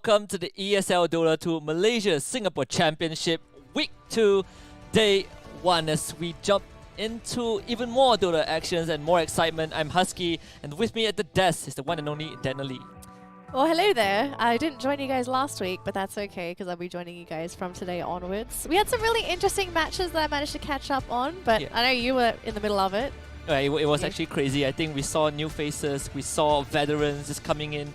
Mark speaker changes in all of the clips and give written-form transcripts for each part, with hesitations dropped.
Speaker 1: welcome to the ESL Dota 2 Malaysia Singapore Championship Week 2, Day 1 as we jump into even more Dota actions and more excitement. I'm HusKKiee, and with me at the desk is the one and only Danelie.
Speaker 2: Well, hello there. I didn't join you guys last week, but that's okay because I'll be joining you guys from today onwards. We had some really interesting matches that I managed to catch up on, but yeah. I know you were in the middle of it.
Speaker 1: It was actually crazy. I think we saw new faces, we saw veterans just coming in,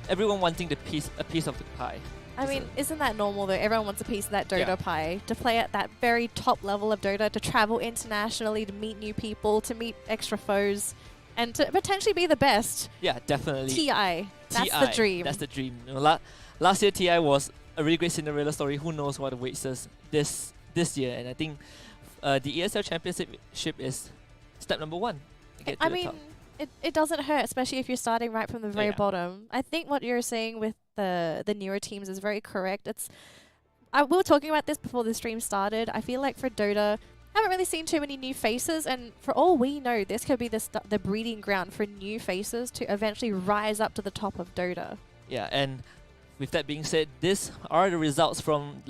Speaker 1: everyone wanting a piece of the pie.
Speaker 2: I mean, isn't that normal though? Everyone wants a piece of that Dota pie, to play at that very top level of Dota, to travel internationally, to meet new people, to meet extra foes, and to potentially be the best.
Speaker 1: Yeah, definitely.
Speaker 2: TI. That's the dream.
Speaker 1: That's the dream. You know, last year TI was a really great Cinderella story. Who knows what awaits us this year? And I think the ESL Championship is step number 1. To get to the top.
Speaker 2: It doesn't hurt, especially if you're starting right from the very bottom. I think what you're saying with the newer teams is very correct. We were talking about this before the stream started. I feel like for Dota, I haven't really seen too many new faces, and for all we know, this could be the breeding ground for new faces to eventually rise up to the top of Dota.
Speaker 1: Yeah, and with that being said, these are the results from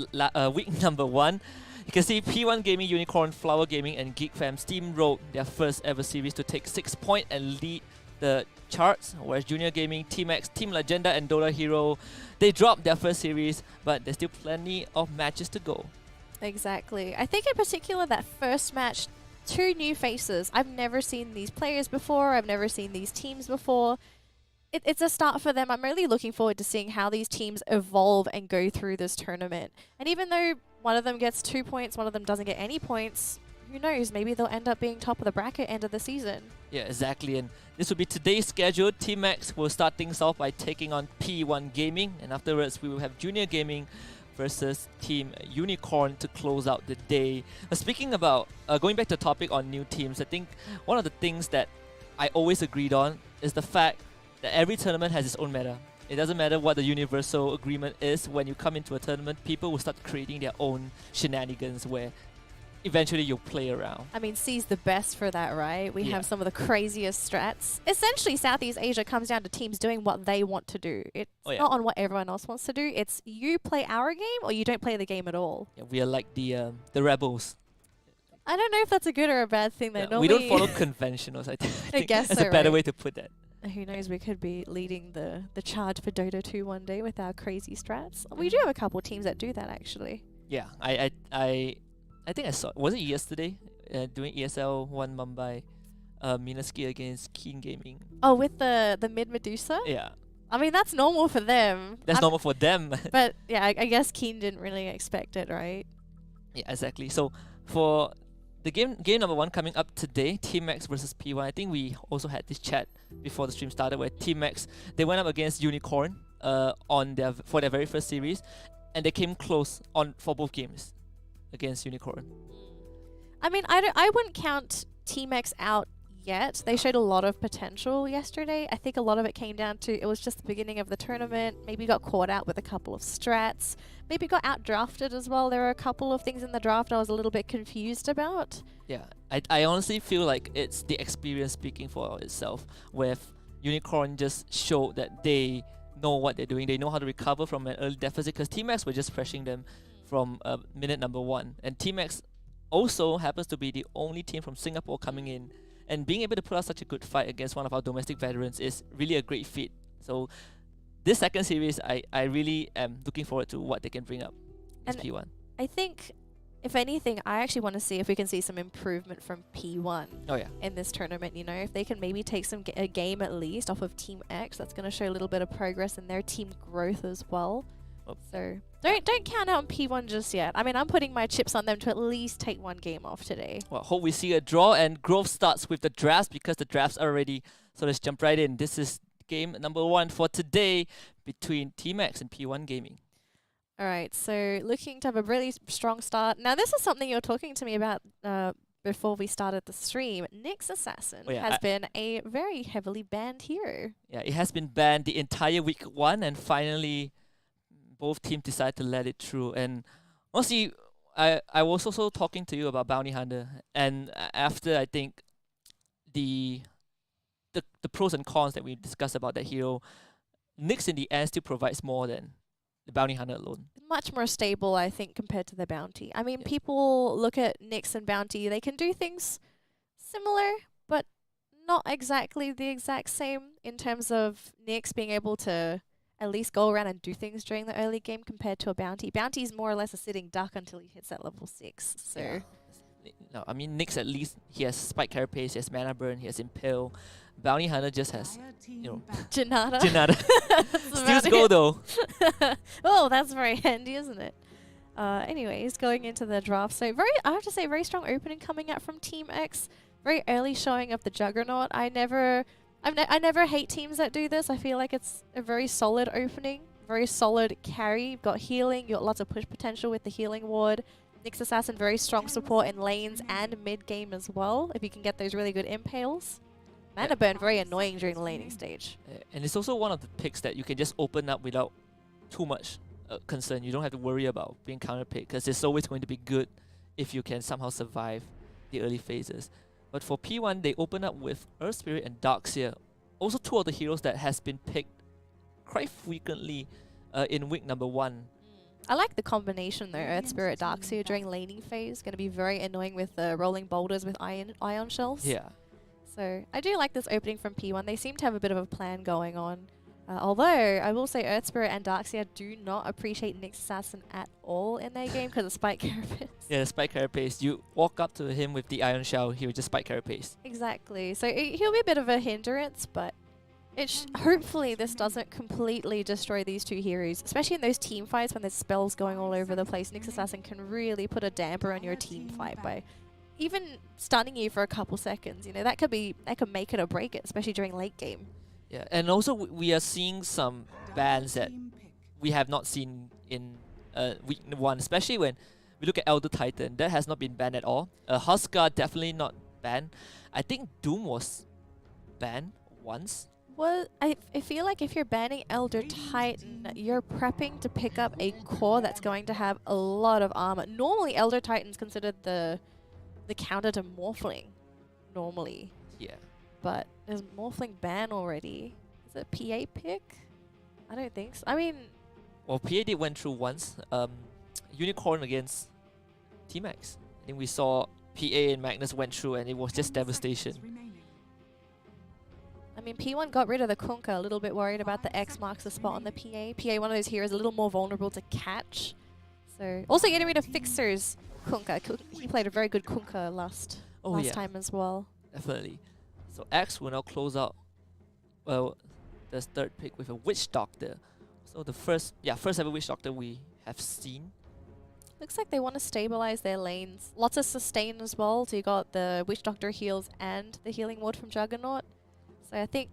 Speaker 1: week number 1. You can see P1 Gaming, Unicorn, Flower Gaming and Geek Fam steamrolled their first ever series to take 6 points and lead the charts, whereas Junior Gaming, Team X, Team Legenda and Dota Hero, they dropped their first series, but there's still plenty of matches to go.
Speaker 2: Exactly. I think in particular that first match, 2 new faces. I've never seen these players before, I've never seen these teams before. It's a start for them. I'm really looking forward to seeing how these teams evolve and go through this tournament. And even though one of them gets 2 points, one of them doesn't get any points, who knows, maybe they'll end up being top of the bracket end of the season. Yeah,
Speaker 1: exactly, and this will be today's schedule. Team X will start things off by taking on P1 Gaming, and afterwards we will have Junior Gaming versus Team Unicorn to close out the day. Speaking about, going back to the topic on new teams, I think one of the things that I always agreed on is the fact that every tournament has its own meta. It doesn't matter what the universal agreement is. When you come into a tournament, people will start creating their own shenanigans where eventually you'll play around.
Speaker 2: I mean, C's the best for that, right? We have some of the craziest strats. Essentially, Southeast Asia comes down to teams doing what they want to do. It's not on what everyone else wants to do. It's you play our game or you don't play the game at all.
Speaker 1: Yeah, we are like the rebels.
Speaker 2: I don't know if that's a good or a bad thing.
Speaker 1: Yeah, we don't follow conventionals, I think.
Speaker 2: I guess
Speaker 1: that's
Speaker 2: so,
Speaker 1: a better way to put that.
Speaker 2: Who knows, we could be leading the charge for Dota 2 one day with our crazy strats. We do have a couple teams that do that, actually.
Speaker 1: Yeah, I think I saw, was it yesterday, doing ESL 1 Mumbai, Minaski against Keen Gaming.
Speaker 2: Oh, with the mid Medusa?
Speaker 1: Yeah.
Speaker 2: I mean, that's normal for them.
Speaker 1: That's normal for them.
Speaker 2: But yeah, I guess Keen didn't really expect it, right?
Speaker 1: Yeah, exactly. So for the game number 1 coming up today, Team X versus P1. I think we also had this chat before the stream started where Team X, they went up against Unicorn for their very first series, and they came close for both games against Unicorn.
Speaker 2: I mean, I wouldn't count Team X out yet. They showed a lot of potential yesterday. I think a lot of it came down to it was just the beginning of the tournament. Maybe got caught out with a couple of strats. Maybe got out-drafted as well. There were a couple of things in the draft I was a little bit confused about.
Speaker 1: Yeah, I honestly feel like it's the experience speaking for itself, where Unicorn just showed that they know what they're doing. They know how to recover from an early deficit, because Team X were just pressuring them from minute number 1. And Team X also happens to be the only team from Singapore coming in. And being able to put out such a good fight against one of our domestic veterans is really a great feat. So this second series, I really am looking forward to what they can bring up as P1.
Speaker 2: I think, if anything, I actually want to see if we can see some improvement from P1 in this tournament. You know, if they can maybe take a game at least off of Team X, that's going to show a little bit of progress in their team growth as well. So don't count out on P1 just yet. I mean, I'm putting my chips on them to at least take 1 game off today.
Speaker 1: Well, hope we see a draw, and growth starts with the drafts because the drafts are ready. So let's jump right in. This is game number 1 for today between Team X and P1 Gaming.
Speaker 2: All right, so looking to have a really strong start. Now, this is something you were talking to me about before we started the stream. Nyx Assassin has been a very heavily banned hero.
Speaker 1: Yeah, it has been banned the entire week 1, and finally both teams decided to let it through. And honestly, I was also talking to you about Bounty Hunter, and after I think the pros and cons that we discussed about that hero, Nyx in the end still provides more than the Bounty Hunter alone.
Speaker 2: Much more stable, I think, compared to the Bounty. I mean,
Speaker 1: Yeah.
Speaker 2: people look at Nyx and Bounty, they can do things similar, but not exactly the exact same in terms of Nyx being able to at least go around and do things during the early game compared to a Bounty. Bounty is more or less a sitting duck until he hits that level 6. So
Speaker 1: Yeah. No, I mean Nyx at least he has Spike Carapace, he has Mana Burn, he has Impale. Bounty Hunter just has, you know,
Speaker 2: Janata.
Speaker 1: Janata. Steals go though.
Speaker 2: Oh, that's very handy, isn't it? Anyways, going into the draft, so I have to say, very strong opening coming out from Team X. Very early showing of the Juggernaut. I never hate teams that do this. I feel like it's a very solid opening, very solid carry. You've got healing, you've got lots of push potential with the healing ward. Nyx Assassin, very strong support in lanes and mid game as well, if you can get those really good impales. Mana Burn, very annoying during the laning stage.
Speaker 1: And it's also one of the picks that you can just open up without too much concern. You don't have to worry about being counterpicked because it's always going to be good if you can somehow survive the early phases. But for P1, they open up with Earth Spirit and Darkseer. Also two of the heroes that has been picked quite frequently in week number 1.
Speaker 2: I like the combination though, Earth Spirit, Darkseer during laning phase. Going to be very annoying with rolling boulders with ion shells.
Speaker 1: Yeah.
Speaker 2: So I do like this opening from P1. They seem to have a bit of a plan going on. Although, I will say Earth Spirit and Darkseer do not appreciate Nyx Assassin at all in their game because of Spike Carapace.
Speaker 1: Yeah, Spike Carapace. You walk up to him with the Ion Shell, he will just Spike Carapace.
Speaker 2: Exactly. So he'll be a bit of a hindrance, but hopefully this doesn't completely destroy these two heroes, especially in those team fights when there's spells going all over the place. Nyx Assassin can really put a damper on your team fight by even stunning you for a couple seconds. You know, that could make it or break it, especially during late game.
Speaker 1: Yeah, and also we are seeing some bans that we have not seen in week 1, especially when we look at Elder Titan. That has not been banned at all. HusKKiee definitely not banned. I think Doom was banned once.
Speaker 2: Well, I feel like if you're banning Elder Titan, you're prepping to pick up a core that's going to have a lot of armor. Normally, Elder Titan's considered the counter to Morphling, normally.
Speaker 1: Yeah.
Speaker 2: But is Morphling ban already? Is it PA pick? I don't think so. I mean...
Speaker 1: Well, PA did went through once. Unicorn against T-Max. I think we saw PA and Magnus went through and it was just devastation.
Speaker 2: I mean, P1 got rid of the Kunkka, a little bit worried about the X marks the spot on the PA. PA, one of those heroes, a little more vulnerable to catch. So, also getting rid of Fixer's Kunkka. He played a very good Kunkka last time as well.
Speaker 1: Definitely. So X will now close out, well, the third pick with a Witch Doctor. So the first ever Witch Doctor we have seen.
Speaker 2: Looks like they want to stabilize their lanes. Lots of sustain as well. So you got the Witch Doctor heals and the healing ward from Juggernaut. So I think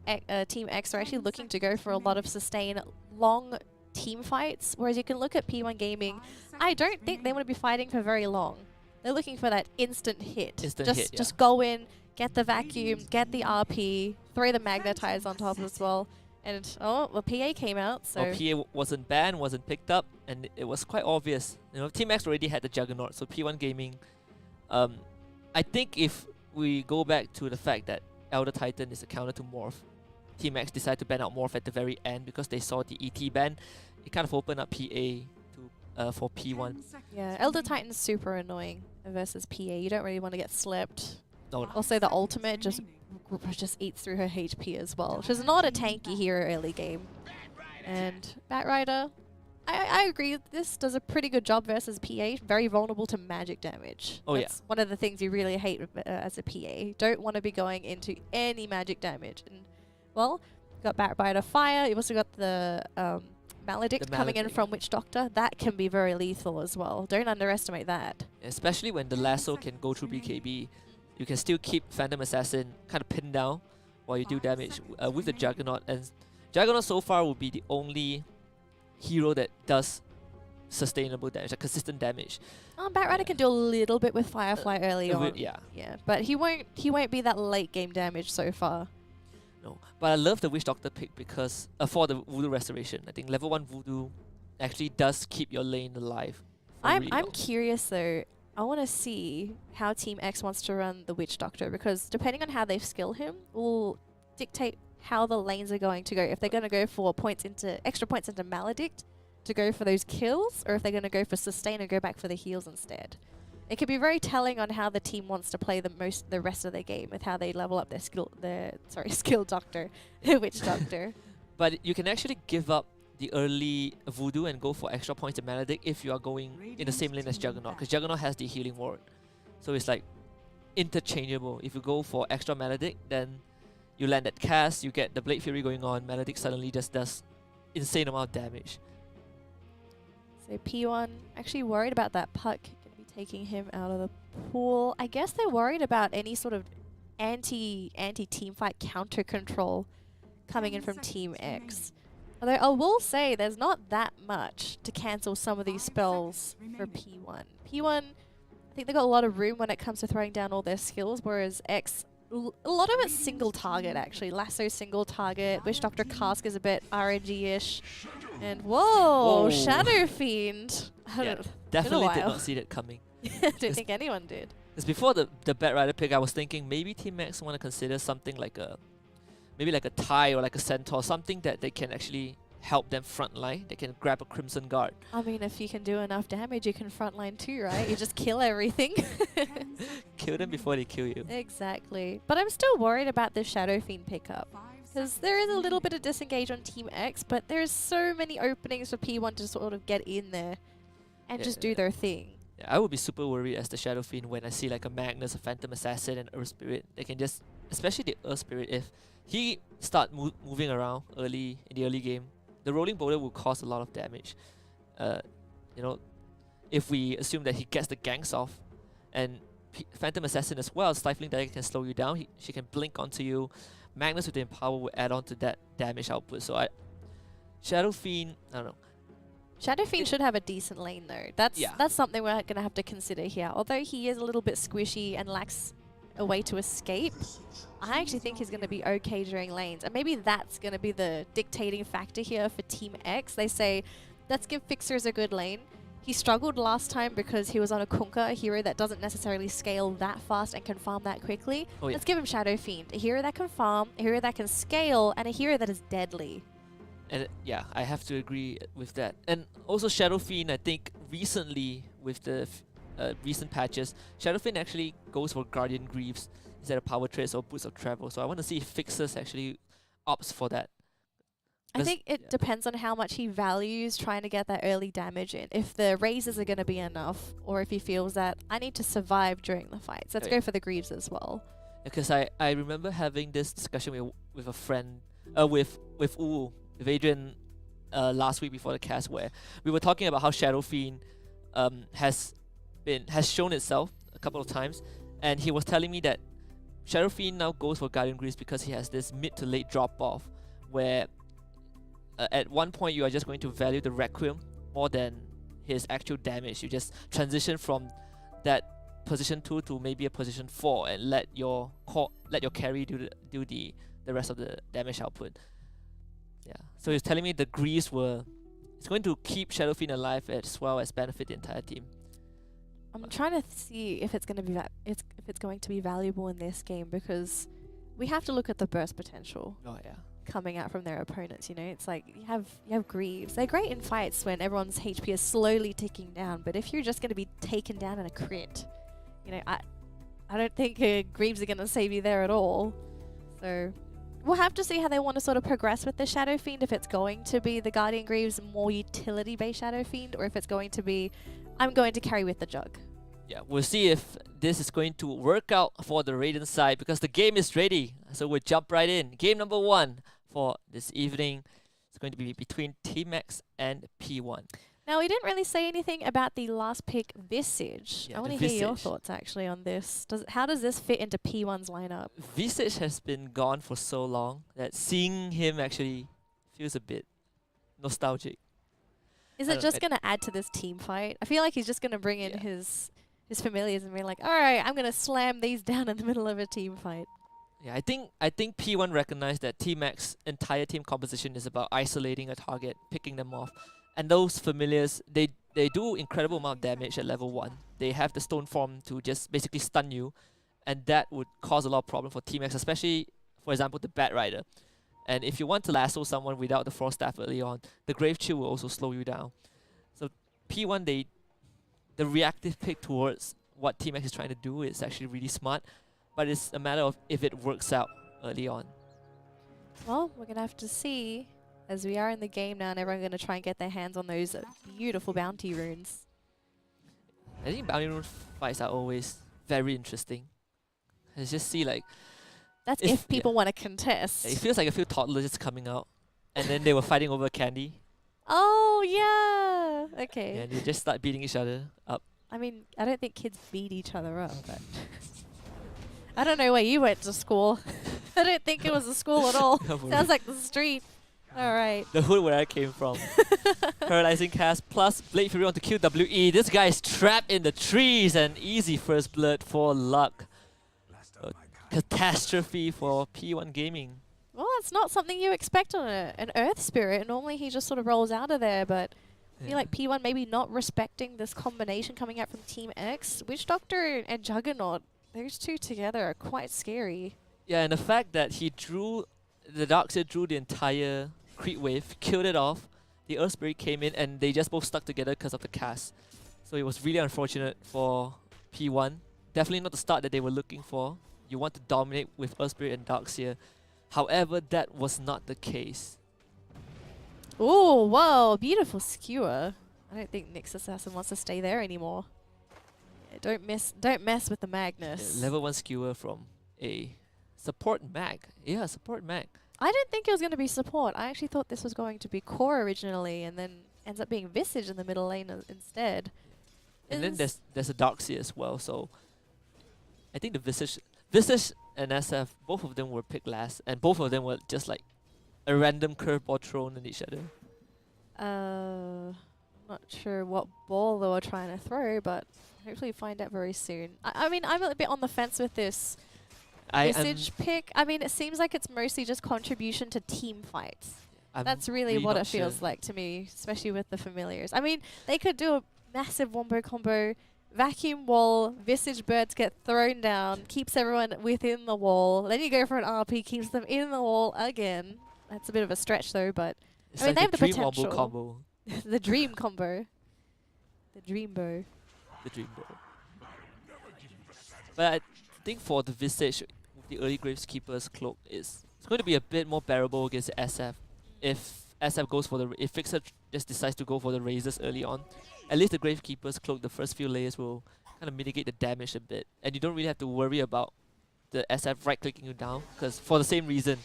Speaker 2: Team X are actually looking to go for a lot of sustain, long team fights. Whereas you can look at P1 Gaming, I don't think they want to be fighting for very long. They're looking for that instant hit. Just go in, get the vacuum, get the RP, throw the magnetize on top as well. And PA came out, so...
Speaker 1: Well, PA wasn't banned, wasn't picked up, and it was quite obvious. You know, Team X already had the Juggernaut, so P1 Gaming... I think if we go back to the fact that Elder Titan is a counter to Morph, Team X decided to ban out Morph at the very end because they saw the ET ban. It kind of opened up PA to for P1.
Speaker 2: Yeah, Elder Titan's super annoying versus PA. You don't really want to get slept.
Speaker 1: No.
Speaker 2: Also, the ultimate just eats through her HP as well. She's not a tanky hero early game. And Batrider, I agree. This does a pretty good job versus PA. Very vulnerable to magic damage.
Speaker 1: Oh,
Speaker 2: That's one of the things you really hate as a PA. Don't want to be going into any magic damage. And well, got Batrider Fire. You've also got the Maledict coming in from Witch Doctor. That can be very lethal as well. Don't underestimate that.
Speaker 1: Especially when the lasso can go through BKB. You can still keep Phantom Assassin kind of pinned down while you do damage with the Juggernaut. And Juggernaut so far will be the only hero that does sustainable damage, like consistent damage.
Speaker 2: Batrider can do a little bit with Firefly early on.
Speaker 1: Yeah,
Speaker 2: but he won't be that late game damage so far.
Speaker 1: No, but I love the Witch Doctor pick because for the Voodoo Restoration, I think level 1 Voodoo actually does keep your lane alive.
Speaker 2: I'm curious though. I want to see how Team X wants to run the Witch Doctor because depending on how they skill him will dictate how the lanes are going to go. If they're going to go for extra points into Maledict, to go for those kills or if they're going to go for sustain and go back for the heals instead. It could be very telling on how the team wants to play the rest of their game with how they level up their skill doctor, witch doctor.
Speaker 1: But you can actually give up the early Voodoo and go for extra points in Maledict if you are going in the same lane as Juggernaut, because Juggernaut has the healing ward. So it's like interchangeable. If you go for extra Maledict, then you land that cast, you get the Blade Fury going on, Maledict suddenly just does insane amount of damage.
Speaker 2: So P1 actually worried about that puck going to be taking him out of the pool. I guess they're worried about any sort of anti-teamfight counter control coming in from Team X. Although I will say there's not that much to cancel some of these spells for P1. P1, I think they've got a lot of room when it comes to throwing down all their skills, whereas X, a lot of it's single target actually. Lasso single target, Witch Doctor Cask is a bit RNG-ish. And whoa, Shadow Fiend.
Speaker 1: Yeah, definitely did not see that coming.
Speaker 2: I don't think anyone did.
Speaker 1: Because before the Bat Rider pick, I was thinking maybe Team X want to consider something like maybe like a Tie or like a Centaur, something that they can actually help them frontline. They can grab a Crimson Guard.
Speaker 2: I mean, if you can do enough damage, you can frontline too, right? You just kill everything.
Speaker 1: Kill them before they kill you.
Speaker 2: Exactly. But I'm still worried about this Shadow Fiend pickup. Because there is a little bit of disengage on Team X, but there's so many openings for P1 to sort of get in there and just do their thing.
Speaker 1: Yeah, I would be super worried as the Shadow Fiend when I see like a Magnus, a Phantom Assassin, and Earth Spirit. They can just, especially the Earth Spirit, if he start moving around in the early game, the Rolling Boulder will cause a lot of damage. You know, if we assume that he gets the ganks off, and Phantom Assassin as well, Stifling Dagger can slow you down. She can blink onto you. Magnus with the Empower will add on to that damage output. So Shadow Fiend, I don't know.
Speaker 2: Shadow Fiend should have a decent lane though. That's something we're going to have to consider here. Although he is a little bit squishy and lacks a way to escape, I actually think he's going to be okay during lanes. And maybe that's going to be the dictating factor here for Team X. They say, let's give Fixers a good lane. He struggled last time because he was on a Kunkka, a hero that doesn't necessarily scale that fast and can farm that quickly. Oh, yeah. Let's give him Shadow Fiend, a hero that can farm, a hero that can scale, and a hero that is deadly.
Speaker 1: And yeah, I have to agree with that. And also Shadow Fiend, I think recently with the recent patches, Shadow Fiend actually goes for Guardian Greaves instead of Power Trace or Boots of Travel. So I want to see if Fixers actually opts for that.
Speaker 2: I think it depends on how much he values trying to get that early damage in. If the raises are going to be enough, or if he feels that I need to survive during the fights. Let's go for the Greaves as well.
Speaker 1: Because I remember having this discussion with a friend, with Uwu, with Adrian last week before the cast, where we were talking about how Shadow Fiend has shown itself a couple of times, and he was telling me that Shadow Fiend now goes for Guardian Greaves because he has this mid to late drop off where at one point you are just going to value the Requiem more than his actual damage. You just transition from that position 2 to maybe a position 4 and let your carry do the rest of the damage output. Yeah. So he's telling me the Greaves it's going to keep Shadow Fiend alive as well as benefit the entire team.
Speaker 2: I'm trying to see if it's going to be if it's going to be valuable in this game, because we have to look at the burst potential.
Speaker 1: Oh yeah.
Speaker 2: Coming out from their opponents, you know, it's like you have Greaves. They're great in fights when everyone's HP is slowly ticking down, but if you're just going to be taken down in a crit, you know, I don't think Greaves are going to save you there at all. So we'll have to see how they want to sort of progress with the Shadow Fiend, if it's going to be the Guardian Greaves more utility-based Shadow Fiend, or if it's going to be, I'm going to carry with the Jug.
Speaker 1: Yeah, we'll see if this is going to work out for the Raiden side, because the game is ready. So we'll jump right in. Game number 1 for this evening. It's going to be between Team X and P1.
Speaker 2: Now, we didn't really say anything about the last pick, Visage.
Speaker 1: Yeah,
Speaker 2: I want to hear your thoughts actually on this. How does this fit into P1's lineup?
Speaker 1: Visage has been gone for so long that seeing him actually feels a bit nostalgic.
Speaker 2: Is it just going to add to this team fight? I feel like he's just going to bring in his familiars and be like, all right, I'm going to slam these down in the middle of a team fight.
Speaker 1: Yeah, I think P1 recognized that Team X's entire team composition is about isolating a target, picking them off. And those familiars, they do incredible amount of damage at level 1. They have the stone form to just basically stun you, and that would cause a lot of problem for Team X, especially, for example, the Bat Rider. And if you want to lasso someone without the Frost Staff early on, the Grave Chill will also slow you down. So P1, the reactive pick towards what Team X is trying to do is actually really smart, but it's a matter of if it works out early on.
Speaker 2: Well, we're going to have to see as we are in the game now and everyone's going to try and get their hands on those beautiful bounty runes.
Speaker 1: I think bounty rune fights are always very interesting. I just see like...
Speaker 2: That's if people want to contest.
Speaker 1: It feels like a few toddlers just coming out and then they were fighting over candy.
Speaker 2: Oh, yeah. Okay.
Speaker 1: And they just start beating each other up.
Speaker 2: I mean, I don't think kids beat each other up, but... I don't know where you went to school. I don't think it was a school at all. Sounds like the street. All right.
Speaker 1: The hood where I came from. Paralyzing cast plus Blade Fury onto QWE. This guy is trapped in the trees and easy first blood for luck. Catastrophe for P1 Gaming.
Speaker 2: Well, it's not something you expect on an Earth Spirit. Normally he just sort of rolls out of there, but I feel like P1 maybe not respecting this combination coming out from Team X. Witch Doctor and Juggernaut, those two together are quite scary.
Speaker 1: Yeah, and the fact that he drew, the Darkseer drew the entire creep wave, killed it off, the Earth Spirit came in and they just both stuck together because of the cast. So it was really unfortunate for P1. Definitely not the start that they were looking for. You want to dominate with Earth Spirit and Darkseer. However, that was not the case.
Speaker 2: Oh, whoa, beautiful skewer. I don't think Nyx Assassin wants to stay there anymore. Yeah, don't mess with the Magnus.
Speaker 1: Yeah, level 1 skewer from a support mag. Yeah, support mag.
Speaker 2: I didn't think it was going to be support. I actually thought this was going to be core originally and then ends up being Visage in the middle lane instead.
Speaker 1: And then there's a Darkseer as well, so I think the Visage and SF, both of them were picked last, and both of them were just like a random curveball thrown at each other.
Speaker 2: I'm not sure what ball they were trying to throw, but hopefully find out very soon. I mean, I'm a bit on the fence with this Visage pick. I mean, it seems like it's mostly just contribution to team fights. That's really what it feels like to me, especially with the familiars. I mean, they could do a massive wombo combo, vacuum wall, Visage birds get thrown down, keeps everyone within the wall. Then you go for an RP, keeps them in the wall again. That's a bit of a stretch though, but
Speaker 1: it's
Speaker 2: I mean,
Speaker 1: like
Speaker 2: they have the
Speaker 1: dream
Speaker 2: potential.
Speaker 1: combo.
Speaker 2: The dream combo. The dream bow.
Speaker 1: The dream bow. But I think for the Visage, the early Gravekeeper's cloak it's going to be a bit more bearable against SF. If SF goes for if Fixer just decides to go for the razors early on, at least the Gravekeeper's cloak, the first few layers will kind of mitigate the damage a bit, and you don't really have to worry about the SF right-clicking you down, because for the same reason.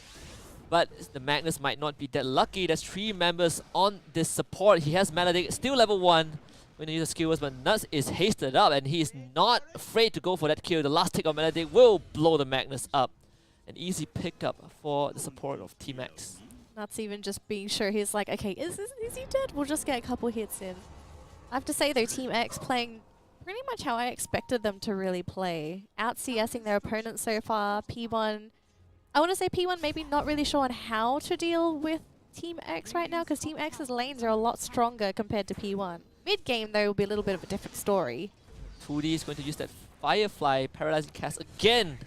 Speaker 1: But the Magnus might not be that lucky. There's 3 members on this support. He has Maledict, still level 1 when he uses skills, but Nuts is hasted up and he is not afraid to go for that kill. The last tick of Maledict will blow the Magnus up. An easy pickup for the support of Team X.
Speaker 2: Nuts even just being sure, he's like, okay, is he dead? We'll just get a couple hits in. I have to say though, Team X playing pretty much how I expected them to really play. Out CSing their opponents so far. P1, I want to say P1 maybe not really sure on how to deal with Team X right now, because Team X's lanes are a lot stronger compared to P1. Mid-game though will be a little bit of a different story.
Speaker 1: 2D is going to use that Firefly Paralyzing Cast again.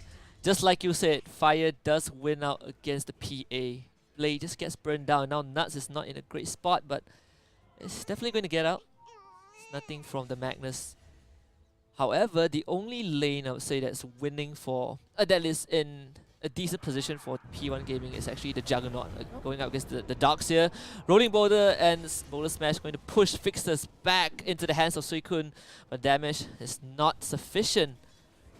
Speaker 1: Just like you said, Fire does win out against the PA. Blade just gets burned down. Now Nuts is not in a great spot, but it's definitely going to get out. It's nothing from the Magnus. However, the only lane I would say that's winning for, that is in a decent position for P1 Gaming is actually the Juggernaut, going up against the Darkseer. Rolling Boulder and Boulder Smash going to push Fixers back into the hands of Suicune, but damage is not sufficient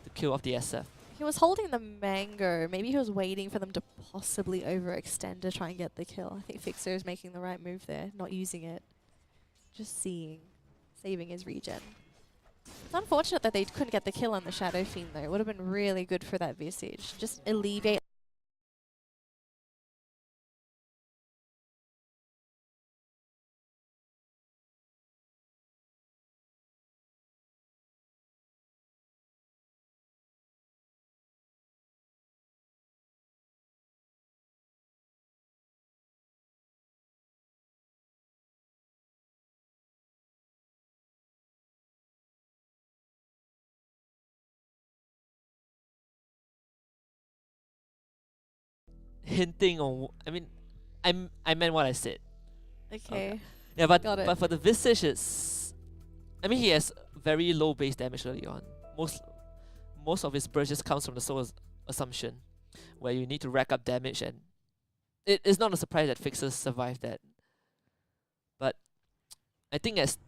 Speaker 1: to kill off the SF.
Speaker 2: He was holding the mango. Maybe he was waiting for them to possibly overextend to try and get the kill. I think Fixer is making the right move there, not using it. Just seeing, saving his regen. It's unfortunate that they couldn't get the kill on the Shadow Fiend though. It would have been really good for that Visage. Just alleviate
Speaker 1: hinting on. I mean, I meant what I said.
Speaker 2: Okay.
Speaker 1: Yeah, but
Speaker 2: Got it.
Speaker 1: but for the Visage, I mean, he has very low base damage early on. Most of his burst just comes from the Soul Assumption, where you need to rack up damage, and it is not a surprise that Fixers survive that. But I think as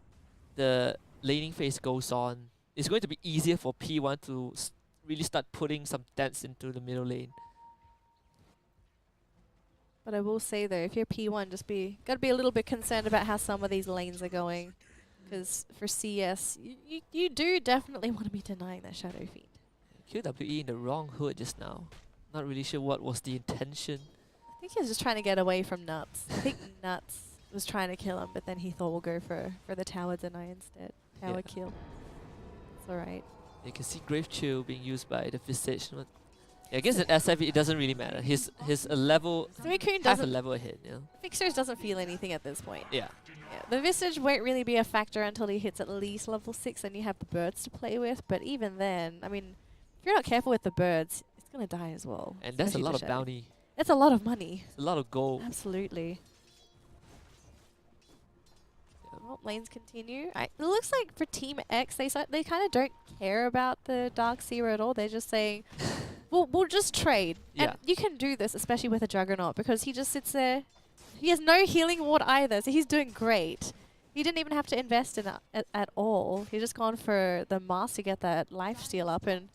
Speaker 1: the laning phase goes on, it's going to be easier for P1 to really start putting some dents into the middle lane.
Speaker 2: But I will say though, if you're P1, gotta be a little bit concerned about how some of these lanes are going, because for CS, you do definitely want to be denying that Shadow Fiend.
Speaker 1: QWE in the wrong hood just now. Not really sure what was the intention.
Speaker 2: I think he was just trying to get away from Nuts. I think Nuts was trying to kill him, but then he thought we'll go for the tower deny instead. Tower kill. It's alright.
Speaker 1: You can see Grave Chill being used by the Visage. I guess at SF it doesn't really matter. He's a level, half a level ahead. Yeah.
Speaker 2: Fixers doesn't feel anything at this point.
Speaker 1: Yeah.
Speaker 2: The Visage won't really be a factor until he hits at least level 6 and you have the birds to play with. But even then, I mean, if you're not careful with the birds, it's going to die as well.
Speaker 1: And that's a lot of bounty.
Speaker 2: That's a lot of money.
Speaker 1: It's a lot of gold.
Speaker 2: Absolutely. Well, lanes continue. It looks like for Team X, they kind of don't care about the Darkseer at all. They're just saying, we'll just trade.
Speaker 1: Yeah.
Speaker 2: And you can do this, especially with a Juggernaut, because he just sits there. He has no healing ward either, so he's doing great. He didn't even have to invest in it at all. He's just gone for the mask to get that lifesteal up, and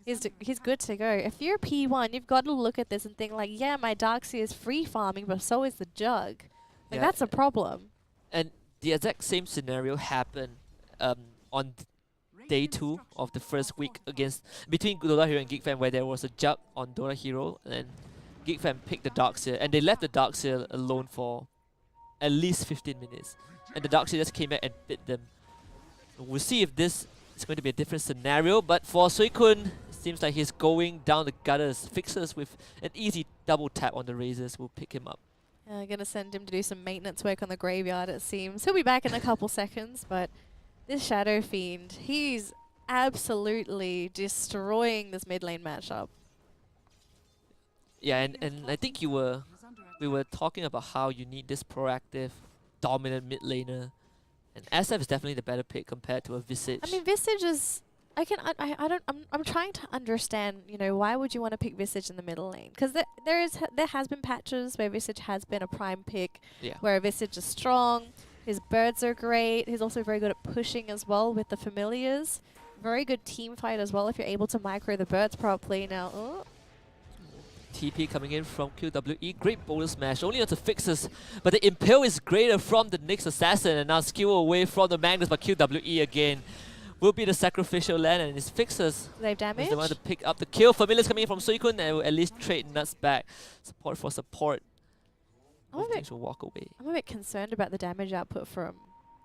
Speaker 2: he's good to go. If you're P1, you've got to look at this and think like, yeah, my Darkseer is free farming, but so is the Jug. Like, that's a problem.
Speaker 1: And the exact same scenario happened on day 2 of the first week between Dota Hero and GeekFam, where there was a Jug on Dota Hero, and GeekFam picked the Darkseer, and they left the Darkseer alone for at least 15 minutes. And the Darkseer just came back and bit them. We'll see if this is going to be a different scenario, but for Suicune, it seems like he's going down the gutters. Fixers with an easy double tap on the Razors will pick him up.
Speaker 2: Gonna send him to do some maintenance work on the graveyard, it seems. He'll be back in a couple seconds, but this Shadow Fiend, he's absolutely destroying this mid lane matchup.
Speaker 1: Yeah, and I think we were talking about how you need this proactive, dominant mid laner, and SF is definitely the better pick compared to a Visage.
Speaker 2: I mean, Visage is. I'm trying to understand. You know, why would you want to pick Visage in the middle lane? Because there has been patches where Visage has been a prime pick, where Visage is strong. His birds are great. He's also very good at pushing as well with the familiars. Very good team fight as well if you're able to micro the birds properly. Now,
Speaker 1: TP coming in from QWE. Great boulder smash, only onto Fixers, but the Impale is greater from the Nyx Assassin, and now skill away from the Magnus by QWE again. Will be the sacrificial land, and his Fixers
Speaker 2: they've damaged.
Speaker 1: Is the one to pick up the kill. Familiars coming in from Suicune, and will at least trade Nuts back. Support for support. Things will walk away.
Speaker 2: I'm a bit concerned about the damage output from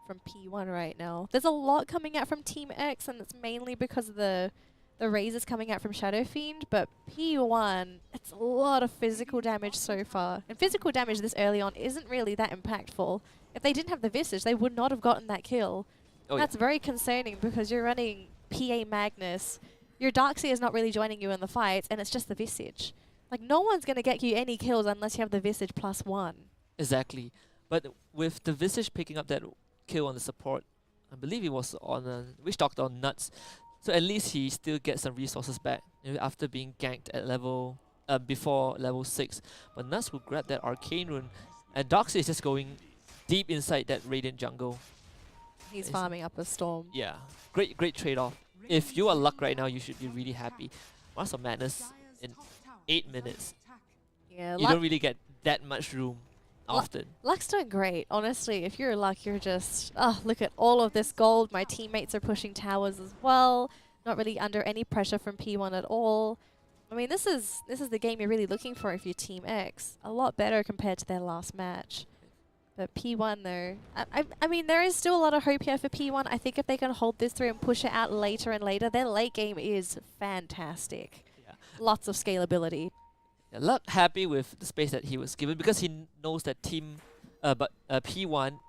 Speaker 2: P1 right now. There's a lot coming out from Team X, and it's mainly because of the Razors coming out from Shadow Fiend, but P1, it's a lot of physical damage so far. And physical damage this early on isn't really that impactful. If they didn't have the Visage, they would not have gotten that kill. That's very concerning because you're running PA Magnus. Your Darkseer is not really joining you in the fights, and it's just the Visage. Like, no one's going to get you any kills unless you have the Visage +1.
Speaker 1: Exactly. But with the Visage picking up that kill on the support, I believe it was on a Witch Doctor on Nuts. So at least he still gets some resources back after being ganked at before level 6. But Nuts will grab that Arcane Rune, and Darkseer is just going deep inside that Radiant jungle.
Speaker 2: He's farming up a Storm.
Speaker 1: Yeah, great trade-off. If you are Luck right now, you should be really happy. Master of Madness in 8 minutes.
Speaker 2: Yeah,
Speaker 1: you don't really get that much room often.
Speaker 2: Luck's doing great. Honestly, if you're Luck, you're just, look at all of this gold. My teammates are pushing towers as well. Not really under any pressure from P1 at all. I mean, this is the game you're really looking for if you're Team X. A lot better compared to their last match. But P1 though, I mean, there is still a lot of hope here for P1. I think if they can hold this through and push it out later and later, their late game is fantastic. Yeah. Lots of scalability.
Speaker 1: Yeah, Luck happy with the space that he was given because he knows that P1,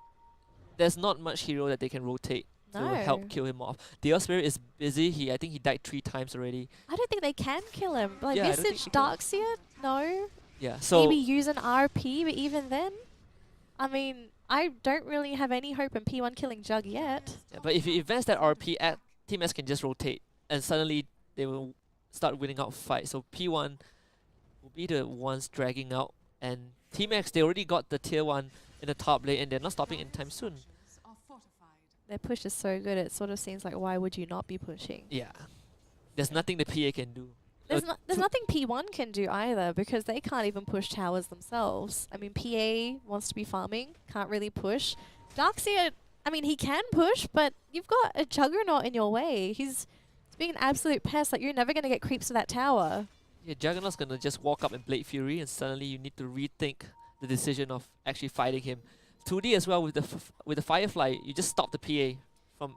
Speaker 1: there's not much hero that they can rotate to help kill him off. The Earth Spirit is busy. I think he died 3 times already.
Speaker 2: I don't think they can kill him. Like Visage Darkseer, no.
Speaker 1: Yeah, so
Speaker 2: maybe use an RP, but even then, I mean, I don't really have any hope in P1 killing Jug yet.
Speaker 1: yeah, but if you invest that RP, Team S can just rotate, and suddenly they will start winning out fights. So P1 will be the ones dragging out, and Team X, they already got the tier 1 in the top lane, and they're not stopping anytime soon.
Speaker 2: Their push is so good, it sort of seems like why would you not be pushing?
Speaker 1: Yeah, there's nothing the PA can do.
Speaker 2: There's nothing P1 can do either because they can't even push towers themselves. I mean, PA wants to be farming, can't really push. Darkseer, I mean, he can push, but you've got a Juggernaut in your way. He's being an absolute pest. Like, you're never going to get creeps to that tower.
Speaker 1: Yeah, Juggernaut's gonna just walk up and Blade Fury, and suddenly you need to rethink the decision of actually fighting him. 2D as well with the Firefly, you just stop the PA from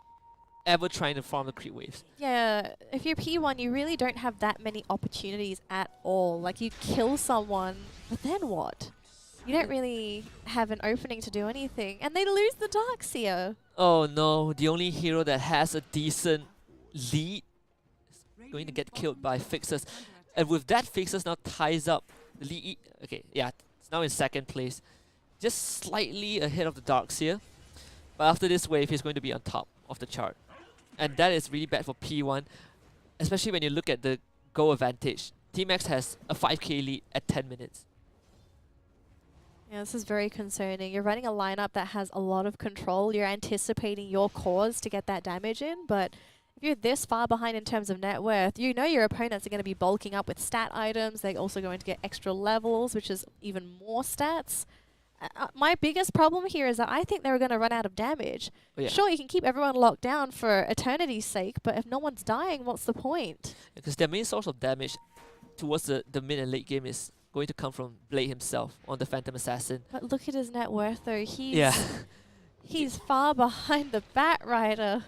Speaker 1: ever trying to farm the creep waves.
Speaker 2: Yeah, if you're P1, you really don't have that many opportunities at all. Like, you kill someone, but then what? You don't really have an opening to do anything. And they lose the Darkseer.
Speaker 1: Oh no, the only hero that has a decent lead is going to get killed by Fixers. And with that, Fixers now ties up the lead. Okay, yeah, it's now in 2nd place. Just slightly ahead of the Darkseer. But after this wave, he's going to be on top of the chart. And that is really bad for P1, especially when you look at the goal advantage. Team X has a 5k lead at 10 minutes.
Speaker 2: Yeah, this is very concerning. You're running a lineup that has a lot of control. You're anticipating your cores to get that damage in, but if you're this far behind in terms of net worth, you know your opponents are going to be bulking up with stat items. They're also going to get extra levels, which is even more stats. My biggest problem here is that I think they're going to run out of damage.
Speaker 1: Oh, yeah.
Speaker 2: Sure, you can keep everyone locked down for eternity's sake, but if no one's dying, what's the point?
Speaker 1: Because their main source of damage towards the mid and late game is going to come from Blade himself on the Phantom Assassin.
Speaker 2: But look at his net worth though.
Speaker 1: Yeah.
Speaker 2: He's far behind the Bat Rider.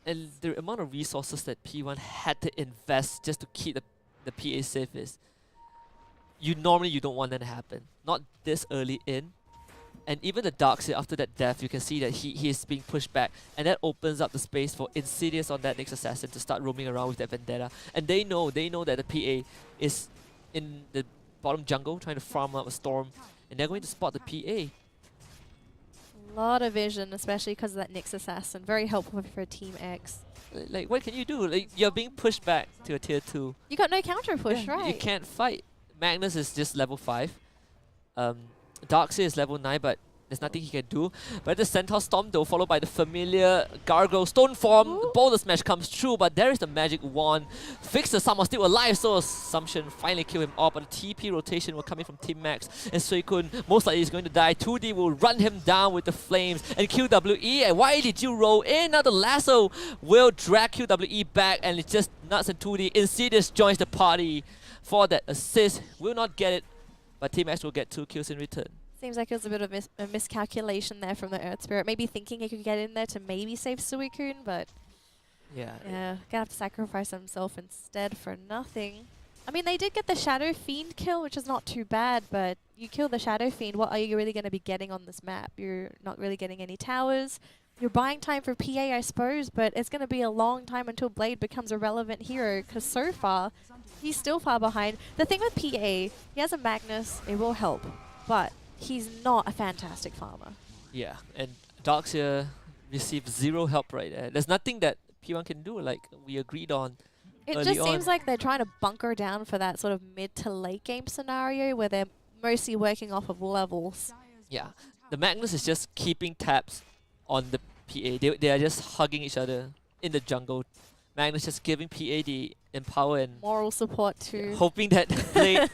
Speaker 1: And the amount of resources that P1 had to invest just to keep the PA safe is, you don't want that to happen. Not this early in. And even the Darkseer, after that death, you can see that he is being pushed back. And that opens up the space for Insidious on that next assassin to start roaming around with that Vendetta. And they know that the PA is in the bottom jungle trying to farm up a Storm. And they're going to spot the PA.
Speaker 2: A lot of vision, especially because of that Nyx assassin. Very helpful for Team X.
Speaker 1: Like, what can you do? Like, you're being pushed back to a tier 2.
Speaker 2: You got no counter push,
Speaker 1: Yeah,
Speaker 2: right?
Speaker 1: you can't fight. Magnus is just level 5. Darkseer is level 9, but there's nothing he can do. But the Centaur Storm though, followed by the familiar Gargoyle Stone Form.
Speaker 2: Ooh.
Speaker 1: The Boulder Smash comes through, but there is the Magic Wand. Fixer somehow still alive, so Assumption finally kill him off. But the TP rotation will come in from Team Max. And Suicune most likely is going to die. 2D will run him down with the flames. And QWE, and why did you roll in? Now the lasso will drag QWE back, and it's just nuts and 2D. Insidious joins the party for that assist. Will not get it, but Team X will get 2 kills in return.
Speaker 2: Seems like it was a bit of a miscalculation there from the Earth Spirit. Maybe thinking he could get in there to maybe save Suicune, but
Speaker 1: Yeah.
Speaker 2: yeah, gonna have to sacrifice himself instead for nothing. I mean, they did get the Shadow Fiend kill, which is not too bad, but you kill the Shadow Fiend, what are you really going to be getting on this map? You're not really getting any towers. You're buying time for PA, I suppose, but it's going to be a long time until Blade becomes a relevant hero, because so far, he's still far behind. The thing with PA, he has a Magnus, it will help, but he's not a fantastic farmer.
Speaker 1: Yeah, and Darkseer received 0 help right there. There's nothing that P1 can do, like we agreed on.
Speaker 2: It just seems like they're trying to bunker down for that sort of mid to late game scenario where they're mostly working off of levels.
Speaker 1: Yeah, the Magnus is just keeping tabs on the PA. They are just hugging each other in the jungle. Magnus just giving PA the empower and
Speaker 2: Moral support too.
Speaker 1: hoping that Blade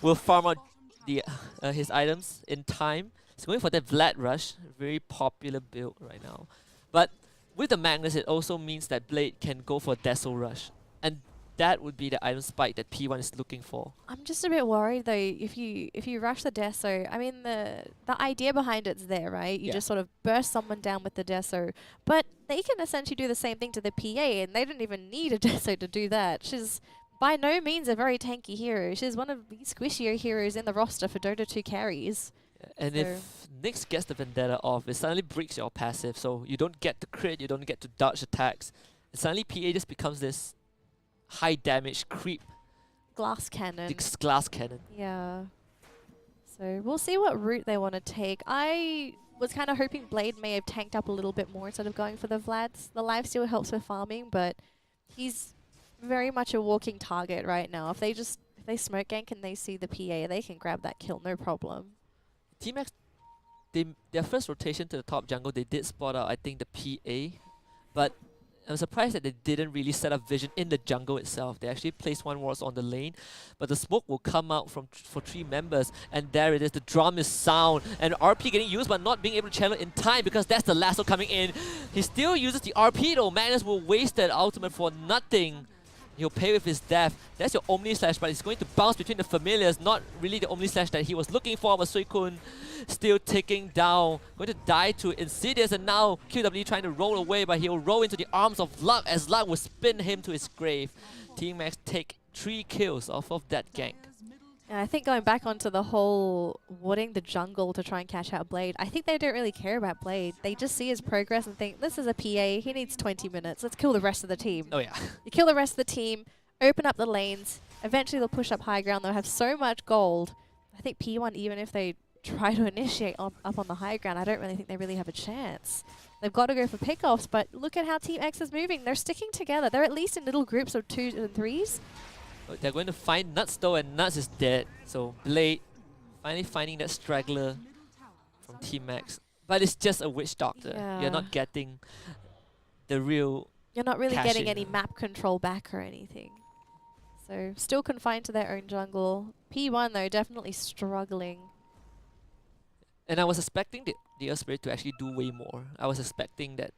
Speaker 1: will farm out the his items in time. He's going for that Vlad Rush, very popular build right now. But with the Magnus, it also means that Blade can go for Deso Rush. And that would be the item spike that P1 is looking for.
Speaker 2: I'm just a bit worried though, if you rush the Deso, I mean the idea behind it's there, right? You just sort of burst someone down with the Deso. But they can essentially do the same thing to the PA, and they don't even need a Deso to do that. She's by no means a very tanky hero. She's one of the squishier heroes in the roster for Dota 2 carries.
Speaker 1: And if Nyx gets the Vendetta off, it suddenly breaks your passive, so you don't get to crit, you don't get to dodge attacks. And suddenly PA just becomes this high damage creep
Speaker 2: glass cannon.
Speaker 1: Glass cannon.
Speaker 2: Yeah. So we'll see what route they want to take. I was kind of hoping Blade may have tanked up a little bit more instead of going for the Vlads. The lifesteal helps with farming, but he's very much a walking target right now. If they smoke gank and they see the PA, they can grab that kill, no problem.
Speaker 1: Team X, their first rotation to the top jungle, they did spot out, I think, the PA, but I'm surprised that they didn't really set up vision in the jungle itself. They actually placed one wards on the lane, but the smoke will come out for 3 members, and there it is. The drum is sound, and RP getting used, but not being able to channel in time because that's the lasso coming in. He still uses the RP though. Magnus will waste that ultimate for nothing. He'll pay with his death. That's your Omni Slash, but it's going to bounce between the familiars. Not really the Omni Slash that he was looking for, but Suicune still taking down. Going to die to Insidious, and now QW trying to roll away, but he'll roll into the arms of Luck as Luck will spin him to his grave. Team Max take 3 kills off of that gank.
Speaker 2: And I think going back onto the whole warding the jungle to try and catch out Blade, I think they don't really care about Blade. They just see his progress and think, this is a PA, he needs 20 minutes, let's kill the rest of the team.
Speaker 1: Oh yeah.
Speaker 2: You kill the rest of the team, open up the lanes, eventually they'll push up high ground, they'll have so much gold. I think P1, even if they try to initiate up on the high ground, I don't really think they really have a chance. They've got to go for pickoffs, but look at how Team X is moving. They're sticking together. They're at least in little groups of 2s and 3s.
Speaker 1: They're going to find Nuts though, and Nuts is dead. So Blade finally finding that straggler from Team Max. But it's just a Witch Doctor.
Speaker 2: Yeah.
Speaker 1: You're not getting the real
Speaker 2: You're not really
Speaker 1: cash
Speaker 2: getting
Speaker 1: in.
Speaker 2: any map control back or anything. So still confined to their own jungle. P1 though, definitely struggling.
Speaker 1: And I was expecting the Earth Spirit to actually do way more. I was expecting that,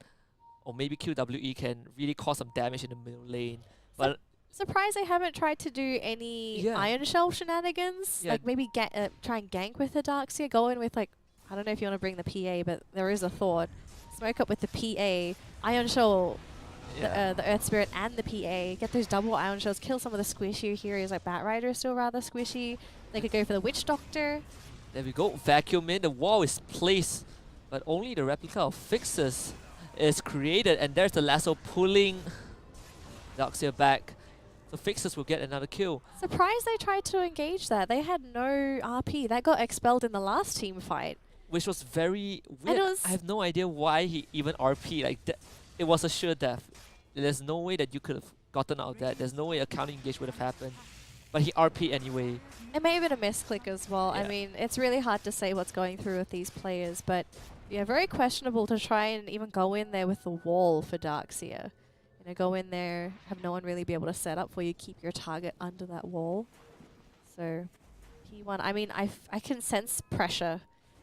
Speaker 1: or maybe QWE can really cause some damage in the middle lane. But
Speaker 2: Surprised they haven't tried to do any Iron Shell shenanigans.
Speaker 1: Yeah.
Speaker 2: Like maybe try and gank with the Darkseer. Go in with like, I don't know if you want to bring the PA, but there is a thought. Smoke up with the PA. Iron Shell, the Earth Spirit and the PA. Get those double Iron Shells. Kill some of the squishy heroes like Batrider is still rather squishy. They could go for the Witch Doctor.
Speaker 1: There we go. Vacuum in. The wall is placed, but only the replica of Fixes is created, and there's the lasso pulling Darkseer back. So Fixes will get another kill.
Speaker 2: Surprised they tried to engage that. They had no RP. That got expelled in the last team fight.
Speaker 1: Which was very weird. I have no idea why he even RP. Like it was a sure death. There's no way that you could have gotten out of that. There's no way a counter engage would have happened. But he RP anyway.
Speaker 2: It may have been a misclick as well.
Speaker 1: Yeah.
Speaker 2: I mean, it's really hard to say what's going through with these players, but yeah, very questionable to try and even go in there with the wall for Darkseer. You know, go in there, have no one really be able to set up for you, keep your target under that wall. So, P1, I mean, I can sense pressure.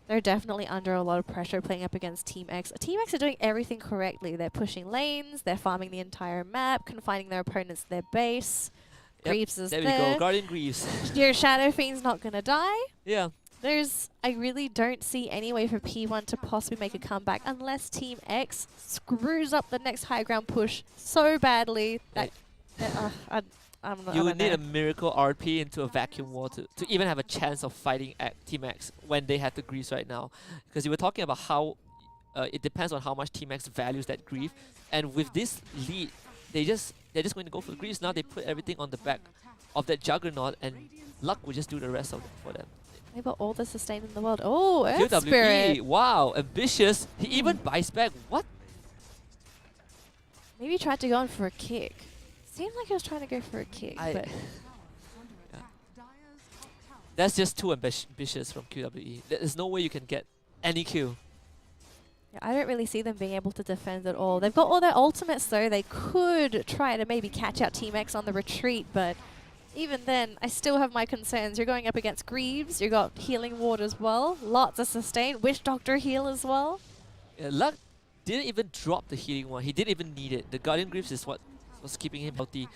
Speaker 2: They're definitely under a lot of pressure playing up against Team X. Team X are doing everything correctly. They're pushing lanes, they're farming the entire map, confining their opponents to their base.
Speaker 1: Yep,
Speaker 2: Greaves is
Speaker 1: there
Speaker 2: there.
Speaker 1: we go, Guardian Greaves.
Speaker 2: Your Shadow Fiend's not going to die.
Speaker 1: Yeah.
Speaker 2: I really don't see any way for P1 to possibly make a comeback unless Team X screws up the next high ground push so badly that I'm not.
Speaker 1: You would need a miracle RP into a vacuum wall to even have a chance of fighting Team X when they have the Greaves right now. Because you were talking about how it depends on how much Team X values that Greave. And with this lead, they're just going to go for the Greaves now. They put everything on the back of that Juggernaut, and Luck will just do the rest of it for them.
Speaker 2: They've got all the sustain in the world. Oh, Earth
Speaker 1: QWE,
Speaker 2: Spirit.
Speaker 1: wow, ambitious. He even buys back. What?
Speaker 2: Maybe he tried to go in for a kick. Seemed like he was trying to go for a kick, but
Speaker 1: yeah. That's just too ambitious from QWE. There's no way you can get any kill.
Speaker 2: yeah, I don't really see them being able to defend at all. They've got all their ultimates though. They could try to maybe catch out Team X on the retreat, but even then, I still have my concerns. You're going up against Greaves. You got Healing Ward as well. Lots of sustain. Witch Doctor heal as well.
Speaker 1: Yeah, Luck didn't even drop the healing one. He didn't even need it. The Guardian Greaves is what was keeping him healthy.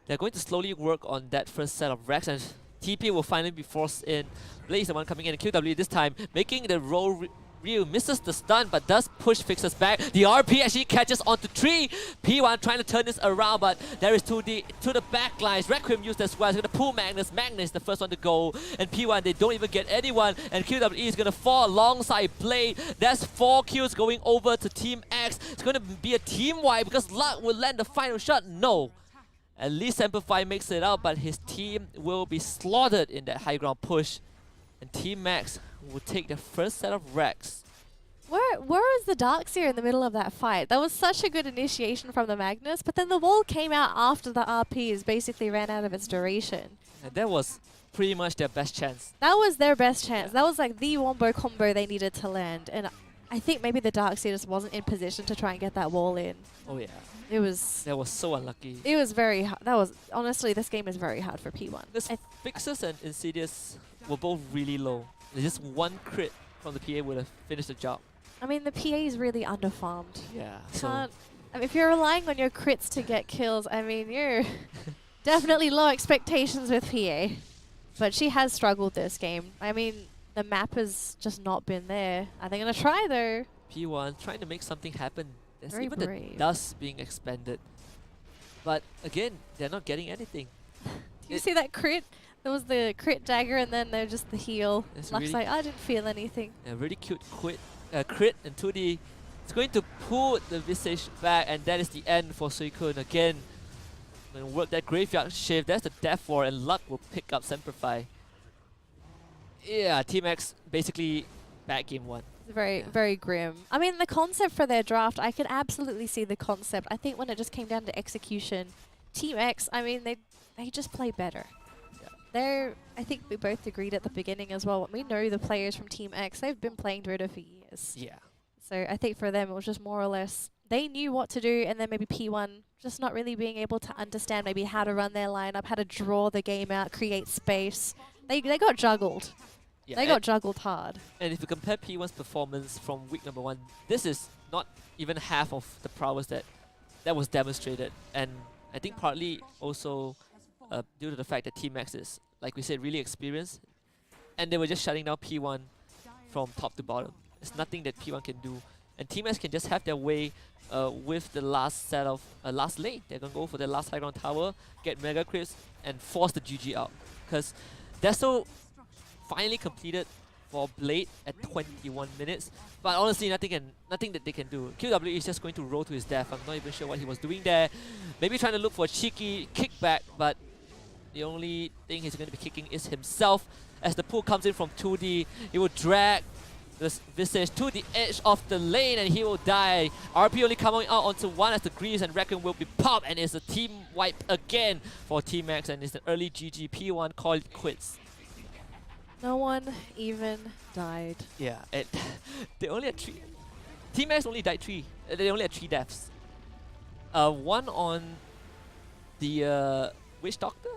Speaker 1: They're going to slowly work on that first set of racks, and TP will finally be forced in. Blaze the one coming in, and QW this time making the roll real, misses the stun but does push Fixes back. The RP actually catches onto 3. P1 trying to turn this around, but there is to the back lines. Requiem used as well. He's going to pull Magnus. Magnus is the first one to go, and P1 they don't even get anyone, and QWE is going to fall alongside Blade. That's 4 kills going over to Team X. It's going to be a team wipe because Luck will land the final shot. No. At least Amplify makes it out, but his team will be slaughtered in that high ground push. And Team Max will take the first set of wrecks.
Speaker 2: Where was the Darkseer in the middle of that fight? That was such a good initiation from the Magnus, but then the wall came out after the RPs basically ran out of its duration.
Speaker 1: And that was pretty much their best chance.
Speaker 2: That was their best chance.
Speaker 1: Yeah.
Speaker 2: That was like the wombo combo they needed to land. And I think maybe the Darkseer just wasn't in position to try and get that wall in.
Speaker 1: Oh yeah.
Speaker 2: That
Speaker 1: was so unlucky.
Speaker 2: It was very hard. That was, honestly, this game is very hard for P1.
Speaker 1: Because Fixus and Insidious were both really low. Just one crit from the PA would have finished the job.
Speaker 2: I mean, the PA is really underfarmed.
Speaker 1: Yeah.
Speaker 2: I mean, if you're relying on your crits to get kills, I mean, you're definitely low expectations with PA. But she has struggled this game. I mean, the map has just not been there. Are they going to try, though?
Speaker 1: P1 trying to make something happen. There's
Speaker 2: Very
Speaker 1: even
Speaker 2: brave.
Speaker 1: the dust being expanded. But again, they're not getting anything.
Speaker 2: Do you see that crit? There was the crit dagger and then there's just the heal.
Speaker 1: It's
Speaker 2: Luck's
Speaker 1: really
Speaker 2: like, I didn't feel anything.
Speaker 1: A really cute crit and 2D. It's going to pull the Visage back, and that is the end for Suicune. Again, going to work that graveyard shift. That's the death ward, and Luck will pick up Semperfi. Yeah, Team X basically back game 1.
Speaker 2: It's very grim. I mean, the concept for their draft, I could absolutely see the concept. I think when it just came down to execution, Team X, I mean, they just play better. I think we both agreed at the beginning as well. We know the players from Team X. They've been playing Dota for years.
Speaker 1: Yeah.
Speaker 2: So I think for them it was just more or less they knew what to do, and then maybe P1 just not really being able to understand maybe how to run their lineup, how to draw the game out, create space. They got juggled.
Speaker 1: Yeah,
Speaker 2: they got juggled hard.
Speaker 1: And if you compare P1's performance from week number 1, this is not even half of the prowess that was demonstrated. And I think partly also due to the fact that Team X is, like we said, really experienced, and they were just shutting down P1 from top to bottom. There's nothing that P1 can do, and Team X can just have their way with the last set of last lane. They're gonna go for the last high ground tower, get mega creeps, and force the GG out. Because Deso finally completed for Blade at 21 minutes, but honestly, nothing that they can do. QW is just going to roll to his death. I'm not even sure what he was doing there. Maybe trying to look for a cheeky kickback, but the only thing he's going to be kicking is himself. As the pull comes in from 2D, he will drag this Visage to the edge of the lane and he will die. RP only coming out onto 1 as the Greaves and Reckon will be popped, and it's a team wipe again for Team X, and it's an early GG. P1 call it quits.
Speaker 2: No one even died.
Speaker 1: Yeah, they only had 3. Team X only died 3. They only had 3 deaths. One on the Witch Doctor?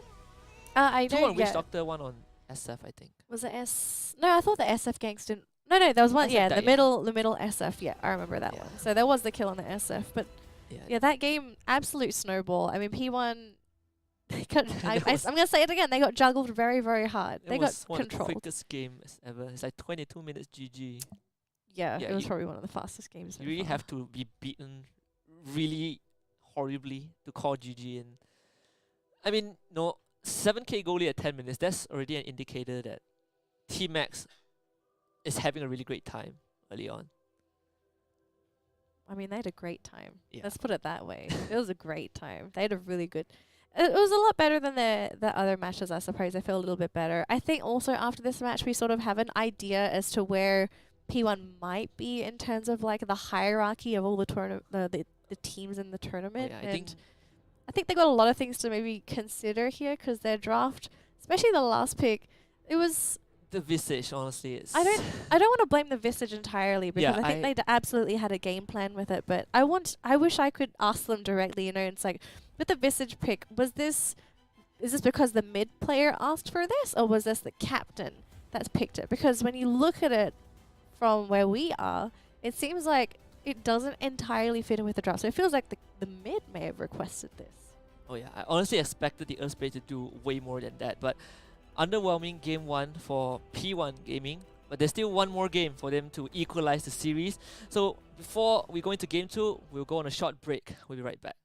Speaker 2: I know.
Speaker 1: 2 on Witch Doctor, 1 on SF, I think.
Speaker 2: Was it S? No, I thought the SF gangs didn't. No, there was one.
Speaker 1: SF
Speaker 2: Yeah,
Speaker 1: died,
Speaker 2: the middle SF. Yeah, I remember that
Speaker 1: Yeah.
Speaker 2: one. So there was the kill on the SF, but yeah, that game absolute snowball. I mean, P1. They got, I'm gonna say it again. They got juggled very, very hard. They got
Speaker 1: one of the
Speaker 2: controlled.
Speaker 1: quickest games ever. It's like 22 minutes GG.
Speaker 2: Yeah,
Speaker 1: Yeah,
Speaker 2: it was
Speaker 1: you-
Speaker 2: probably one of the fastest games.
Speaker 1: You really have to be beaten really horribly to call GG. And I mean, no, 7k goalie at 10 minutes. That's already an indicator that Team X is having a really great time early on.
Speaker 2: I mean, they had a great time.
Speaker 1: Yeah.
Speaker 2: Let's put it that way. It was a great time. They had a really good. It was a lot better than the other matches, I suppose. I feel a little bit better. I think also after this match, we sort of have an idea as to where P1 might be in terms of like the hierarchy of all the the teams in the tournament.
Speaker 1: Yeah,
Speaker 2: I think they got a lot of things to maybe consider here, because their draft, especially the last pick, it was.
Speaker 1: the Visage, honestly, is.
Speaker 2: I don't want to blame the Visage entirely, because
Speaker 1: Yeah,
Speaker 2: I think they absolutely had a game plan with it. But I wish I could ask them directly. You know, it's like with the Visage pick, is this because the mid player asked for this, or was this the captain that's picked it? Because when you look at it from where we are, it seems like it doesn't entirely fit in with the draft. So it feels like the mid may have requested this.
Speaker 1: Oh yeah, I honestly expected the Earthspray to do way more than that, but underwhelming game 1 for P1 Gaming. But there's still one more game for them to equalize the series. So before we go into game 2, we'll go on a short break. We'll be right back.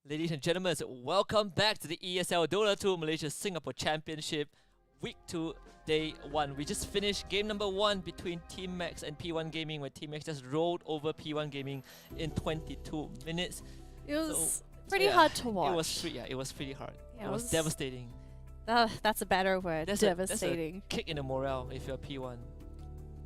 Speaker 1: Ladies and gentlemen, welcome back to the ESL Dota 2 Malaysia Singapore Championship Week 2, Day 1. We just finished game number 1 between Team Max and P1 Gaming, where Team Max just rolled over P1 Gaming in 22 minutes.
Speaker 2: It was pretty hard to watch.
Speaker 1: It was pretty hard.
Speaker 2: Yeah,
Speaker 1: it was devastating.
Speaker 2: That's a better word. Devastating.
Speaker 1: That's a kick in the morale if you're P1.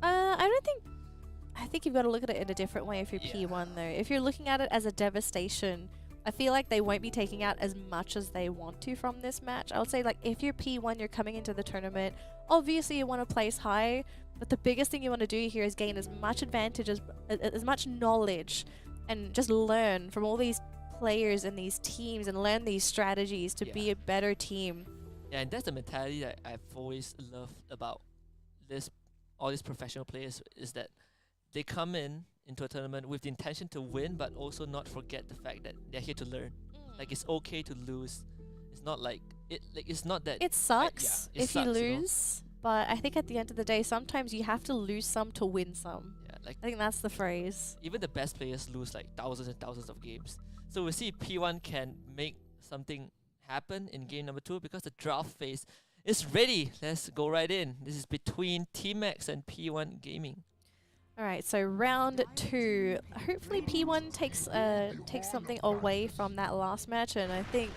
Speaker 2: I think you've got to look at it in a different way if you're P1 though. If you're looking at it as a devastation, I feel like they won't be taking out as much as they want to from this match. I would say, like, if you're P1, you're coming into the tournament, obviously you want to place high, but the biggest thing you want to do here is gain as much advantage, as much knowledge, and just learn from all these players and these teams and learn these strategies to be a better team.
Speaker 1: Yeah, and that's the mentality that I've always loved about all these professional players, is that they come into a tournament with the intention to win, but also not forget the fact that they're here to learn. Like, it's okay to lose. It's not like it's not that
Speaker 2: it sucks if you lose, but I think at the end of the day, sometimes you have to lose some to win some. Yeah, like, I think that's the phrase.
Speaker 1: Even the best players lose like thousands and thousands of games. So we'll see if P1 can make something happen in game number 2, because the draft phase is ready. Let's go right in. This is between Team Max and P1 Gaming.
Speaker 2: Alright, so round 2. Hopefully P1 takes something away from that last match, and I think,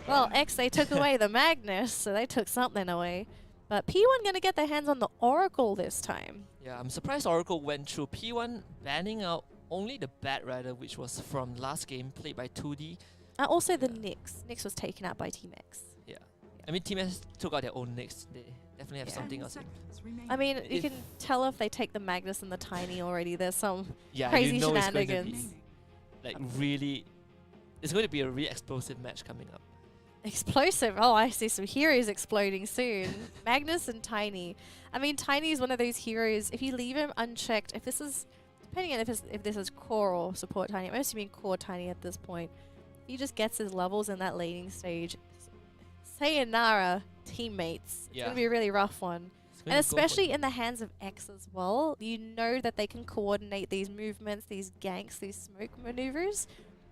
Speaker 2: well, X, they took away the Magnus, so they took something away. But P1 gonna get their hands on the Oracle this time.
Speaker 1: Yeah, I'm surprised Oracle went through. P1 banning out only the Bat Rider, which was from last game, played by 2D.
Speaker 2: Also the Nyx. Nyx was taken out by Team X.
Speaker 1: Yeah. I mean, Team X took out their own Nyx. They definitely have something else.
Speaker 2: I mean, you can tell if they take the Magnus and the Tiny already. There's some crazy shenanigans.
Speaker 1: It's going to be a really explosive match coming up.
Speaker 2: Explosive? Oh, I see some heroes exploding soon. Magnus and Tiny. I mean, Tiny is one of those heroes, if you leave him unchecked, if this is, depending on if this is core or support Tiny, I'm assuming core Tiny at this point, if he just gets his levels in that laning stage, sayonara, teammates. It's going to be a really rough one. And especially in the hands of X as well, you know that they can coordinate these movements, these ganks, these smoke maneuvers.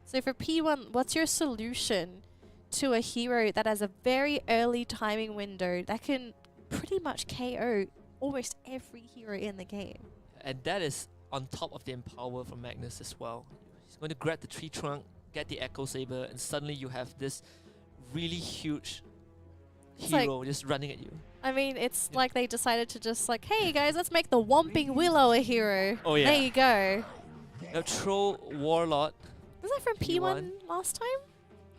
Speaker 2: So for P1, what's your solution to a hero that has a very early timing window that can pretty much KO almost every hero in the game?
Speaker 1: And that is on top of the empower from Magnus as well. He's going to grab the tree trunk, get the Echo Saber, and suddenly you have this really huge hero just running at you.
Speaker 2: I mean, it's like they decided to just like, hey guys, let's make the Whomping Willow a hero.
Speaker 1: Oh yeah.
Speaker 2: There you go.
Speaker 1: Troll Warlord.
Speaker 2: Was that from P1 last time?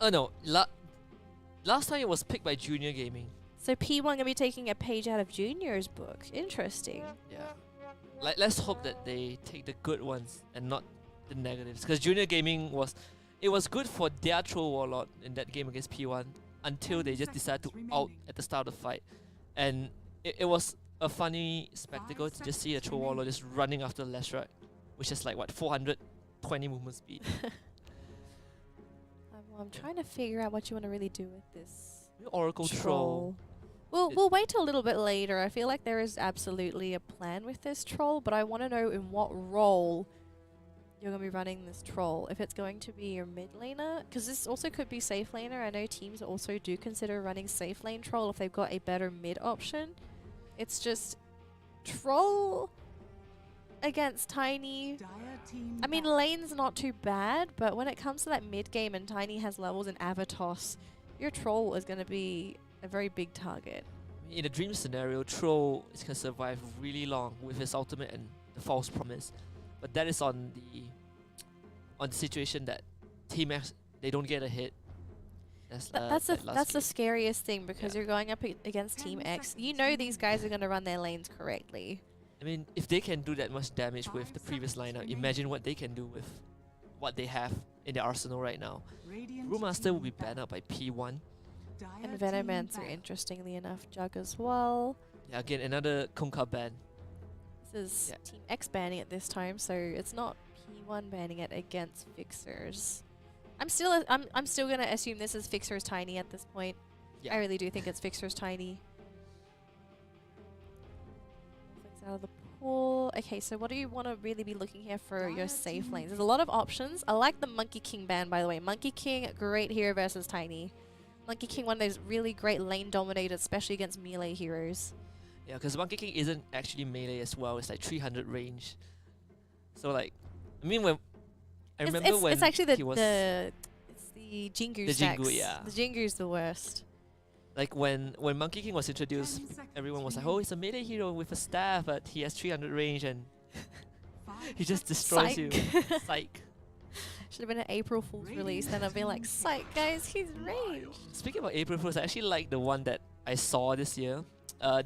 Speaker 1: Oh no, last time it was picked by Junior Gaming.
Speaker 2: So P1 gonna be taking a page out of Junior's book. Interesting.
Speaker 1: Yeah. Let's hope that they take the good ones and not the negatives. Because Junior Gaming was good for their Troll Warlord in that game against P1 until they just decided to out at the start of the fight. And it was a funny spectacle to just see a Troll Warlord just running after Leshrac, which is like, what, 420 movement speed.
Speaker 2: I'm trying to figure out what you want to really do with this
Speaker 1: Oracle Troll.
Speaker 2: We'll wait till a little bit later. I feel like there is absolutely a plan with this Troll, but I want to know in what role you're going to be running this Troll. If it's going to be your mid laner, because this also could be safe laner. I know teams also do consider running safe lane Troll if they've got a better mid option. It's just Troll against Tiny. I mean, lane's not too bad, but when it comes to that mid game and Tiny has levels in Avatos, your Troll is going to be a very big target.
Speaker 1: In a dream scenario, Troll is going to survive really long with his ultimate and the false promise. But that is on the situation that Team X, they don't get a hit.
Speaker 2: That's the scariest thing, because you're going up against Team X. You know these guys are going to run their lanes correctly.
Speaker 1: I mean, if they can do that much damage with the previous lineup, imagine what they can do with what they have in their arsenal right now. Brewmaster will be banned out by P1.
Speaker 2: And Venomancer, interestingly enough, Jug as well.
Speaker 1: Yeah, again, another Kunkka ban.
Speaker 2: This is Team X banning it this time, so it's not P1 banning it against Fixers. I'm still gonna assume this is Fixers Tiny at this point. Yeah. I really do think it's Fixers Tiny. out of the pool. Okay, so what do you want to really be looking here for your safe lanes? There's a lot of options. I like the Monkey King ban, by the way. Monkey King, great hero versus Tiny. Monkey King, one of those really great lane dominators, especially against melee heroes.
Speaker 1: Yeah, because Monkey King isn't actually melee as well. It's like 300 range. So like, I mean when I remember when
Speaker 2: it's actually
Speaker 1: he was
Speaker 2: it's the Jingu stacks.
Speaker 1: Jingu, yeah.
Speaker 2: The Jingu's the worst.
Speaker 1: Like when Monkey King was introduced, everyone was like, "Oh, he's a melee hero with a staff, but he has 300 range and he just destroys you." Psych.
Speaker 2: Should have been an April Fool's release, then I'd be like, "Psych, guys, he's ranged."
Speaker 1: Speaking about April Fools, I actually like the one that I saw this year.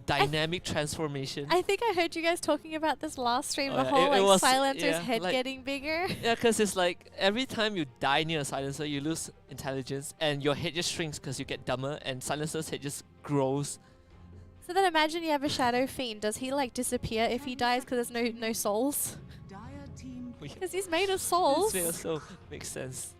Speaker 1: Dynamic transformation.
Speaker 2: I think I heard you guys talking about this last stream. The
Speaker 1: yeah,
Speaker 2: whole
Speaker 1: it was,
Speaker 2: silencer's
Speaker 1: yeah,
Speaker 2: head
Speaker 1: like,
Speaker 2: getting bigger.
Speaker 1: Yeah, because it's like every time you die near a silencer, you lose intelligence, and your head just shrinks because you get dumber, and silencer's head just grows.
Speaker 2: So then imagine you have a Shadow Fiend. Does he like disappear if he dies because there's no souls? Because he's made of souls.
Speaker 1: This also makes sense.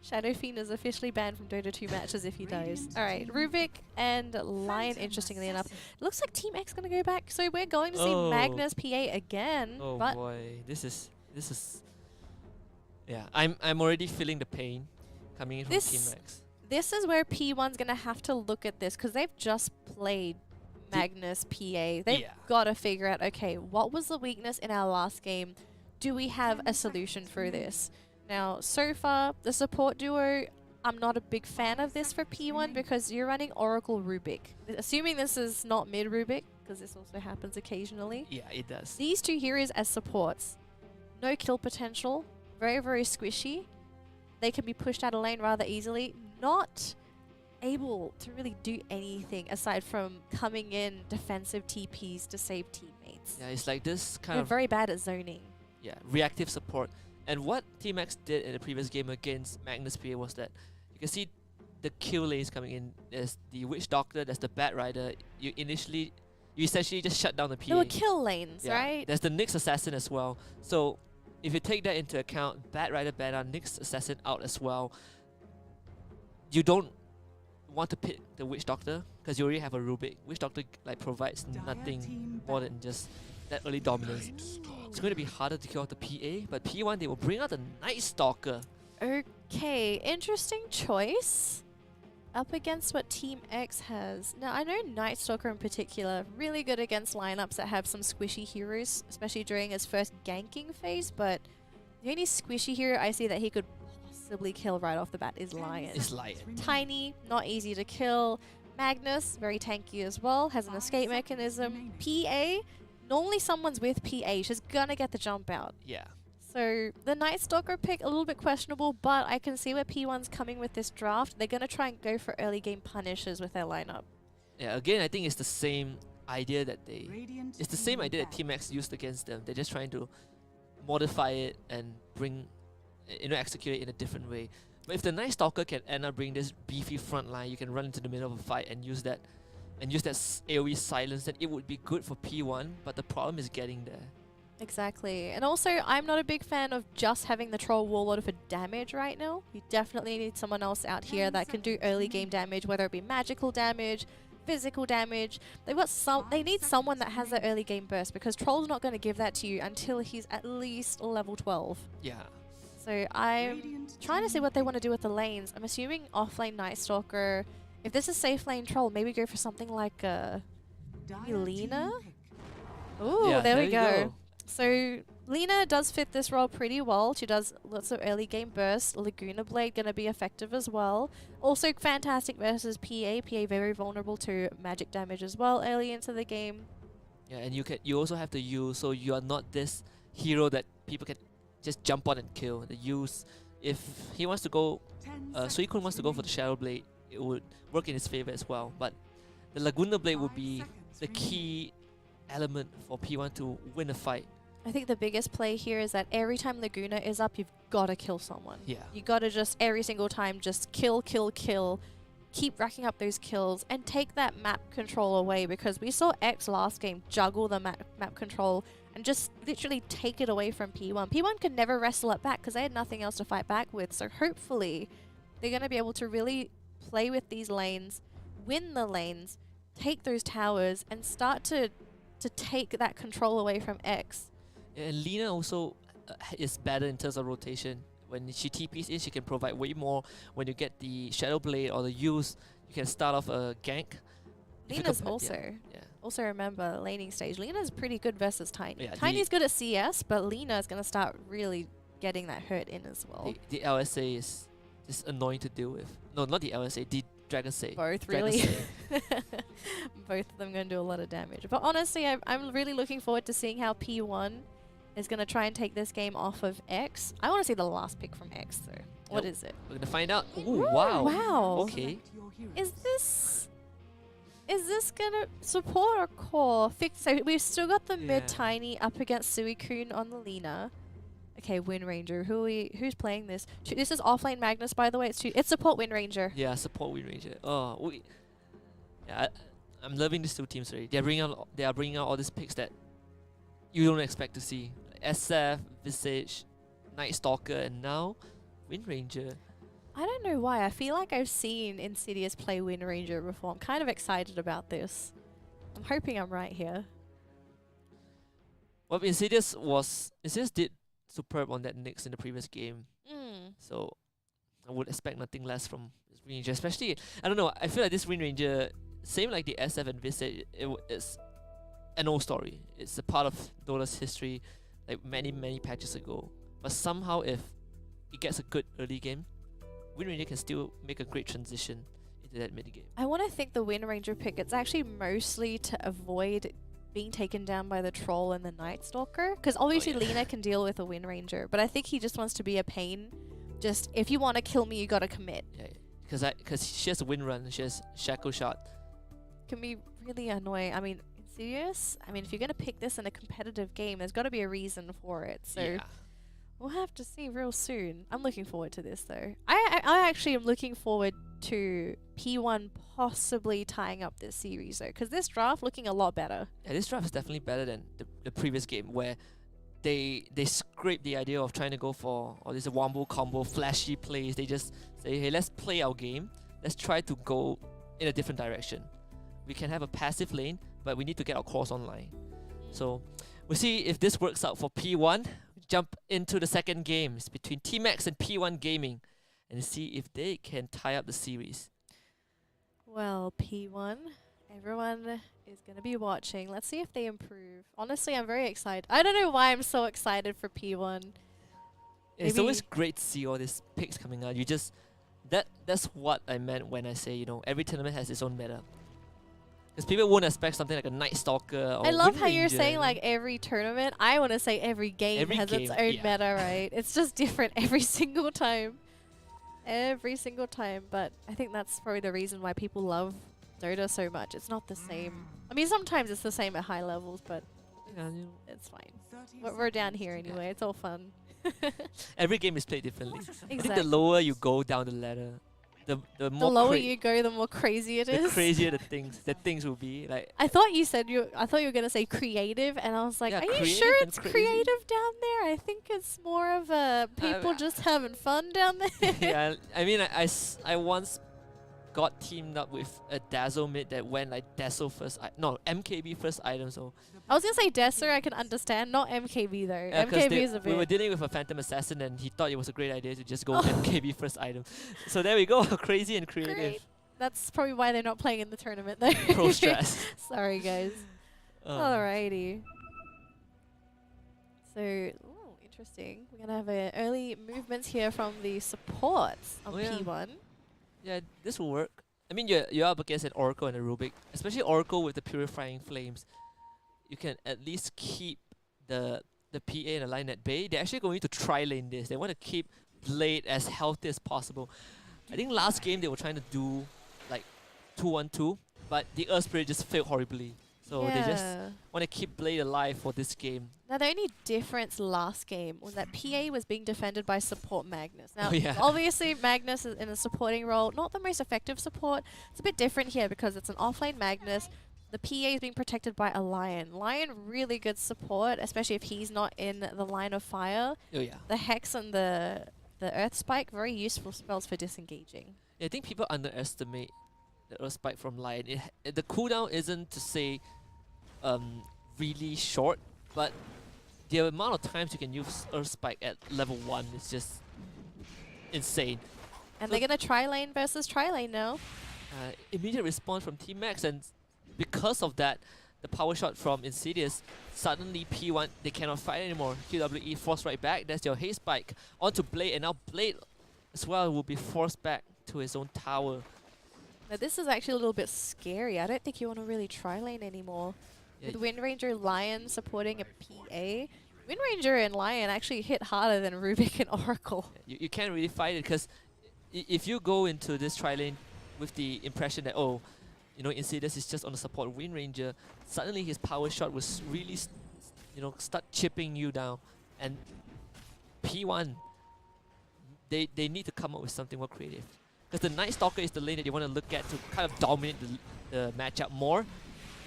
Speaker 2: Shadow Fiend is officially banned from Dota 2 matches if he dies. Alright, Rubik and Lion, interestingly enough. It looks like Team X gonna go back, so we're going to see Magnus PA again.
Speaker 1: Oh
Speaker 2: but
Speaker 1: boy, this is yeah, I'm already feeling the pain coming in from Team X.
Speaker 2: This is where P1's gonna have to look at this because they've just played Magnus PA. They've got to figure out, okay, what was the weakness in our last game? Do we have a solution for this? Now, so far, the support duo, I'm not a big fan of this for P1 because you're running Oracle Rubik. Assuming this is not mid Rubik, because this also happens occasionally.
Speaker 1: Yeah, it does.
Speaker 2: These two heroes as supports, no kill potential, very, very squishy. They can be pushed out of lane rather easily. Not able to really do anything aside from coming in defensive TPs to save teammates.
Speaker 1: Yeah, it's like this kind
Speaker 2: They're
Speaker 1: of
Speaker 2: very bad at zoning.
Speaker 1: Yeah, reactive support. And what Team X did in the previous game against Magnus PA was that you can see the kill lanes coming in. There's the Witch Doctor, there's the Bat Rider. You essentially just shut down the PA.
Speaker 2: There were kill lanes, right?
Speaker 1: There's the Nyx Assassin as well. So if you take that into account, Bat Rider, Banner, Nyx Assassin out as well. You don't want to pick the Witch Doctor because you already have a Rubik. Witch Doctor like provides nothing more than just that early dominance. It's going to be harder to kill out the PA, but P1 they will bring out the Night Stalker.
Speaker 2: Okay, interesting choice. Up against what Team X has. Now I know Night Stalker in particular, really good against lineups that have some squishy heroes, especially during his first ganking phase, but the only squishy hero I see that he could possibly kill right off the bat is Lion.
Speaker 1: It's Lion.
Speaker 2: Tiny, not easy to kill. Magnus, very tanky as well, has an escape mechanism. PA, normally someone's with PA, she's gonna get the jump out.
Speaker 1: Yeah.
Speaker 2: So the Night Stalker pick, a little bit questionable, but I can see where P1's coming with this draft. They're gonna try and go for early game punishes with their lineup.
Speaker 1: Yeah, again, I think it's the same idea that it's the same idea that Team X used against them. They're just trying to modify it and execute it in a different way. But if the Night Stalker can end up bringing this beefy front line, you can run into the middle of a fight and use that AoE silence, then it would be good for P1, but the problem is getting there.
Speaker 2: Exactly. And also, I'm not a big fan of just having the Troll Warlord for damage right now. You definitely need someone else out here that can do early game damage, whether it be magical damage, physical damage. They need someone that has that early game burst, because Troll's not going to give that to you until he's at least level 12.
Speaker 1: Yeah.
Speaker 2: So I'm trying to see what they want to do with the lanes. I'm assuming offlane Night Stalker. If this is safe lane Troll, maybe go for something like Lena. Ooh,
Speaker 1: yeah,
Speaker 2: there we go. So Lena does fit this role pretty well. She does lots of early game bursts. Laguna Blade gonna be effective as well. Also fantastic versus PA. PA very vulnerable to magic damage as well early into the game.
Speaker 1: Yeah, and you also have to use, so you are not this hero that people can just jump on and kill. The use, if he wants to go, Suicune wants to go for the Shadow Blade, it would work in his favor as well. But the Laguna Blade would be the key element for P1 to win a fight.
Speaker 2: I think the biggest play here is that every time Laguna is up, you've got to kill someone.
Speaker 1: Yeah.
Speaker 2: You got to just every single time just kill, kill, kill. Keep racking up those kills and take that map control away, because we saw X last game juggle the map control and just literally take it away from P1. P1 could never wrestle it back because they had nothing else to fight back with. So hopefully they're going to be able to really play with these lanes, win the lanes, take those towers, and start to to take that control away from X.
Speaker 1: Yeah, and Lina also is better in terms of rotation. When she TPs in, she can provide way more. When you get the Shadow Blade or the use, you can start off a gank.
Speaker 2: Lina's also remember laning stage. Lina's pretty good versus Tiny.
Speaker 1: Yeah,
Speaker 2: Tiny's good at CS, but Lina is going to start really getting that hurt in as well.
Speaker 1: The LSA is just annoying to deal with. No, not the LSA, the Dragon Save.
Speaker 2: Both, really. Both of them going to do a lot of damage. But honestly, I'm really looking forward to seeing how P1 is going to try and take this game off of X. I want to see the last pick from X, though. What is it?
Speaker 1: We're going to find out. Ooh, wow.
Speaker 2: Wow.
Speaker 1: Okay.
Speaker 2: Is this gonna support or core? So we've still got the mid Tiny up against Suicune on the Lina. Okay, Wind Ranger. Who's playing this? This is offlane Magnus, by the way. It's support Wind Ranger.
Speaker 1: Yeah, support Wind Ranger. Oh, I'm loving these two teams already. They are bringing out all these picks that you don't expect to see. SF, Visage, Night Stalker, and now Wind Ranger.
Speaker 2: I don't know why. I feel like I've seen Insidious play Wind Ranger before. I'm kind of excited about this. I'm hoping I'm right here.
Speaker 1: Well, Insidious did superb on that Nyx in the previous game. So I would expect nothing less from this Wind Ranger. Especially, I don't know, I feel like this Wind Ranger, same like the SF and Visage, it's an old story. It's a part of Dota's history, like many patches ago. But somehow if it gets a good early game, Wind Ranger can still make a great transition into that mid game.
Speaker 2: I want to think the Wind Ranger pick, it's actually mostly to avoid being taken down by the Troll and the Night Stalker. Because obviously Lina can deal with a Wind Ranger, but I think he just wants to be a pain. Just, if you want to kill me, you got to commit.
Speaker 1: Yeah, because she has a Wind Run, she has Shackle Shot.
Speaker 2: Can be really annoying. I mean, serious? I mean, if you're going to pick this in a competitive game, there's got to be a reason for it. So
Speaker 1: Yeah.
Speaker 2: we'll have to see real soon. I'm looking forward to this, though. I actually am looking forward to P1 possibly tying up this series, though, because this draft looking a lot better.
Speaker 1: Yeah, this draft is definitely better than the previous game where they scrape the idea of trying to go for all this wombo combo flashy plays. They just say, hey, let's play our game. Let's try to go in a different direction. We can have a passive lane, but we need to get our cores online. So we'll see if this works out for P1. Jump into the second game. It's between T-Max and P1 Gaming and see if they can tie up the series.
Speaker 2: Well, P1, everyone is going to be watching. Let's see if they improve. Honestly, I'm very excited. I don't know why I'm so excited for P1.
Speaker 1: It's always great to see all these picks coming out. That's what I meant when I say, every tournament has its own meta. Because people won't expect something like a Night Stalker or
Speaker 2: I love
Speaker 1: Wind
Speaker 2: how you're
Speaker 1: Ranger.
Speaker 2: saying like every tournament. I want to say every game has its own meta, right? It's just different every single time. Every single time. But I think that's probably the reason why people love Dota so much. It's not the same. I mean, sometimes it's the same at high levels, but it's fine. We're down here anyway. It's all fun.
Speaker 1: Every game is played differently.
Speaker 2: Exactly.
Speaker 1: I think the lower you go down the ladder, the more
Speaker 2: lower you go, the more crazy it is.
Speaker 1: The crazier the things will be. Like
Speaker 2: I thought you were gonna say creative, and I was like, are you sure it's creative down there? I think it's more of a people just having fun down there.
Speaker 1: Yeah, I mean, I once got teamed up with a Dazzle mid that went like Dazzle first, MKB first item. So
Speaker 2: I was gonna say Desser, I can understand, not MKB though. MKB is a bit.
Speaker 1: We were dealing with a Phantom Assassin, and he thought it was a great idea to just go MKB first item. So there we go, crazy and creative.
Speaker 2: Great. That's probably why they're not playing in the tournament though.
Speaker 1: Pro stress.
Speaker 2: Sorry guys. Alrighty. So, interesting. We're gonna have early movements here from the supports on P1.
Speaker 1: Yeah, this will work. I mean, you're up against an Oracle and a Rubik, especially Oracle with the Purifying Flames. You can at least keep the PA and the line at bay. They're actually going to tri-lane this. They want to keep Blade as healthy as possible. I think last game they were trying to do like 2-1-2, but the Earth Spirit just failed horribly. So they just want to keep Blade alive for this game.
Speaker 2: Now the only difference last game was that PA was being defended by support Magnus. Now obviously Magnus is in a supporting role, not the most effective support. It's a bit different here because it's an offlane Magnus. The PA is being protected by a Lion. Lion, really good support, especially if he's not in the line of fire.
Speaker 1: Oh yeah.
Speaker 2: The Hex and the Earth Spike, very useful spells for disengaging.
Speaker 1: Yeah, I think people underestimate the Earth Spike from Lion. The cooldown isn't to say really short, but the amount of times you can use Earth Spike at level 1 is just insane.
Speaker 2: And
Speaker 1: So
Speaker 2: they're going to tri-lane versus tri-lane now.
Speaker 1: Immediate response from Team Max, and because of that, the power shot from Insidious, suddenly P1, they cannot fight anymore. QWE forced right back, that's your hate spike. Onto Blade, and now Blade as well will be forced back to his own tower.
Speaker 2: Now this is actually a little bit scary. I don't think you want to really tri-lane anymore.
Speaker 1: Yeah,
Speaker 2: With Wind Ranger Lion supporting a PA, Wind Ranger and Lion actually hit harder than Rubik and Oracle.
Speaker 1: you can't really fight it, because if you go into this tri-lane with the impression that, oh, you know, Insidious is just on the support Wind Ranger, suddenly his power shot was really, you know, start chipping you down. And P1, they need to come up with something more creative. Because the Night Stalker is the lane that you want to look at to kind of dominate the matchup more.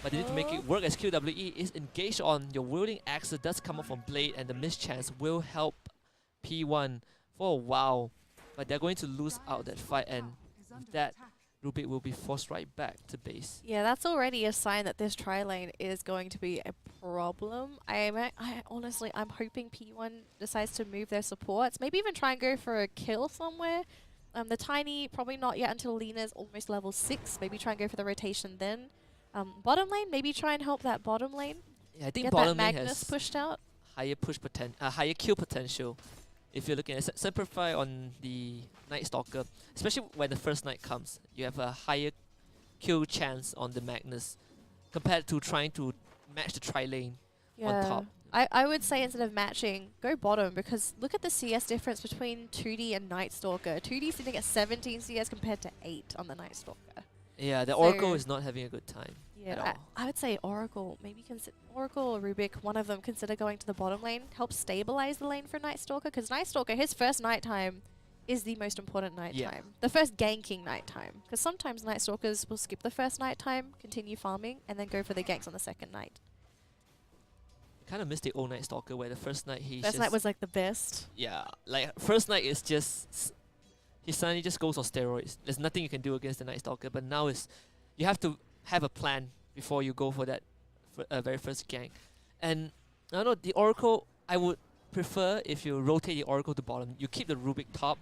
Speaker 1: But they need to make it work, as QWE is engaged on your wielding axe that does come up from Blade, and the mischance will help P1 for a while. But they're going to lose out that fight, and with that, Rubik will be forced right back to base.
Speaker 2: Yeah, that's already a sign that this tri-lane is going to be a problem. I honestly, I'm hoping P1 decides to move their supports. Maybe even try and go for a kill somewhere. The Tiny, probably not yet until Lena's almost level 6. Maybe try and go for the rotation then. Bottom lane, maybe try and help that bottom lane.
Speaker 1: Yeah, I think
Speaker 2: Get
Speaker 1: bottom
Speaker 2: that
Speaker 1: lane
Speaker 2: Magnus
Speaker 1: has
Speaker 2: pushed out.
Speaker 1: higher higher kill potential. If you're looking at Simplify on the Night Stalker, especially when the first night comes, you have a higher kill chance on the Magnus compared to trying to match the tri-lane on top.
Speaker 2: I would say instead of matching, go bottom, because look at the CS difference between 2D and Night Stalker. 2D sitting at 17 CS compared to 8 on the Night Stalker.
Speaker 1: Yeah, the
Speaker 2: So
Speaker 1: Oracle is not having a good time at
Speaker 2: Yeah,
Speaker 1: all.
Speaker 2: I would say Oracle. Maybe Oracle or Rubik, one of them, consider going to the bottom lane. Help stabilize the lane for Night Stalker, because Night Stalker, his first nighttime is the most important nighttime.
Speaker 1: Yeah.
Speaker 2: The first ganking nighttime. Because sometimes Night Stalkers will skip the first nighttime, continue farming, and then go for the ganks on the second night.
Speaker 1: Kind of missed the old Night Stalker where the first night he
Speaker 2: First night was like the best.
Speaker 1: yeah, like first night is just he suddenly just goes on steroids. There's nothing you can do against the Night Stalker, but now is you have to have a plan before you go for that very first gank. And I don't know, the Oracle, I would prefer if you rotate the Oracle to bottom. You keep the Rubik top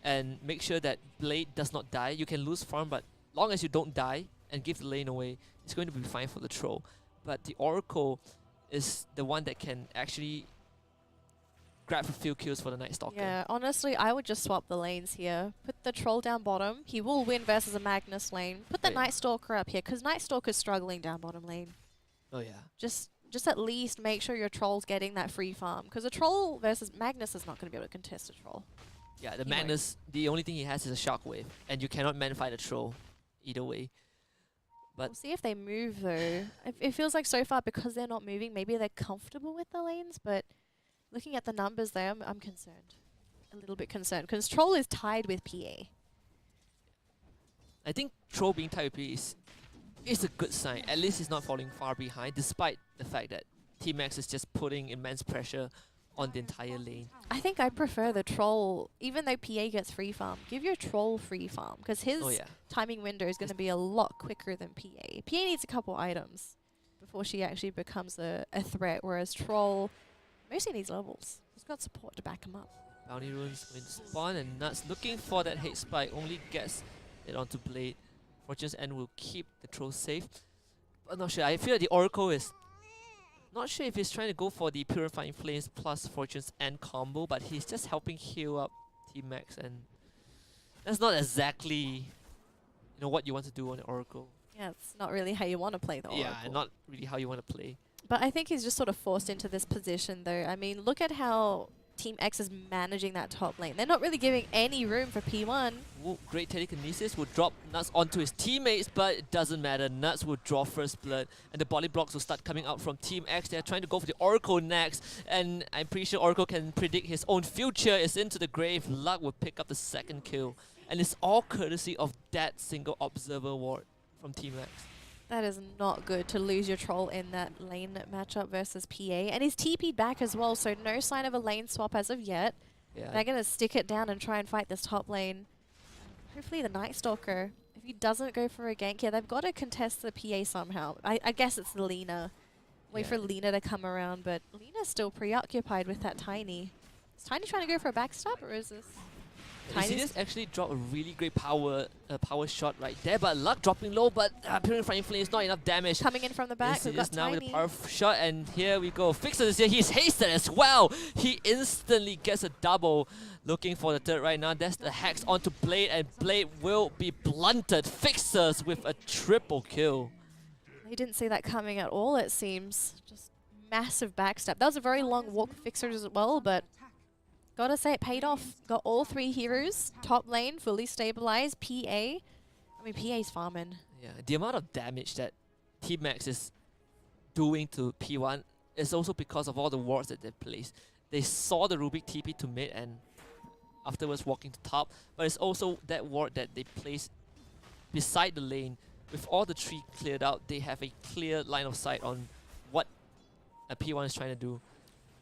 Speaker 1: and make sure that Blade does not die. You can lose farm, but long as you don't die and give the lane away, it's going to be fine for the troll. But the Oracle is the one that can actually grab a few kills for the Night Stalker.
Speaker 2: Yeah, honestly, I would just swap the lanes here. Put the troll down bottom. He will win versus a Magnus lane. Put the
Speaker 1: Right.
Speaker 2: Night Stalker up here, because Night Stalker's struggling down bottom lane.
Speaker 1: Oh yeah.
Speaker 2: Just at least make sure your troll's getting that free farm, because a troll versus Magnus is not going to be able to contest a troll.
Speaker 1: Yeah, the
Speaker 2: He won't.
Speaker 1: Magnus, the only thing he has is a shockwave, and you cannot man-fight a troll either way. But
Speaker 2: We'll see if they move though. It feels like so far, because they're not moving, maybe they're comfortable with the lanes, but looking at the numbers there, I'm concerned. A little bit concerned, because troll is tied with PA.
Speaker 1: I think Troll being tied with P is a good sign. At least he's not falling far behind, despite the fact that T-Max is just putting immense pressure on the entire lane.
Speaker 2: I think I prefer the troll, even though PA gets free farm. Give your troll free farm, because his
Speaker 1: Oh yeah.
Speaker 2: timing window is going to be a lot quicker than PA. PA needs a couple items before she actually becomes a threat, whereas troll mostly needs levels. He's got support to back him up.
Speaker 1: Bounty runes going to spawn, and Nuts looking for that hate spike, only gets it onto Blade. Fortune's End will keep the troll safe. But not sure. I feel like the Oracle is not sure if he's trying to go for the Purifying Flames plus Fortune's End combo, but he's just helping heal up T-Max, and that's not exactly what you want to do on the Oracle.
Speaker 2: Yeah, it's not really how you want to play the Oracle.
Speaker 1: Yeah, not really how you want to play.
Speaker 2: But I think he's just sort of forced into this position, though. I mean, look at how Team X is managing that top lane. They're not really giving any room for P1.
Speaker 1: Ooh, great telekinesis will drop Nuts onto his teammates, but it doesn't matter. Nuts will draw first blood, and the body blocks will start coming out from Team X. They're trying to go for the Oracle next, and I'm pretty sure Oracle can predict his own future. It's into the grave. Luck will pick up the second kill, and it's all courtesy of that single observer ward from Team X.
Speaker 2: That is not good to lose your troll in that lane matchup versus PA. And he's TP'd back as well, so no sign of a lane swap as of yet.
Speaker 1: Yeah,
Speaker 2: They're going to stick it down and try and fight this top lane. Hopefully the Night Stalker, if he doesn't go for a gank here, they've got to contest the PA somehow. I guess it's the Lina. Wait for Lina to come around, but Lina's still preoccupied with that Tiny. Is Tiny trying to go for a backstab, or is this...
Speaker 1: Tiny's actually dropped a really great power shot right there, but Luck dropping low, but Purifying Flame is not enough damage.
Speaker 2: Coming in from the back,
Speaker 1: Yes,
Speaker 2: we've
Speaker 1: it
Speaker 2: got
Speaker 1: is now
Speaker 2: Tiny.
Speaker 1: with a powerful shot, and here we go. Fixer is here, he's hasted as well. He instantly gets a double, looking for the third right now. That's the Hex onto Blade, and Blade will be blunted. Fixers with a triple kill.
Speaker 2: He didn't see that coming at all, it seems. Just massive backstab. That was a very long walk for Fixers as well, but gotta say it paid off. Got all 3 heroes, top lane, fully stabilized, PA. I mean, PA's farming.
Speaker 1: Yeah, the amount of damage that Team Max is doing to P1 is also because of all the wards that they placed. They saw the Rubik TP to mid and afterwards walking to top, but it's also that ward that they placed beside the lane. With all the tree cleared out, they have a clear line of sight on what a P1 is trying to do.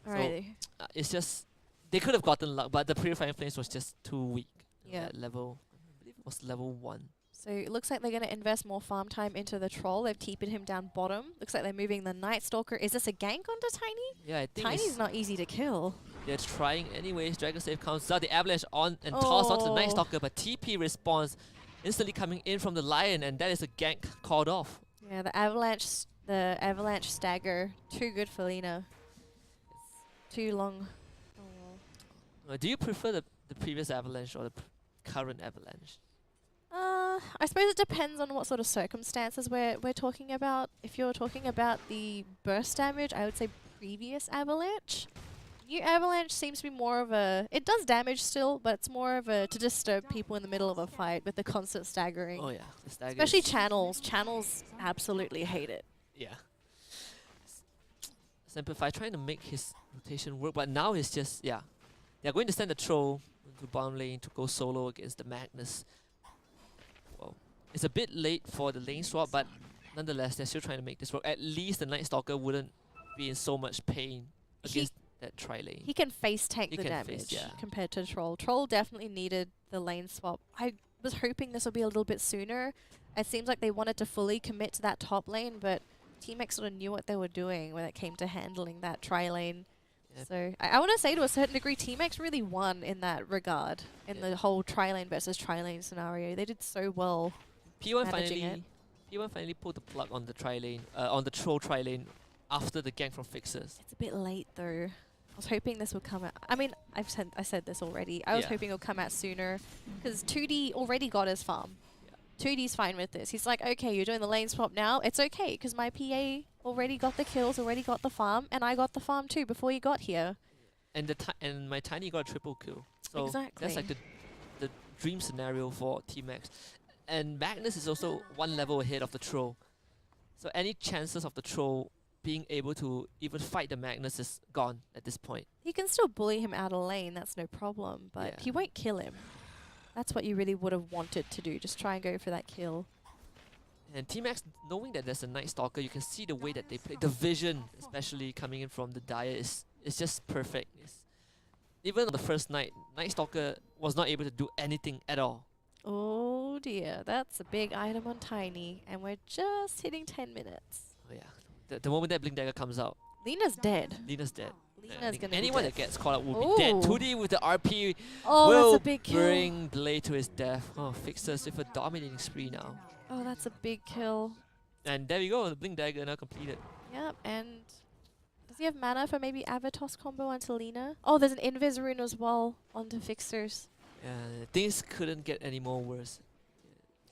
Speaker 2: Alrighty.
Speaker 1: So it's just, they could have gotten Luck, but the Purifying Flames was just too weak.
Speaker 2: Yeah.
Speaker 1: At level, I believe it was level 1.
Speaker 2: So it looks like they're going to invest more farm time into the Troll. They've TP'd him down bottom. Looks like they're moving the Night Stalker. Is this a gank onto Tiny?
Speaker 1: Yeah, I think
Speaker 2: Tiny's not easy to kill.
Speaker 1: they're trying anyways. Dragon Save comes out. The Avalanche on and toss onto the Night Stalker, but TP responds, instantly coming in from the Lion, and that is a gank called off.
Speaker 2: Yeah, the Avalanche stagger. Too good for Lina. It's too long. Oh,
Speaker 1: Do you prefer the previous Avalanche or the current Avalanche?
Speaker 2: I suppose it depends on what sort of circumstances we're talking about. If you're talking about the burst damage, I would say previous Avalanche. New Avalanche seems to be more of a... It does damage still, but it's more of a to disturb people in the middle of a fight with the constant staggering.
Speaker 1: Oh yeah, the stagger.
Speaker 2: Especially channels. Channels absolutely hate it.
Speaker 1: Yeah. Simplify trying to make his rotation work, but now it's just, yeah. They're going to send the Troll into bottom lane to go solo against the Magnus. Well, it's a bit late for the lane swap, but nonetheless, they're still trying to make this work. At least the Night Stalker wouldn't be in so much pain against that tri-lane.
Speaker 2: He can face tank
Speaker 1: He
Speaker 2: the
Speaker 1: can
Speaker 2: damage
Speaker 1: face, yeah.
Speaker 2: compared to Troll. Troll definitely needed the lane swap. I was hoping this would be a little bit sooner. It seems like they wanted to fully commit to that top lane, but Team X sort of knew what they were doing when it came to handling that tri-lane.
Speaker 1: Yep.
Speaker 2: So I want to say to a certain degree, Team X really won in that regard, in the whole tri-lane versus tri-lane scenario. They did so well
Speaker 1: P1
Speaker 2: managing it.
Speaker 1: finally pulled the plug on the tri-lane, on the Troll tri-lane after the gank from Fixers.
Speaker 2: It's a bit late though. I was hoping this would come out. I mean, I said this already. I was hoping it would come out sooner because 2D already got his farm. 2D's fine with this. He's like, okay, you're doing the lane swap now. It's okay because my PA already got the kills, already got the farm, and I got the farm too before you got here.
Speaker 1: And and my Tiny got a triple kill. So
Speaker 2: Exactly.
Speaker 1: that's like the dream scenario for Team X. And Magnus is also one level ahead of the Troll. So any chances of the Troll being able to even fight the Magnus is gone at this point.
Speaker 2: You can still bully him out of lane, that's no problem, but
Speaker 1: Yeah.
Speaker 2: he won't kill him. That's what you really would have wanted to do, just try and go for that kill.
Speaker 1: And Team X, knowing that there's a Night Stalker, you can see the way that they play. The vision, especially coming in from the Dire, is just perfect. Even on the first night, Night Stalker was not able to do anything at all.
Speaker 2: Oh dear, that's a big item on Tiny, and we're just hitting 10 minutes.
Speaker 1: Oh yeah, the moment that Blink Dagger comes out,
Speaker 2: Lina's dead.
Speaker 1: Lina's dead.
Speaker 2: Lina's gonna
Speaker 1: Anyone
Speaker 2: be
Speaker 1: that
Speaker 2: dead.
Speaker 1: gets caught up will be dead.
Speaker 2: Ooh.
Speaker 1: 2D with the RP
Speaker 2: Oh,
Speaker 1: will
Speaker 2: that's a big kill.
Speaker 1: bring Blade to his death. Oh, Fixers with a dominating spree now.
Speaker 2: Oh, that's a big kill.
Speaker 1: And there we go, the Blink Dagger now completed.
Speaker 2: Yep, and does he have mana for maybe Avatos combo onto Lina? Oh, there's an Invis rune as well onto Fixers.
Speaker 1: Things couldn't get any more worse.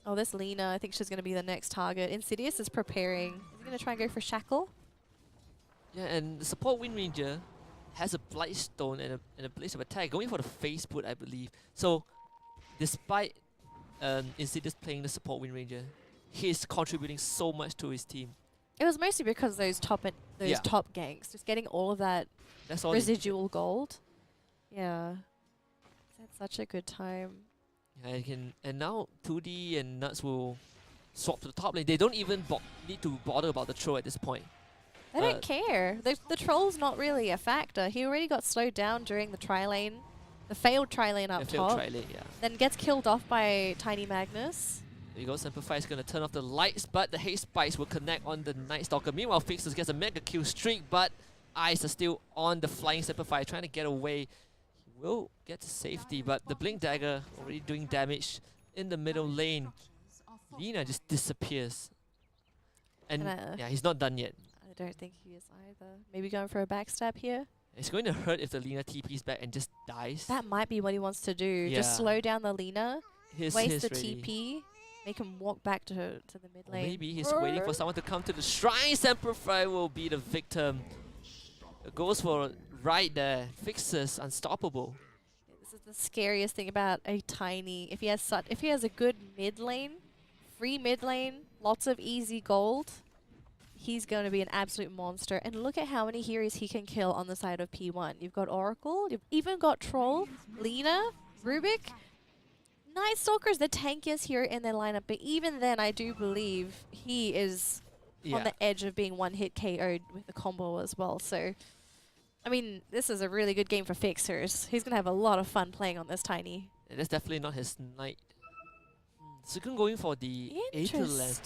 Speaker 2: Oh, this Lina, I think she's going to be the next target. Insidious is preparing. Is he going to try and go for Shackle?
Speaker 1: Yeah, and the support Wind Ranger has a Blightstone and a Blaze of Attack, going for the face put, I believe. So, despite Insidious playing the support Wind Ranger, he's contributing so much to his team.
Speaker 2: It was mostly because of those top ganks, just getting all of that
Speaker 1: That's all.
Speaker 2: residual gold. Yeah. That's such a good time.
Speaker 1: Yeah, and now 2D and Nuts will swap to the top lane. They don't even need to bother about the Troll at this point.
Speaker 2: They don't care. The Troll's not really a factor. He already got slowed down during the tri-lane, the failed tri-lane up
Speaker 1: Failed
Speaker 2: top.
Speaker 1: tri-lane, yeah.
Speaker 2: Then gets killed off by Tiny Magnus.
Speaker 1: There you go, Simplify is going to turn off the lights, but the Haze Spikes will connect on the Night Stalker. Meanwhile, Fixers gets a mega kill streak, but eyes are still on the flying Simplify, trying to get away. He will get to safety, but the Blink Dagger already doing damage in the middle lane. Lina just disappears. And yeah, he's not done yet.
Speaker 2: I don't think he is either. Maybe going for a backstab here?
Speaker 1: It's going to hurt if the Lina TP's back and just dies.
Speaker 2: That might be what he wants to do.
Speaker 1: Yeah.
Speaker 2: Just slow down the Lina, waste the
Speaker 1: ready.
Speaker 2: TP, make him walk back to the mid lane.
Speaker 1: Or maybe he's waiting for someone to come to the shrine. Simplify will be the victim. It goes for right there. Fixes unstoppable.
Speaker 2: This is the scariest thing about a Tiny. If he has a good mid lane, free mid lane, lots of easy gold, he's going to be an absolute monster. And look at how many heroes he can kill on the side of P1. You've got Oracle, you've even got Troll, Lina, Rubik. Night Stalker's the tankiest hero in their lineup, but even then I do believe he is on the edge of being one-hit KO'd with the combo as well. So, I mean, this is a really good game for Fixers. He's going to have a lot of fun playing on this Tiny.
Speaker 1: Yeah, that's definitely not his Knight. Sukun going for the Aether Lens.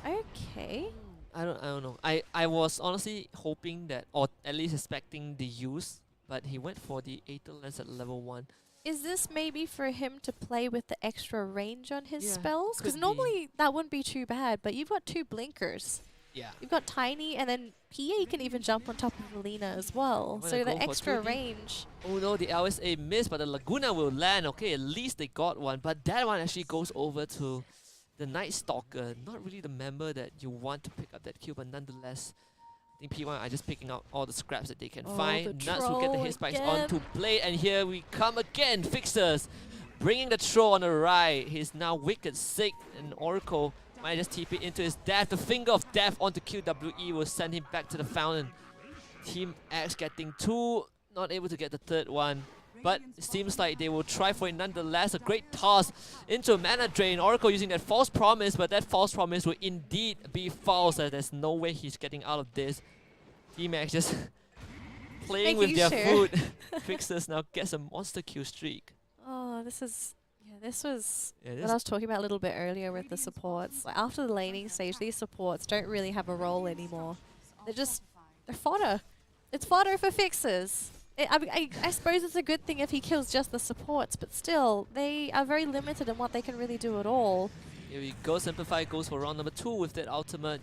Speaker 2: Okay.
Speaker 1: I don't know. I was honestly hoping that, or at least expecting the use, but he went for the Aether Lens at level 1.
Speaker 2: Is this maybe for him to play with the extra range on his
Speaker 1: Yeah,
Speaker 2: spells? Because
Speaker 1: could
Speaker 2: normally that wouldn't be too bad, but you've got 2 blinkers.
Speaker 1: Yeah.
Speaker 2: You've got Tiny, and then PA can even jump on top of Lina as well.
Speaker 1: Wanna
Speaker 2: So
Speaker 1: go
Speaker 2: the
Speaker 1: for
Speaker 2: extra
Speaker 1: 2D?
Speaker 2: range.
Speaker 1: Oh no, the LSA missed, but the Laguna will land. Okay, at least they got one, but that one actually goes over to the Night Stalker. Not really the member that you want to pick up that kill, but nonetheless, I think P1 are just picking up all the scraps that they can find.
Speaker 2: The
Speaker 1: Nuts will get the
Speaker 2: troll
Speaker 1: hit spikes
Speaker 2: again.
Speaker 1: onto play, and here we come again. Fixers bringing the troll on the right. He's now wicked sick, and Oracle might just TP into his death. The finger of death onto QWE will send him back to the fountain. Team X getting 2, not able to get the third one. But it seems like they will try for it nonetheless. A great toss into a mana drain. Oracle using that false promise, but that false promise will indeed be false, as there's no way he's getting out of this. Team X just playing with their food. Fixers now gets a monster kill streak.
Speaker 2: Oh, this was
Speaker 1: Yeah,
Speaker 2: what I was talking about a little bit earlier with the supports. Like after the laning stage, these supports don't really have a role anymore. They're fodder. It's fodder for Fixers. I suppose it's a good thing if he kills just the supports, but still, they are very limited in what they can really do at all.
Speaker 1: Here we go. Simplify goes for round number 2 with that ultimate.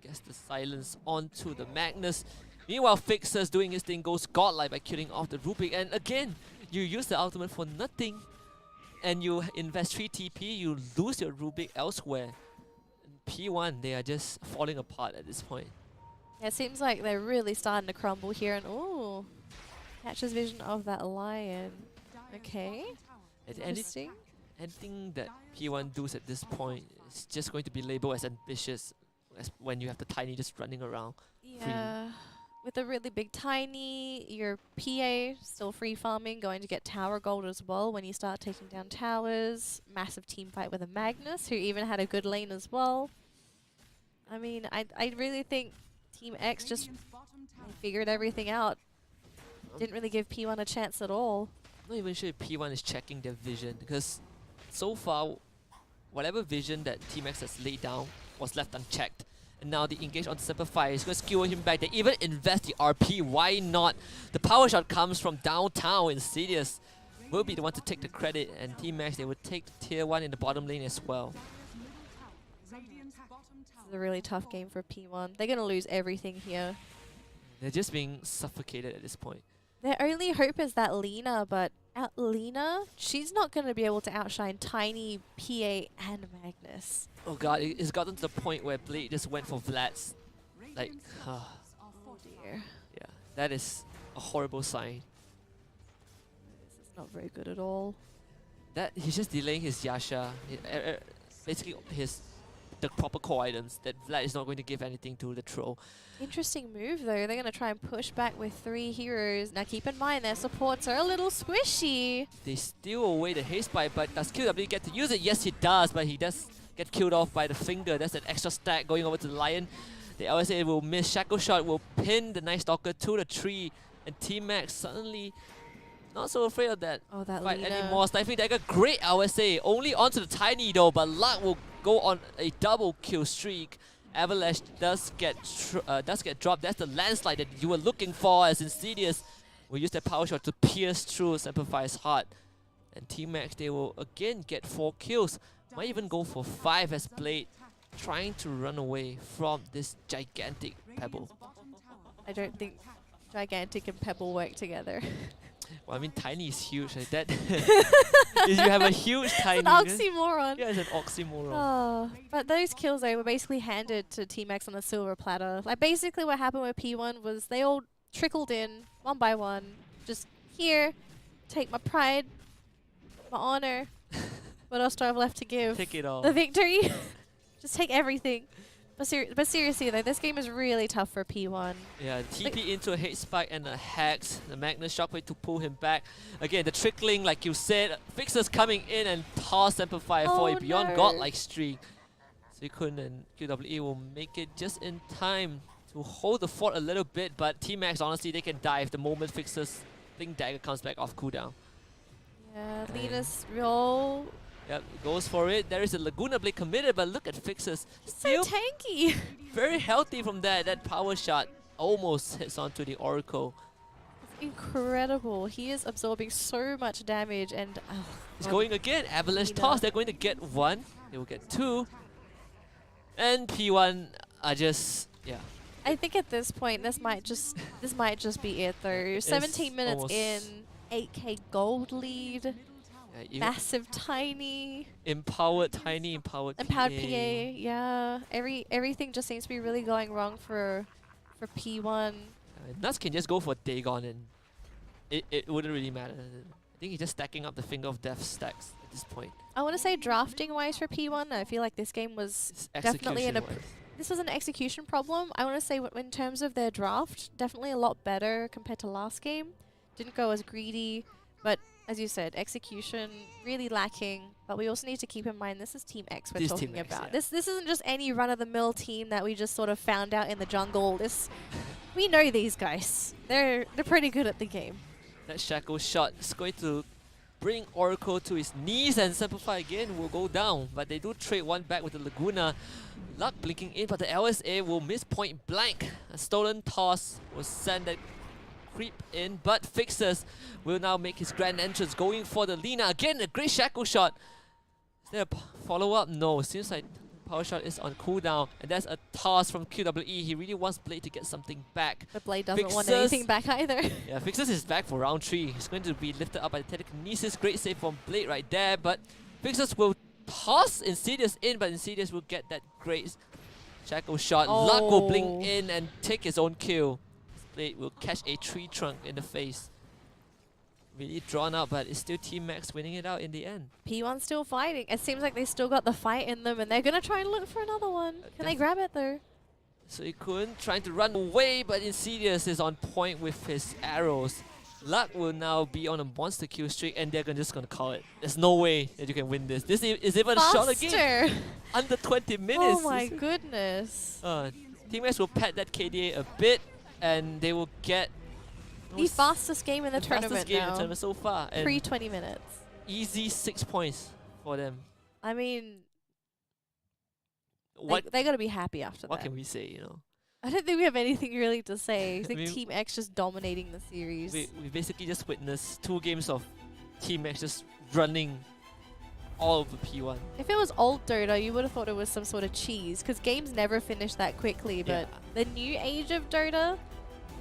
Speaker 1: Gets the silence onto the Magnus. Meanwhile, Fixers doing his thing, goes godlike by killing off the Rubik. And again, you use the ultimate for nothing. And you invest 3 TP, you lose your Rubik elsewhere. And P1, they are just falling apart at this point.
Speaker 2: Yeah, it seems like they're really starting to crumble here. And ooh, catches vision of that lion. Okay, interesting.
Speaker 1: Anything that P1 does at this point is just going to be labeled as ambitious, as when you have the Tiny just running around.
Speaker 2: Yeah, with a really big Tiny, your PA still free farming, going to get tower gold as well when you start taking down towers. Massive team fight with a Magnus, who even had a good lane as well. I mean, I really think Team X just figured everything out. Didn't really give P1 a chance at all.
Speaker 1: I'm not even sure if P1 is checking their vision, because so far, whatever vision that Team X has laid down was left unchecked. And now the engage on Simplify is going to skewer him back. They even invest the RP. Why not? The power shot comes from downtown. Insidious will be the one to take the credit. And Team X, they would take the tier 1 in the bottom lane as well.
Speaker 2: This is a really tough game for P1. They're going to lose everything here.
Speaker 1: They're just being suffocated at this point.
Speaker 2: Their only hope is that Lina, but Lina, she's not going to be able to outshine Tiny, PA, and Magnus.
Speaker 1: Oh god, it's gotten to the point where Blade just went for Vlad's. Like,
Speaker 2: Oh dear.
Speaker 1: yeah, that is a horrible sign.
Speaker 2: This is not very good at all.
Speaker 1: That he's just delaying his Yasha, basically the proper core items that Vlad is not going to give anything to the troll.
Speaker 2: Interesting move though. They're going to try and push back with 3 heroes. Now keep in mind their supports are a little squishy.
Speaker 1: They steal away the haste bite, but does QW get to use it? Yes, he does, but he does get killed off by the finger. That's an extra stack going over to the Lion. The LSA will miss. Shackle Shot will pin the Night Stalker to the tree, and Team Max suddenly not so afraid of that
Speaker 2: Oh, that
Speaker 1: fight
Speaker 2: Lina.
Speaker 1: anymore. Stifling Dagger, great LSA. Only onto the Tiny though, but luck will go on a double kill streak. Avalanche does get dropped. That's the landslide that you were looking for, as Insidious will use that power shot to pierce through Semperfi's heart. And Team Max, they will again get 4 kills. Might even go for 5 as Blade trying to run away from this gigantic Pebble.
Speaker 2: I don't think Gigantic and Pebble work together.
Speaker 1: Well, I mean, Tiny is huge. Like that. If you have a huge Tiny.
Speaker 2: It's an oxymoron.
Speaker 1: Yeah, it's an oxymoron.
Speaker 2: Oh, but those kills, they were basically handed to Team X on a silver platter. Like, basically what happened with P1 was they all trickled in, one by one. Just here, take my pride, my honor. What else do I have left to give?
Speaker 1: Take it all.
Speaker 2: The victory. Just take everything. But seriously though, this game is really tough for P1.
Speaker 1: Yeah, TP into a hate spike and a Hex. The Magnus Shockwave to pull him back. Again, the trickling, like you said, Fixers coming in and toss Semperfi for a beyond godlike streak. Suicune and QWE will make it just in time to hold the fort a little bit, but T-Max, honestly, they can dive the moment Fixers Blink Dagger comes back off cooldown.
Speaker 2: Yeah, Linus roll.
Speaker 1: Yep, goes for it. There is a Laguna Blade committed, but look at Fixers.
Speaker 2: So tanky.
Speaker 1: Very healthy from that. That power shot almost hits onto the Oracle.
Speaker 2: It's incredible. He is absorbing so much damage and...
Speaker 1: He's going again. Avalanche toss. They're going to get 1. They will get 2. And P1 are just... yeah.
Speaker 2: I think at this point, this might just be it though. 17 minutes in, 8k gold lead, massive Tiny,
Speaker 1: empowered Tiny, empowered PA.
Speaker 2: Yeah, everything just seems to be really going wrong for P1.
Speaker 1: Nuts can just go for Dagon and it wouldn't really matter. I think he's just stacking up the Finger of Death stacks at this point.
Speaker 2: I want to say drafting wise for P1, I feel like this game was definitely this was an execution problem. I want to say in terms of their draft, definitely a lot better compared to last game. Didn't go as greedy, but as you said, execution really lacking. But we also need to keep in mind this is Team X we're talking about. Yeah. This isn't just any run-of-the-mill team that we just sort of found out in the jungle. We know these guys. They're pretty good at the game.
Speaker 1: That shackle shot is going to bring Oracle to his knees, and Semperfi again will go down. But they do trade one back with the Laguna. Luck blinking in, but the LSA will miss point blank. A stolen toss will send that creep in, but Fixers will now make his grand entrance, going for the Lina. Again, a great shackle shot. Is there a follow-up? No, seems like power shot is on cooldown, and that's a toss from QWE. He really wants Blade to get something back.
Speaker 2: But Blade doesn't want anything back either.
Speaker 1: Yeah, Fixers is back for round 3. He's going to be lifted up by the telekinesis. Great save from Blade right there, but Fixers will toss Insidious in, but Insidious will get that great shackle shot. Luck will blink in and take his own kill. Blade will catch a tree trunk in the face. Really drawn out, but it's still Team Max winning it out in the end.
Speaker 2: P1 still fighting. It seems like they still got the fight in them, and they're going to try and look for another one. Can they grab it though?
Speaker 1: Suicune trying to run away, but Insidious is on point with his arrows. Luck will now be on a monster kill streak, and they're just going to call it. There's no way that you can win this. This is even a shot again. Under 20 minutes.
Speaker 2: Oh my goodness.
Speaker 1: Team Max will pad that KDA a bit, and they will get
Speaker 2: the fastest game in the tournament
Speaker 1: fastest game in the tournament so far.
Speaker 2: Pre 20 minutes.
Speaker 1: Easy 6 points for them.
Speaker 2: I mean, they got to be happy after that.
Speaker 1: What can we say, you know?
Speaker 2: I don't think we have anything really to say. I think Team X just dominating the series.
Speaker 1: We basically just witnessed 2 games of Team X just running all over P1.
Speaker 2: If it was old Dota, you would have thought it was some sort of cheese, because games never finish that quickly. But the new age of Dota,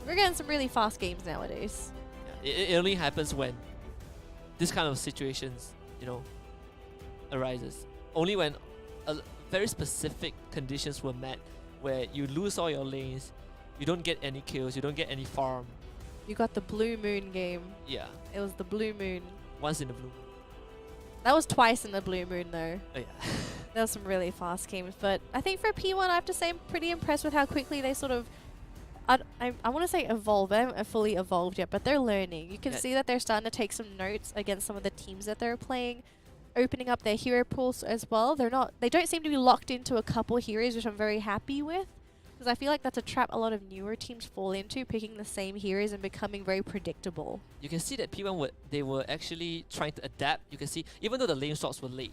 Speaker 2: we're getting some really fast games nowadays.
Speaker 1: Yeah, it only happens when this kind of situations, you know, arises. Only when very specific conditions were met, where you lose all your lanes, you don't get any kills, you don't get any farm.
Speaker 2: You got the Blue Moon game.
Speaker 1: Yeah.
Speaker 2: It was the Blue Moon.
Speaker 1: Once in the blue.
Speaker 2: That was twice in the Blue Moon though.
Speaker 1: Oh yeah.
Speaker 2: There was some really fast games, but I think for P1 I have to say I'm pretty impressed with how quickly they sort of I want to say evolve. They haven't fully evolved yet, but they're learning. You can see that they're starting to take some notes against some of the teams that they're playing, opening up their hero pools as well. They don't seem to be locked into a couple heroes, which I'm very happy with, because I feel like that's a trap a lot of newer teams fall into, picking the same heroes and becoming very predictable.
Speaker 1: You can see that P1 they were actually trying to adapt. You can see, even though the lane swaps were late,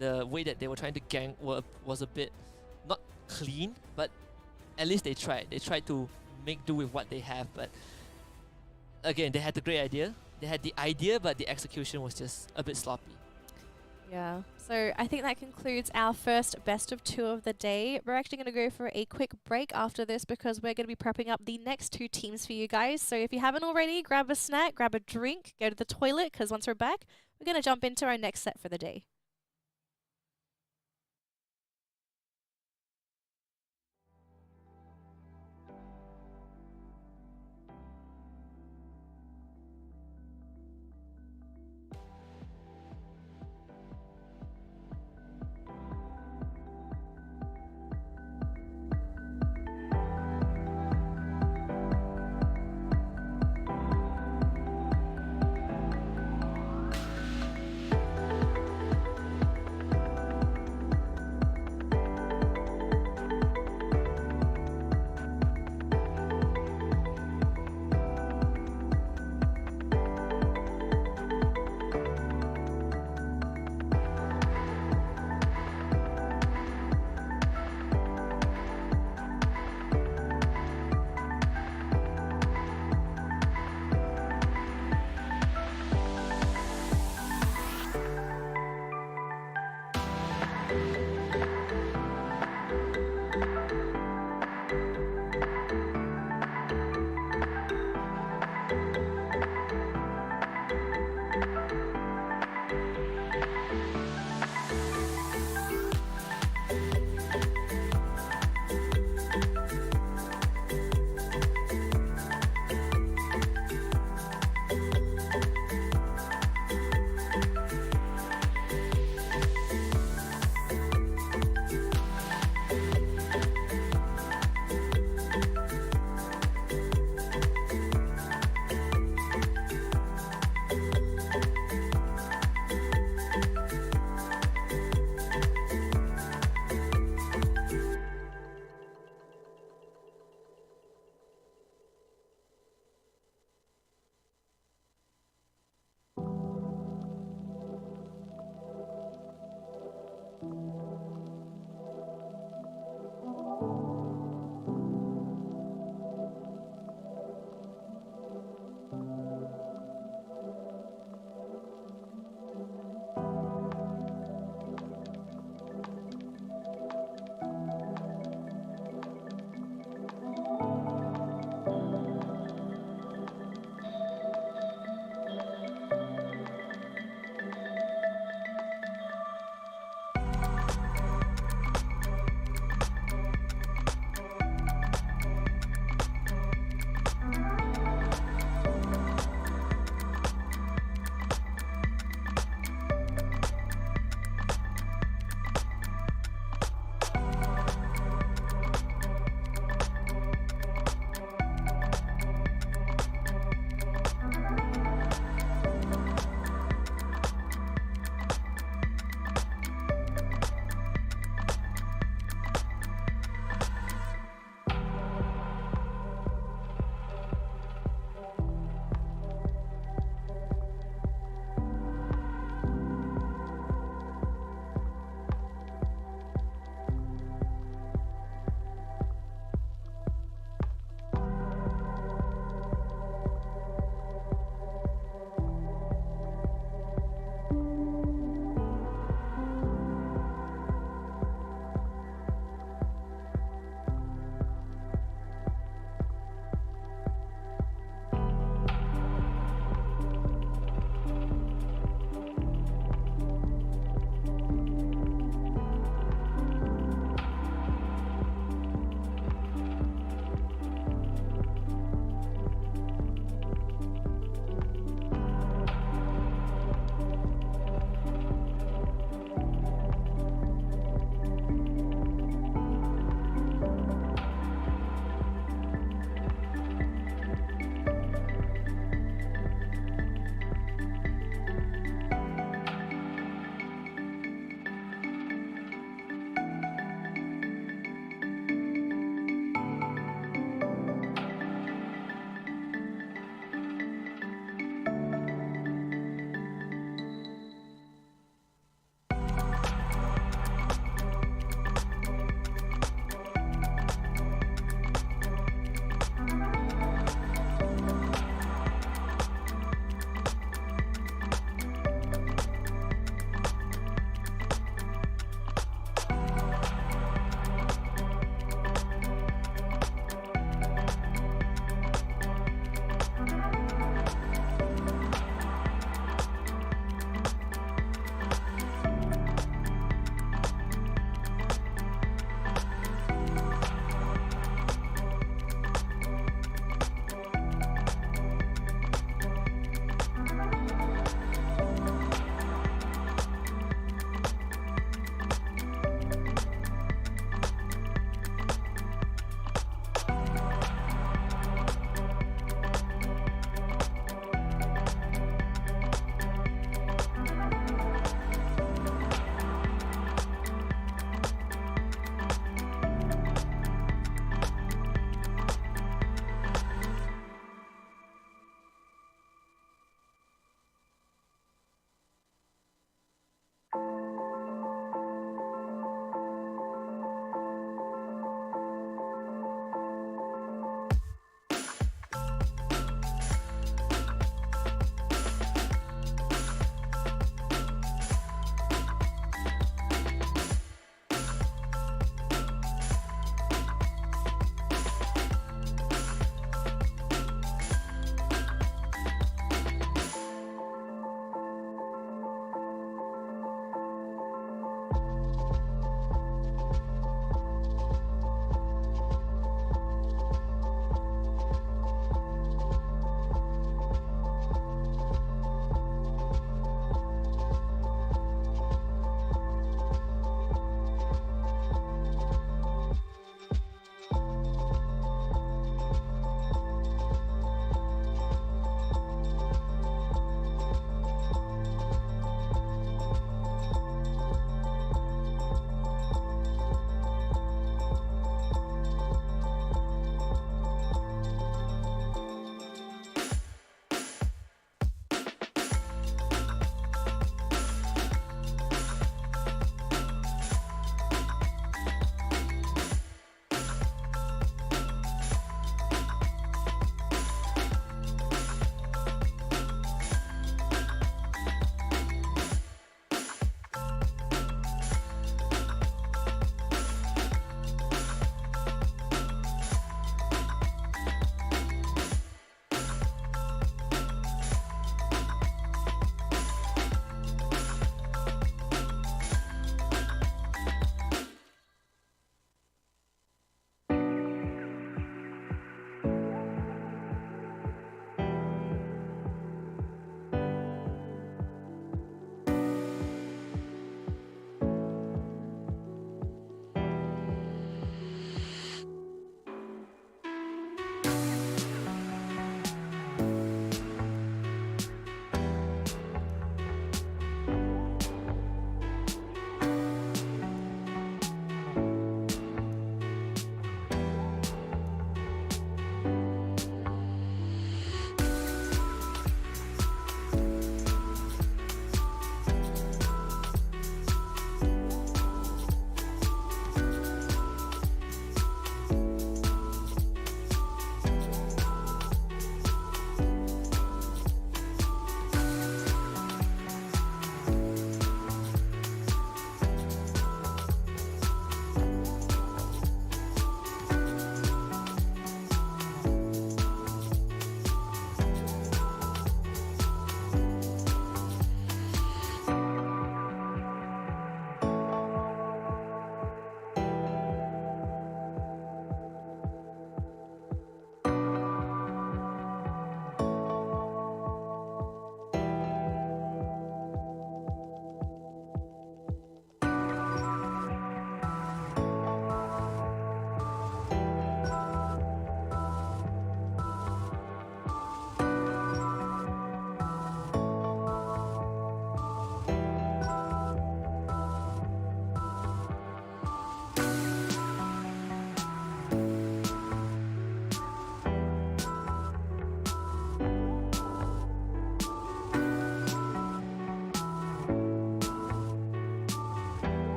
Speaker 1: the way that they were trying to gank was a bit not clean, but at least they tried. They tried to make do with what they have, but again, they had the great idea. They had the idea, but the execution was just a bit sloppy.
Speaker 2: Yeah, so I think that concludes our first best of 2 of the day. We're actually going to go for a quick break after this because we're going to be prepping up the next 2 teams for you guys. So if you haven't already, grab a snack, grab a drink, go to the toilet, because once we're back, we're going to jump into our next set for the day.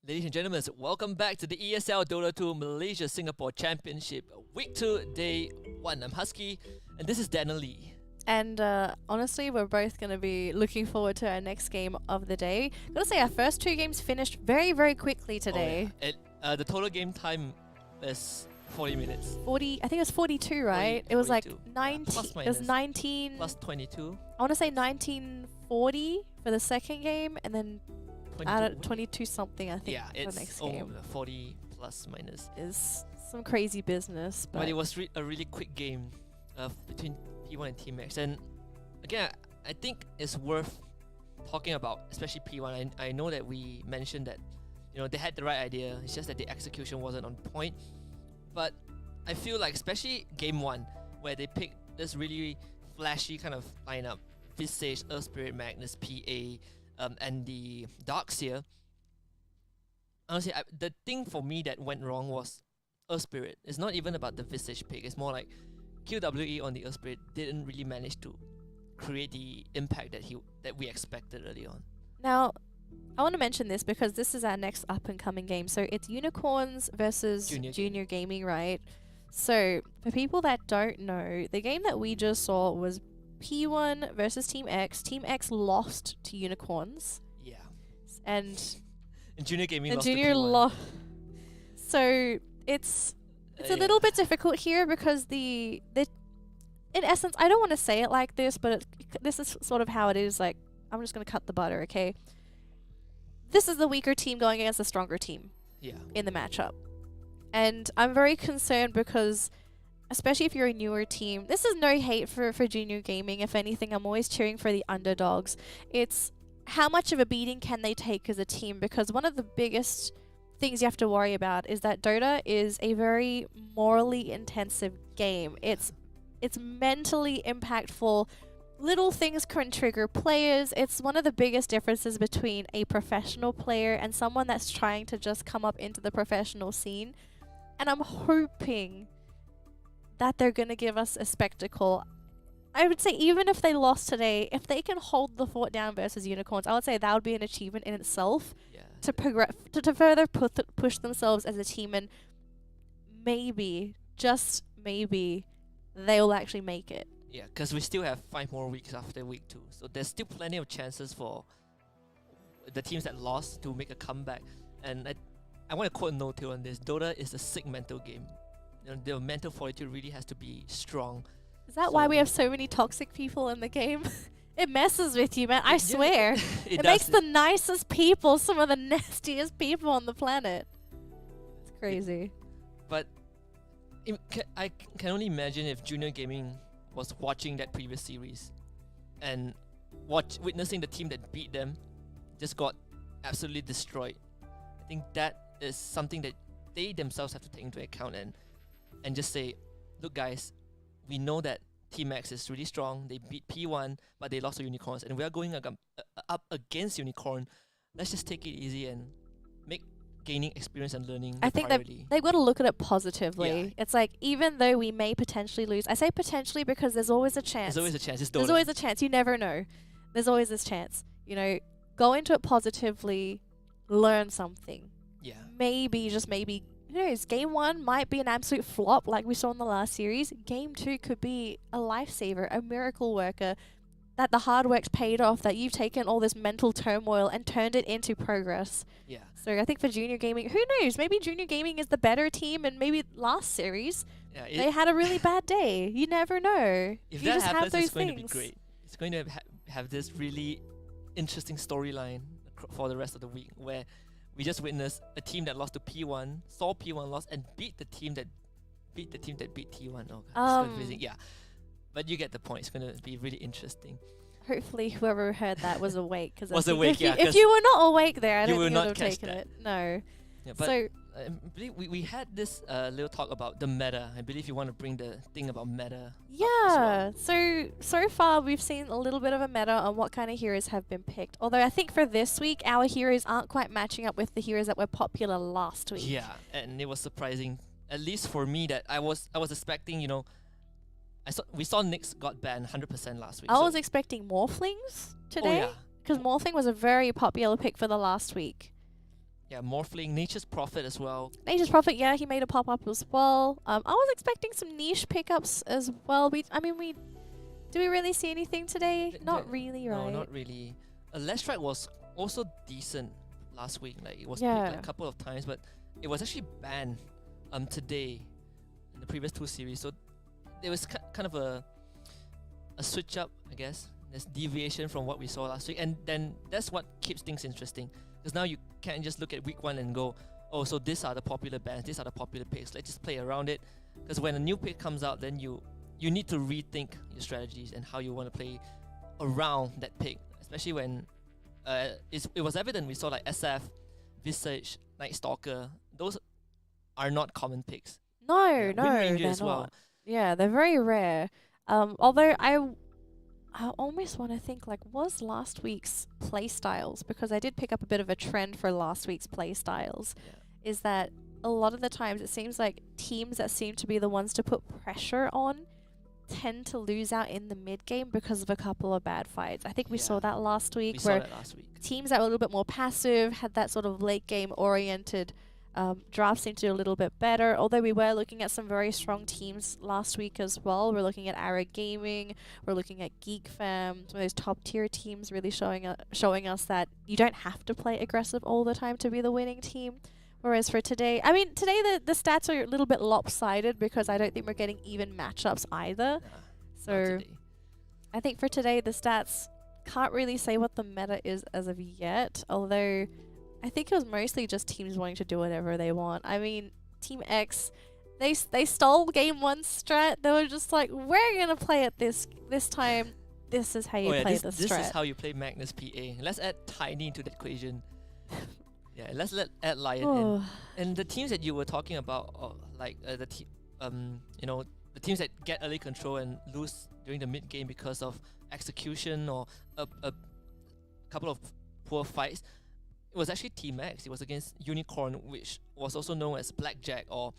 Speaker 1: Ladies and gentlemen, welcome back to the ESL Dota 2 Malaysia Singapore Championship Week 2, Day 1. I'm HusKKiee, and this is Danelie.
Speaker 2: And honestly, we're both going to be looking forward to our next game of the day. Gotta say, our first 2 games finished very, very quickly today.
Speaker 1: Oh, yeah. The total game time is 40 minutes.
Speaker 2: 40, I think it was 42, right? It was
Speaker 1: 42.
Speaker 2: like 19.
Speaker 1: Plus
Speaker 2: It was 19.
Speaker 1: Plus 22.
Speaker 2: I want to say 1940 for the second game, and then 22 something, I think,
Speaker 1: yeah,
Speaker 2: for
Speaker 1: it's
Speaker 2: the next game.
Speaker 1: 40 plus minus.
Speaker 2: Is some crazy business.
Speaker 1: But it was a really quick game between P1 and Team X. And again, I think it's worth talking about, especially P1. I know that we mentioned that, you know, they had the right idea. It's just that the execution wasn't on point. But I feel like, especially game 1, where they picked this really flashy kind of lineup, Visage, Earth Spirit, Magnus, PA, and the Darkseer. Honestly, the thing for me that went wrong was Earth Spirit. It's not even about the Visage pick. It's more like QWE on the Earth Spirit didn't really manage to create the impact that we expected early on.
Speaker 2: Now, I want to mention this because this is our next up-and-coming game. So it's Unicorns versus Junior Gaming, right? So for people that don't know, the game that we just saw was P1 versus Team X. Team X lost to Unicorns.
Speaker 1: Yeah.
Speaker 2: And
Speaker 1: Junior Gaming
Speaker 2: and
Speaker 1: lost
Speaker 2: Junior
Speaker 1: to P1.
Speaker 2: So it's a little bit difficult here because in essence, I don't want to say it like this, but this is sort of how it is. Like, I'm just going to cut the butter, okay? This is the weaker team going against the stronger team in the matchup. And I'm very concerned because, especially if you're a newer team, this is no hate for Junior Gaming. If anything, I'm always cheering for the underdogs. It's how much of a beating can they take as a team? Because one of the biggest things you have to worry about is that Dota is a very morally intensive game. It's mentally impactful. Little things can trigger players. It's one of the biggest differences between a professional player and someone that's trying to just come up into the professional scene. And I'm hoping that they're going to give us a spectacle. I would say even if they lost today, if they can hold the fort down versus Unicorns, I would say that would be an achievement in itself to progress, to further push themselves as a team, and maybe, just maybe, they will actually make it.
Speaker 1: Yeah, because we still have 5 more weeks after week 2, so there's still plenty of chances for the teams that lost to make a comeback. And I want to quote No-Tail on this: Dota is a sick mental game. You know, the mental fortitude really has to be strong.
Speaker 2: Is that why we have so many toxic people in the game? It messes with you, man. I swear. It makes the nicest people some of the nastiest people on the planet. It's crazy.
Speaker 1: But I can only imagine if Junior Gaming was watching that previous series and witnessing the team that beat them just got absolutely destroyed. I think that is something that they themselves have to take into account and just say, look guys, we know that Team X is really strong. They beat P1, but they lost to Unicorns, and we are going up against Unicorn. Let's just take it easy and make gaining experience and learning.
Speaker 2: I think they've got to look at it positively. Yeah. It's like, even though we may potentially lose, I say potentially because there's always a chance.
Speaker 1: There's always a chance.
Speaker 2: There's always a chance. You never know. There's always this chance. You know, go into it positively, learn something.
Speaker 1: Yeah.
Speaker 2: Maybe, just maybe, who knows, game 1 might be an absolute flop like we saw in the last series. Game 2 could be a lifesaver, a miracle worker, that the hard work's paid off, that you've taken all this mental turmoil and turned it into progress.
Speaker 1: Yeah.
Speaker 2: So I think for Junior Gaming, who knows, maybe Junior Gaming is the better team, and maybe last series they had a really bad day. You never know.
Speaker 1: If
Speaker 2: you
Speaker 1: that
Speaker 2: just
Speaker 1: happens,
Speaker 2: have those
Speaker 1: it's going
Speaker 2: things.
Speaker 1: to be great. It's going to have this really interesting storyline for the rest of the week, where we just witnessed a team that lost to P1, saw P1 lost, and beat the team that beat T1. Oh, God, it's amazing. Yeah, but you get the point. It's going to be really interesting.
Speaker 2: Hopefully, whoever heard that was awake. Cause
Speaker 1: was awake,
Speaker 2: if you were not awake there, I don't think
Speaker 1: you
Speaker 2: I would
Speaker 1: would
Speaker 2: have taken it. No.
Speaker 1: Yeah, but
Speaker 2: so
Speaker 1: I believe we had this little talk about the meta. I believe you want to bring the thing about meta.
Speaker 2: Yeah. So far we've seen a little bit of a meta on what kind of heroes have been picked. Although I think for this week our heroes aren't quite matching up with the heroes that were popular last week.
Speaker 1: Yeah, and it was surprising, at least for me, that I was expecting, you know, we saw Nyx got banned 100% last week.
Speaker 2: I was expecting Morphlings today.
Speaker 1: Oh yeah.
Speaker 2: Because Morphling was a very popular pick for the last week.
Speaker 1: Yeah, Morphling, Nature's Prophet as well.
Speaker 2: Nature's Prophet, yeah, he made a pop-up as well. I was expecting some niche pickups as well. Do we really see anything today? Not really, right?
Speaker 1: No, not really. Last was also decent last week. Like it was
Speaker 2: Yeah.
Speaker 1: picked like a couple of times, but it was actually banned today in the previous 2 series. So there was kind of a switch up, I guess. There's deviation from what we saw last week, and then that's what keeps things interesting. Because now you can't just look at week 1 and go, oh, so these are the popular bans, these are the popular picks. Let's just play around it. Because when a new pick comes out, then you need to rethink your strategies and how you want to play around that pick. Especially when it was evident we saw like SF, Visage, Night Stalker. Those are not common picks.
Speaker 2: No,
Speaker 1: Yeah,
Speaker 2: no,
Speaker 1: Wind Ranger
Speaker 2: they're
Speaker 1: as
Speaker 2: not.
Speaker 1: well.
Speaker 2: Yeah, they're very rare. Although I almost want to think, like, was last week's playstyles, because I did pick up a bit of a trend for last week's playstyles,
Speaker 1: Yeah.
Speaker 2: is that a lot of the times it seems like teams that seem to be the ones to put pressure on tend to lose out in the mid game because of a couple of bad fights. I think we saw that last week,
Speaker 1: We saw
Speaker 2: where
Speaker 1: that last week.
Speaker 2: teams that were a little bit more passive had that sort of late game oriented draft seemed to do a little bit better, although we were looking at some very strong teams last week as well. We're looking at Ara Gaming, we're looking at Geek Fam, some of those top tier teams really showing us that you don't have to play aggressive all the time to be the winning team. Whereas for today, today the stats are a little bit lopsided because I don't think we're getting even matchups either. So I think for today the stats can't really say what the meta is as of yet, although I think it was mostly just teams wanting to do whatever they want. I mean, Team X, they stole game 1 strat. They were just like, we're going to play it this time. This is how you play the strat.
Speaker 1: This is how you play Magnus PA. Let's add Tiny into the equation. Yeah, let's add Lion in. And the teams that you were talking about, like the teams that get early control and lose during the mid game because of execution or a couple of poor fights. It was actually Team X. It was against Unicorn, which was also known as Blackjack or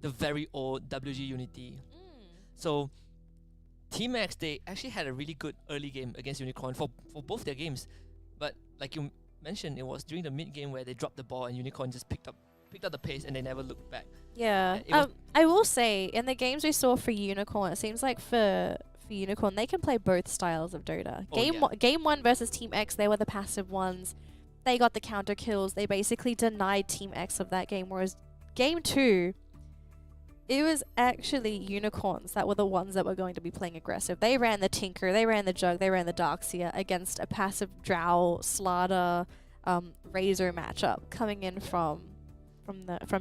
Speaker 1: the very old WG Unity. So Team X, they actually had a really good early game against Unicorn for both their games. But like you mentioned, it was during the mid game where they dropped the ball and Unicorn just picked up the pace and they never looked back.
Speaker 2: Yeah. I will say, in the games we saw for Unicorn, it seems like for Unicorn, they can play both styles of Dota. Game 1 versus Team X, they were the passive ones. They got the counter kills. They basically denied Team X of that game. Whereas game 2, it was actually Unicorns that were the ones that were going to be playing aggressive. They ran the Tinker, they ran the Jug, they ran the Darkseer against a passive Drow, Slaughter, Razor matchup coming in from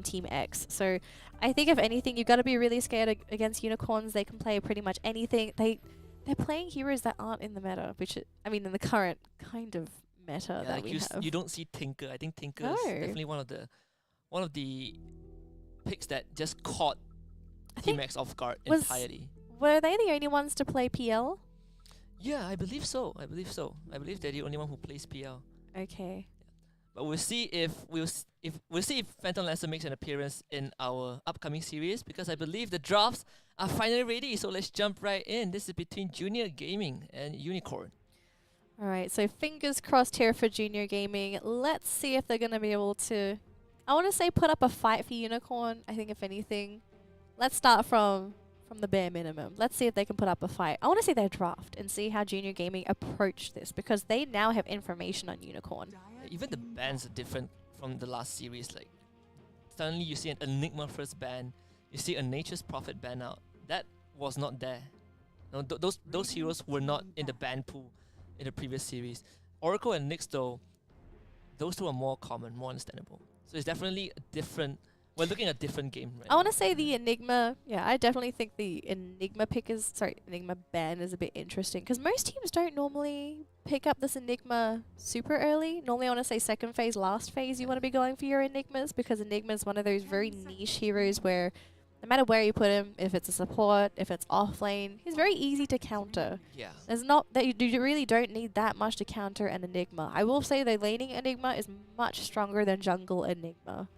Speaker 2: Team X. So I think if anything, you've got to be really scared against Unicorns. They can play pretty much anything. They're playing heroes that aren't in the meta, in the current kind of meta that we have.
Speaker 1: You don't see Tinker. I think Tinker is definitely one of the picks that just caught Team X off guard entirely.
Speaker 2: Were they the only ones to play PL?
Speaker 1: Yeah, I believe so. I believe they're the only one who plays PL.
Speaker 2: Okay.
Speaker 1: But we'll see if Phantom Lancer makes an appearance in our upcoming series, because I believe the drafts are finally ready. So let's jump right in. This is between Junior Gaming and Unicorn.
Speaker 2: All right, so fingers crossed here for Junior Gaming. Let's see if they're going to be able to, I want to say, put up a fight for Unicorn. I think if anything, let's start from the bare minimum. Let's see if they can put up a fight. I want to see their draft and see how Junior Gaming approach this, because they now have information on Unicorn.
Speaker 1: Even the bans are different from the last series. Like, suddenly you see an Enigma first ban, you see a Nature's Prophet ban out. That was not there. No, those heroes were not in the ban pool in the previous series. Oracle and Nyx, though, those two are more common, more understandable. So it's definitely a different. We're looking at a different game right
Speaker 2: I want to say the Enigma. Yeah, I definitely think the Enigma Enigma ban is a bit interesting, because most teams don't normally pick up this Enigma super early. Normally, I want to say second phase, last phase, you want to be going for your Enigmas, because Enigma is one of those very niche heroes where no matter where you put him, if it's a support, if it's off lane, he's very easy to counter.
Speaker 1: Yeah.
Speaker 2: There's not that you really don't need that much to counter an Enigma. I will say the laning Enigma is much stronger than jungle Enigma.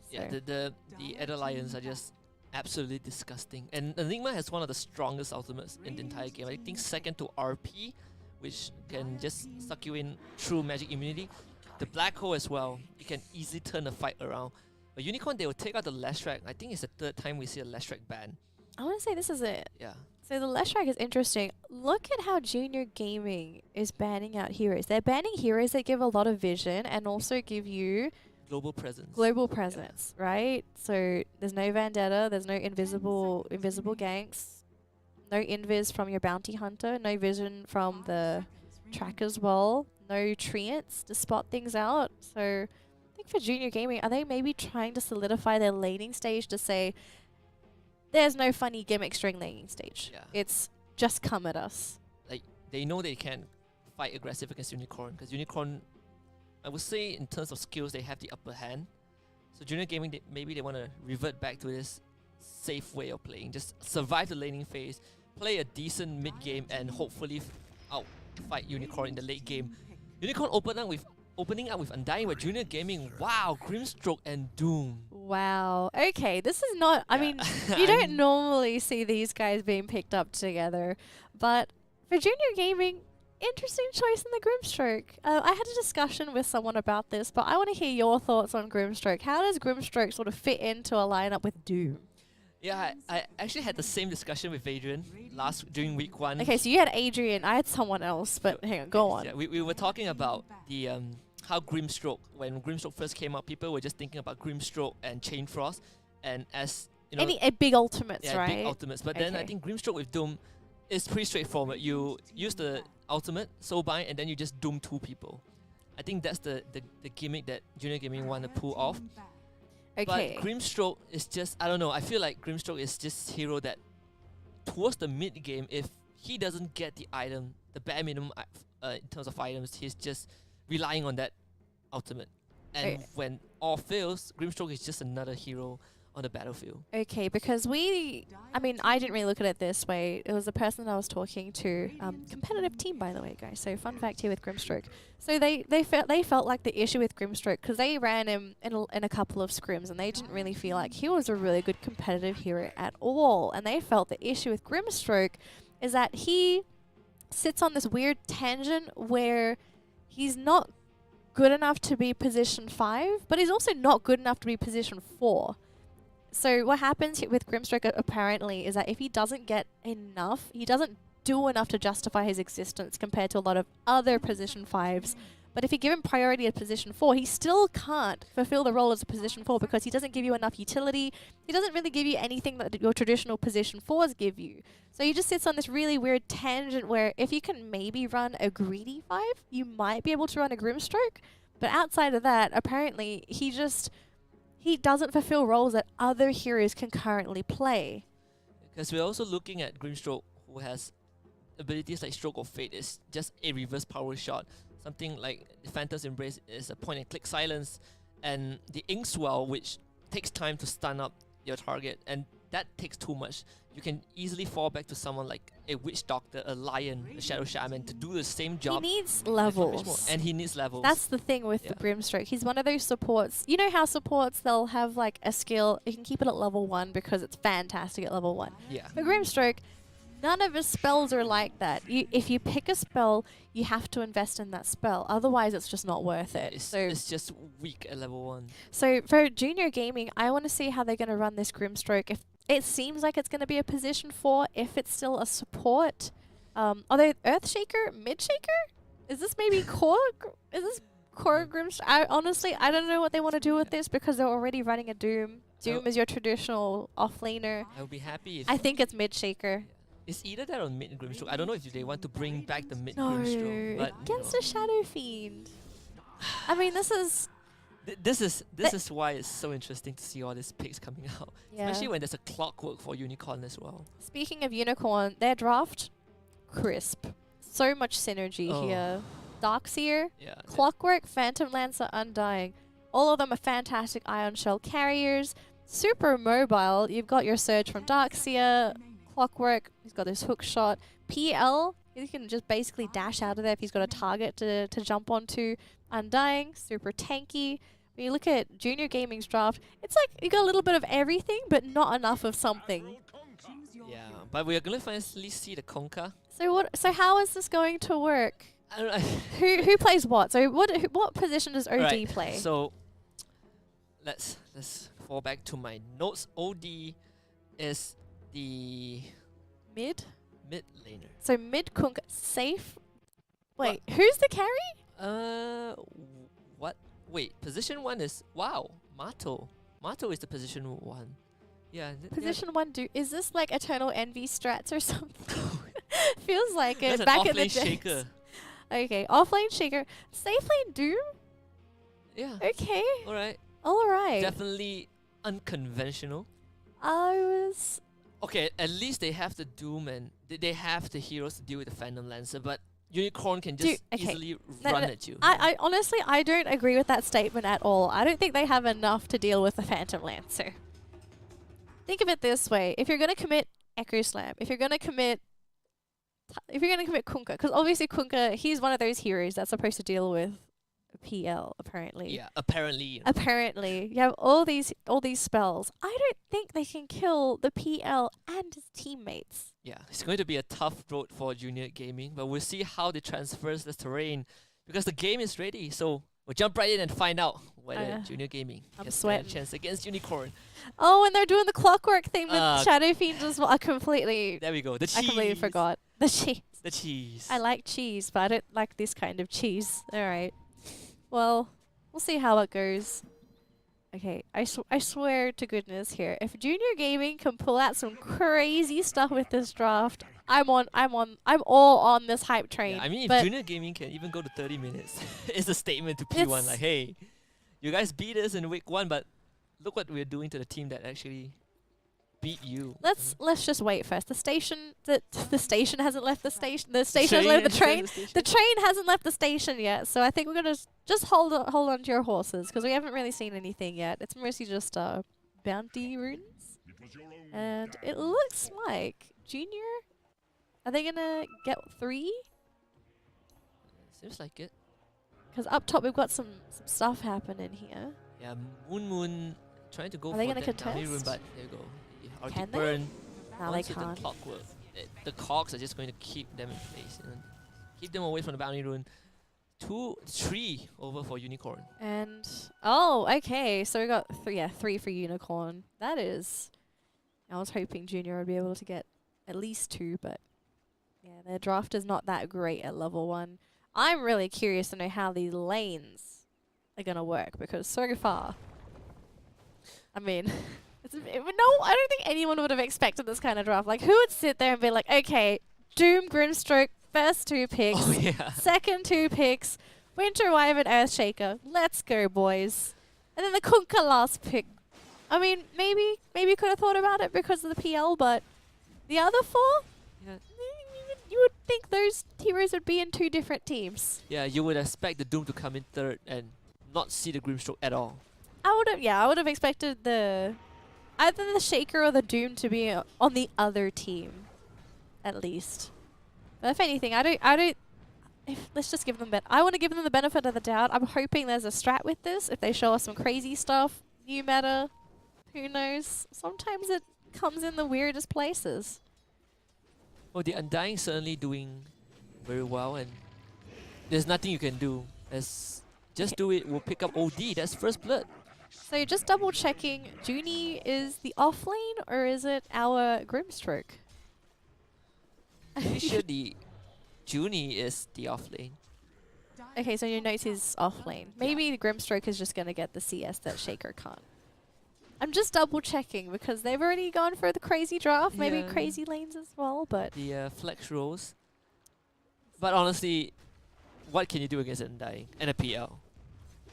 Speaker 1: Yeah, the Edda Lions are just absolutely disgusting. And Enigma has one of the strongest ultimates in the entire game. I think second to RP, which can just suck you in through magic immunity. the black hole as well, you can easily turn the fight around. But Unicorn, they will take out the Leshrac. I think it's the third time we see a Leshrac ban.
Speaker 2: I want to say this is it.
Speaker 1: Yeah.
Speaker 2: So the Leshrac is interesting. Look at how Junior Gaming is banning out heroes. They're banning heroes that give a lot of vision and also give you
Speaker 1: Global presence.
Speaker 2: global presence, right? So there's no Vendetta, there's no invisible ganks, no invis from your bounty hunter, no vision from the track as well, no treants to spot things out. So I think for Junior Gaming, are they maybe trying to solidify their laning stage to say there's no funny gimmick string laning stage.
Speaker 1: Yeah.
Speaker 2: It's just come at us.
Speaker 1: Like, they know they can fight aggressive against Unicorn, because Unicorn, I would say in terms of skills, they have the upper hand. So Junior Gaming, maybe they want to revert back to this safe way of playing. Just survive the laning phase, play a decent mid game, and hopefully outfight Unicorn in the late game. Unicorn opening up with Undying, but Junior Gaming, wow, Grimstroke and Doom.
Speaker 2: Wow. Okay, this is not... I mean, you don't normally see these guys being picked up together, but for Junior Gaming, interesting choice in the Grimstroke. I had a discussion with someone about this, but I want to hear your thoughts on Grimstroke. How does Grimstroke sort of fit into a lineup with Doom?
Speaker 1: Yeah, I actually had the same discussion with Adrian during week 1.
Speaker 2: Okay, so you had Adrian, I had someone else, but hang on, go on.
Speaker 1: Yeah, we were talking about the how Grimstroke, when Grimstroke first came out, people were just thinking about Grimstroke and Chain Frost, and as you know,
Speaker 2: a big ultimates,
Speaker 1: yeah,
Speaker 2: right?
Speaker 1: big ultimates. But then I think Grimstroke with Doom is pretty straightforward. You use the ultimate, Soulbind, and then you just Doom 2 people. I think that's the gimmick that Junior Gaming want to pull off.
Speaker 2: Okay.
Speaker 1: But Grimstroke is just, I don't know, I feel like Grimstroke is just hero that towards the mid game, if he doesn't get the item, the bare minimum in terms of items, he's just relying on that ultimate. And when all fails, Grimstroke is just another hero on the battlefield.
Speaker 2: Okay, because I didn't really look at it this way. It was the person I was talking to, competitive team, by the way, guys. So fun fact here with Grimstroke. So they felt like the issue with Grimstroke, because they ran him in a couple of scrims, and they didn't really feel like he was a really good competitive hero at all. And they felt the issue with Grimstroke is that he sits on this weird tangent where he's not good enough to be position 5, but he's also not good enough to be position 4. So what happens with Grimstroke apparently is that if he doesn't get enough, he doesn't do enough to justify his existence compared to a lot of other position 5s. But if you give him priority at position 4, he still can't fulfill the role as a position 4 because he doesn't give you enough utility. He doesn't really give you anything that your traditional position 4s give you. So he just sits on this really weird tangent where if you can maybe run a greedy 5, you might be able to run a Grimstroke. But outside of that, apparently he doesn't fulfill roles that other heroes can currently play.
Speaker 1: Because we're also looking at Grimstroke, who has abilities like Stroke of Fate, is just a reverse power shot. Something like Phantom's Embrace is a point-and-click silence, and the Inkswell, which takes time to stun up your target, and that takes too much. You can easily fall back to someone like a Witch Doctor, a Lion, a Shadow Shaman to do the same job.
Speaker 2: He needs levels.
Speaker 1: And he needs levels.
Speaker 2: That's the thing with the Grimstroke. He's one of those supports. You know how supports, they'll have like a skill, you can keep it at level 1 because it's fantastic at level 1.
Speaker 1: Yeah.
Speaker 2: For Grimstroke, none of his spells are like that. If you pick a spell, you have to invest in that spell. Otherwise, it's just not worth it.
Speaker 1: It's just weak at level 1.
Speaker 2: So for Junior Gaming, I want to see how they're going to run this Grimstroke. If it seems like it's going to be a position 4, if it's still a support. Are they Earthshaker? Midshaker? Is this maybe core? Is this core Grimstroke? I don't know what they want to do with this because they're already running a Doom. Doom is your traditional offlaner.
Speaker 1: I would be happy if...
Speaker 2: I think it's Midshaker.
Speaker 1: It's either that or mid Grimstroke. I don't know if they want to bring back the mid Grimstroke. But
Speaker 2: against a Shadow Fiend. I mean, this is...
Speaker 1: This is why it's so interesting to see all these picks coming out. Yeah. Especially when there's a clockwork for Unicorn as well.
Speaker 2: Speaking of Unicorn, their draft, crisp. So much synergy here. Darkseer, Clockwork, Phantom Lancer, Undying. All of them are fantastic Ion Shell carriers. Super mobile. You've got your Surge from Darkseer. Clockwork, he's got his hook shot. PL, he can just basically dash out of there if he's got a target to jump onto. Undying, super tanky. When you look at Junior Gaming's draft, it's like you got a little bit of everything, but not enough of something.
Speaker 1: Yeah, but we are going to finally see the Conker.
Speaker 2: So how is this going to work?
Speaker 1: I don't know.
Speaker 2: Who plays what? So what position does OD
Speaker 1: Right,
Speaker 2: play?
Speaker 1: So let's fall back to my notes. OD is the
Speaker 2: Mid.
Speaker 1: mid laner.
Speaker 2: So mid Kunk safe. Wait, who's the carry?
Speaker 1: What? Wait, position 1 is Mato. Mato is the position 1. Yeah.
Speaker 2: Position 1 is this like Eternal Envy strats or something? Feels like it.
Speaker 1: That's
Speaker 2: Back
Speaker 1: an
Speaker 2: in the
Speaker 1: offlane
Speaker 2: days.
Speaker 1: shaker.
Speaker 2: Okay, offlane shaker. Safe lane Doom?
Speaker 1: Yeah.
Speaker 2: Okay.
Speaker 1: Alright.
Speaker 2: Alright.
Speaker 1: Definitely unconventional.
Speaker 2: I was...
Speaker 1: Okay, at least they have the Doom and they have the heroes to deal with the Phantom Lancer, but Unicorn can just easily run at you.
Speaker 2: I honestly, I don't agree with that statement at all. I don't think they have enough to deal with the Phantom Lancer. Think of it this way. If you're going to commit Echo Slam, if you're going to commit Kunkka, because obviously Kunkka, he's one of those heroes that's supposed to deal with PL, apparently.
Speaker 1: Yeah, apparently.
Speaker 2: Apparently. You have all these spells. I don't think they can kill the PL and his teammates.
Speaker 1: Yeah, it's going to be a tough road for Junior Gaming, but we'll see how they transverse the terrain because the game is ready. So we'll jump right in and find out whether Junior Gaming gets a chance against Unicorn.
Speaker 2: Oh, and they're doing the clockwork thing with Shadow Fiend as well. I completely...
Speaker 1: There we go. The cheese.
Speaker 2: I completely forgot. The cheese.
Speaker 1: The cheese.
Speaker 2: I like cheese, but I don't like this kind of cheese. Alright. Well, we'll see how it goes. Okay, I swear to goodness here, if Junior Gaming can pull out some crazy stuff with this draft, I'm all on this hype train.
Speaker 1: Yeah, I mean, if Junior Gaming can even go to 30 minutes, it's a statement to P1 like, hey, you guys beat us in week 1, but look what we're doing to the team that actually beat you.
Speaker 2: Let's just wait first. The station hasn't left the station. The station has left the train. The train hasn't left the station yet. So I think we're gonna just hold on to your horses because we haven't really seen anything yet. It's mostly just bounty runes, and it looks like Junior. Are they gonna get 3?
Speaker 1: Seems like it.
Speaker 2: Because up top we've got some stuff happening here.
Speaker 1: Yeah, Moon trying to go
Speaker 2: Are
Speaker 1: for
Speaker 2: they gonna
Speaker 1: that downhill rune,
Speaker 2: contest?
Speaker 1: but there you go.
Speaker 2: Can
Speaker 1: Arctic
Speaker 2: they?
Speaker 1: Burn.
Speaker 2: No, they
Speaker 1: Once with
Speaker 2: can't.
Speaker 1: the clockwork, the cogs are just going to keep them in place. You know? Keep them away from the bounty rune. 3 over for Unicorn.
Speaker 2: And oh, okay. So we got 3 for Unicorn. That is. I was hoping Junior would be able to get at least 2, but yeah, their draft is not that great at level 1. I'm really curious to know how these lanes are gonna work because so far, I mean. I don't think anyone would have expected this kind of draft. Like, who would sit there and be like, okay, Doom, Grimstroke, first 2 picks, second 2 picks, Winter Wyvern, Earthshaker. Let's go, boys. And then the Kunkka last pick. I mean, maybe could have thought about it because of the PL, but the other 4, you would think those heroes would be in 2 different teams.
Speaker 1: Yeah, you would expect the Doom to come in 3rd and not see the Grimstroke at all.
Speaker 2: I would have expected either the Shaker or the Doom to be on the other team, at least. But if anything, let's just give them I want to give them the benefit of the doubt. I'm hoping there's a strat with this. If they show us some crazy stuff, new meta, who knows? Sometimes it comes in the weirdest places.
Speaker 1: Well, the Undying certainly doing very well, and there's nothing you can do. Just do it. We'll pick up OD. That's first blood.
Speaker 2: So just double checking, Junie is the offlane or is it our Grimstroke?
Speaker 1: Pretty sure the Junie is the offlane.
Speaker 2: Okay, so your notes is offlane. Maybe the Grimstroke is just going to get the CS that Shaker can't. I'm just double checking because they've already gone for the crazy draft, maybe crazy lanes as well, but...
Speaker 1: The flex rolls. But honestly, what can you do against an Undying and a PL?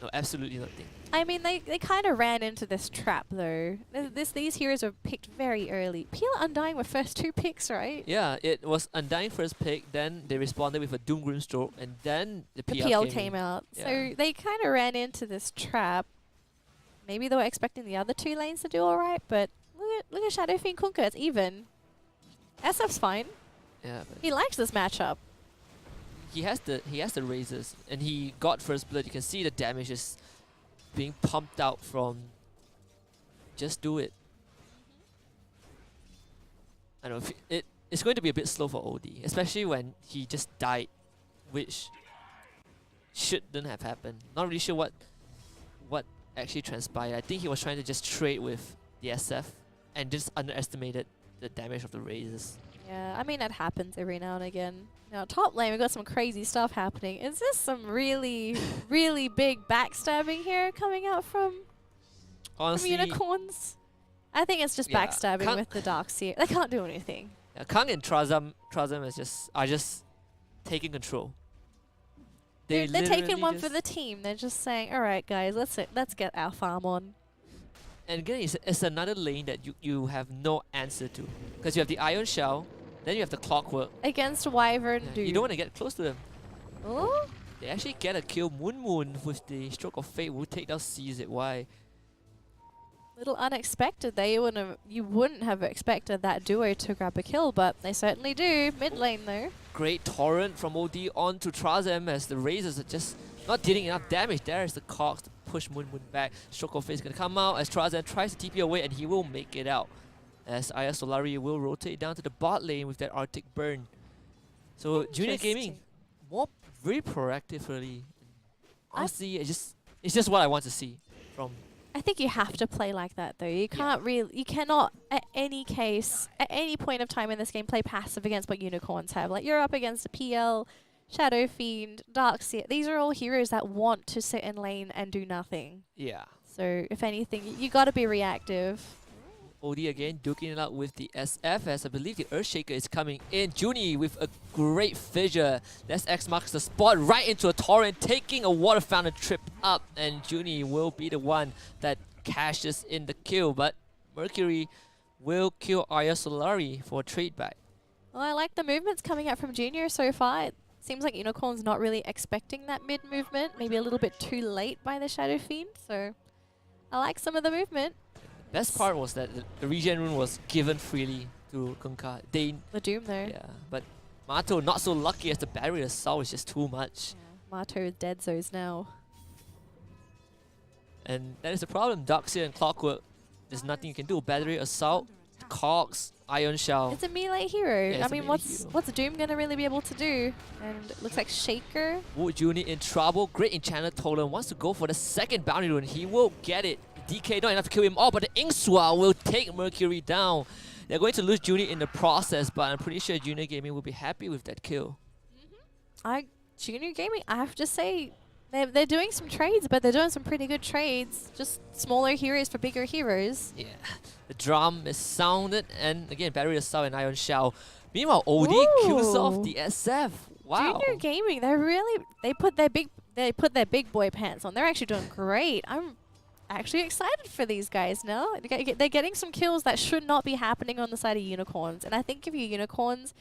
Speaker 1: No, absolutely nothing.
Speaker 2: I mean, they kind of ran into this trap, though. These heroes were picked very early. PL Undying were first 2 picks, right?
Speaker 1: Yeah, it was Undying first pick, then they responded with a Doom Grimstroke, and then the PL
Speaker 2: came out.
Speaker 1: Yeah.
Speaker 2: So they kind of ran into this trap. Maybe they were expecting the other 2 lanes to do alright, but look at Shadow Fiend Kunkka, it's even. SF's fine.
Speaker 1: Yeah,
Speaker 2: He likes this matchup.
Speaker 1: he has the razors, and he got first blood. You can see the damage is being pumped out from just do it. I don't know, it's going to be a bit slow for OD, especially when he just died, which shouldn't have happened. Not really sure what actually transpired. I think he was trying to just trade with the SF and just underestimated the damage of the razors.
Speaker 2: Yeah, I mean, that happens every now and again. Now, top lane, we've got some crazy stuff happening. Is this some really, really big backstabbing here coming out from
Speaker 1: Honestly,
Speaker 2: Unicorns? I think it's just backstabbing with the Darkseer. They can't do anything.
Speaker 1: Yeah, Kang and Trazam are just taking control.
Speaker 2: They're taking one for the team. They're just saying, all right, guys, let's get our farm on.
Speaker 1: And again, it's another lane that you have no answer to. Because you have the Iron Shell, then you have the Clockwork.
Speaker 2: Against Wyvern,
Speaker 1: Yeah,
Speaker 2: dude.
Speaker 1: you don't want to get close to them.
Speaker 2: Oh?
Speaker 1: They actually get a kill. Moon with the Stroke of Fate will take down CZY.
Speaker 2: Little unexpected. You wouldn't have expected that duo to grab a kill, but they certainly do. Mid lane though.
Speaker 1: Great torrent from OD onto Trazam as the Razors are just not dealing enough damage. There is the Cogs to push Moon back. Stroke of Fate is going to come out as Trazam tries to TP away, and he will make it out. As Aya Solari will rotate down to the bot lane with that Arctic Burn. So Junior Gaming, very proactive early. Honestly, it's just what I want to see from.
Speaker 2: I think you have to play like that though. You can't you cannot at any point of time in this game play passive against what Unicorns have. Like you're up against a PL, Shadow Fiend, Darkseer. These are all heroes that want to sit in lane and do nothing.
Speaker 1: Yeah.
Speaker 2: So if anything, you got to be reactive.
Speaker 1: OD again duking it out with the SF as I believe the Earthshaker is coming in. Junie with a great fissure. That's X marks the spot right into a torrent, taking a water fountain trip up, and Junie will be the one that cashes in the kill, but Mercury will kill Aya Solari for a trade back.
Speaker 2: Well, I like the movements coming out from Junior so far. It seems like Unicorn's not really expecting that mid movement, maybe a little bit too late by the Shadow Fiend, so I like some of the movement.
Speaker 1: Best part was that the regen rune was given freely to Kunkka.
Speaker 2: The Doom though.
Speaker 1: Yeah, but Mato not so lucky as the barrier assault was just too much.
Speaker 2: Yeah, Mato is dead zones now.
Speaker 1: And that is the problem. Darkseer and Clockwork, there's nothing you can do. Battery assault, Cogs, Iron Shell.
Speaker 2: It's a melee hero.
Speaker 1: Yeah,
Speaker 2: I mean, what's Doom gonna really be able to do? And it looks like Shaker.
Speaker 1: Wood Junie in trouble. Great Enchanter Totem wants to go for the second bounty rune. He will get it. DK not enough to kill him all, but the Inkswell will take Mercury down. They're going to lose Junie in the process, but I'm pretty sure Junior Gaming will be happy with that kill.
Speaker 2: Junior Gaming, I have to say, they're doing some trades, but they're doing some pretty good trades. Just smaller heroes for bigger heroes.
Speaker 1: Yeah, the drum is sounded, and again, Barrier Assault and Iron Shell. Meanwhile, OD kills off the SF. Wow.
Speaker 2: Junior Gaming, they put their big boy pants on. They're actually doing great. I'm actually excited for these guys now. They're getting some kills that should not be happening on the side of Unicorns. And I think if you're Unicorns,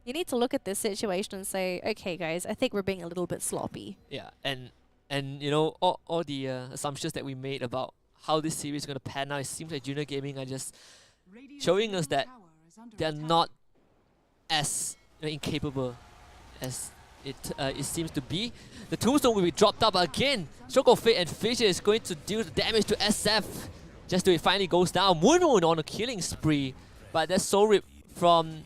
Speaker 2: you need to look at this situation and say, okay, guys, I think we're being a little bit sloppy.
Speaker 1: Yeah, and you know, all the assumptions that we made about how this series is going to pan out, it seems like Junior Gaming are just showing us that they're not as incapable as it seems to be. The Tombstone will be dropped up again. Stroke of Fate and Fissure is going to deal the damage to SF just till it finally goes down. Moon on a killing spree, but that Soul Rip from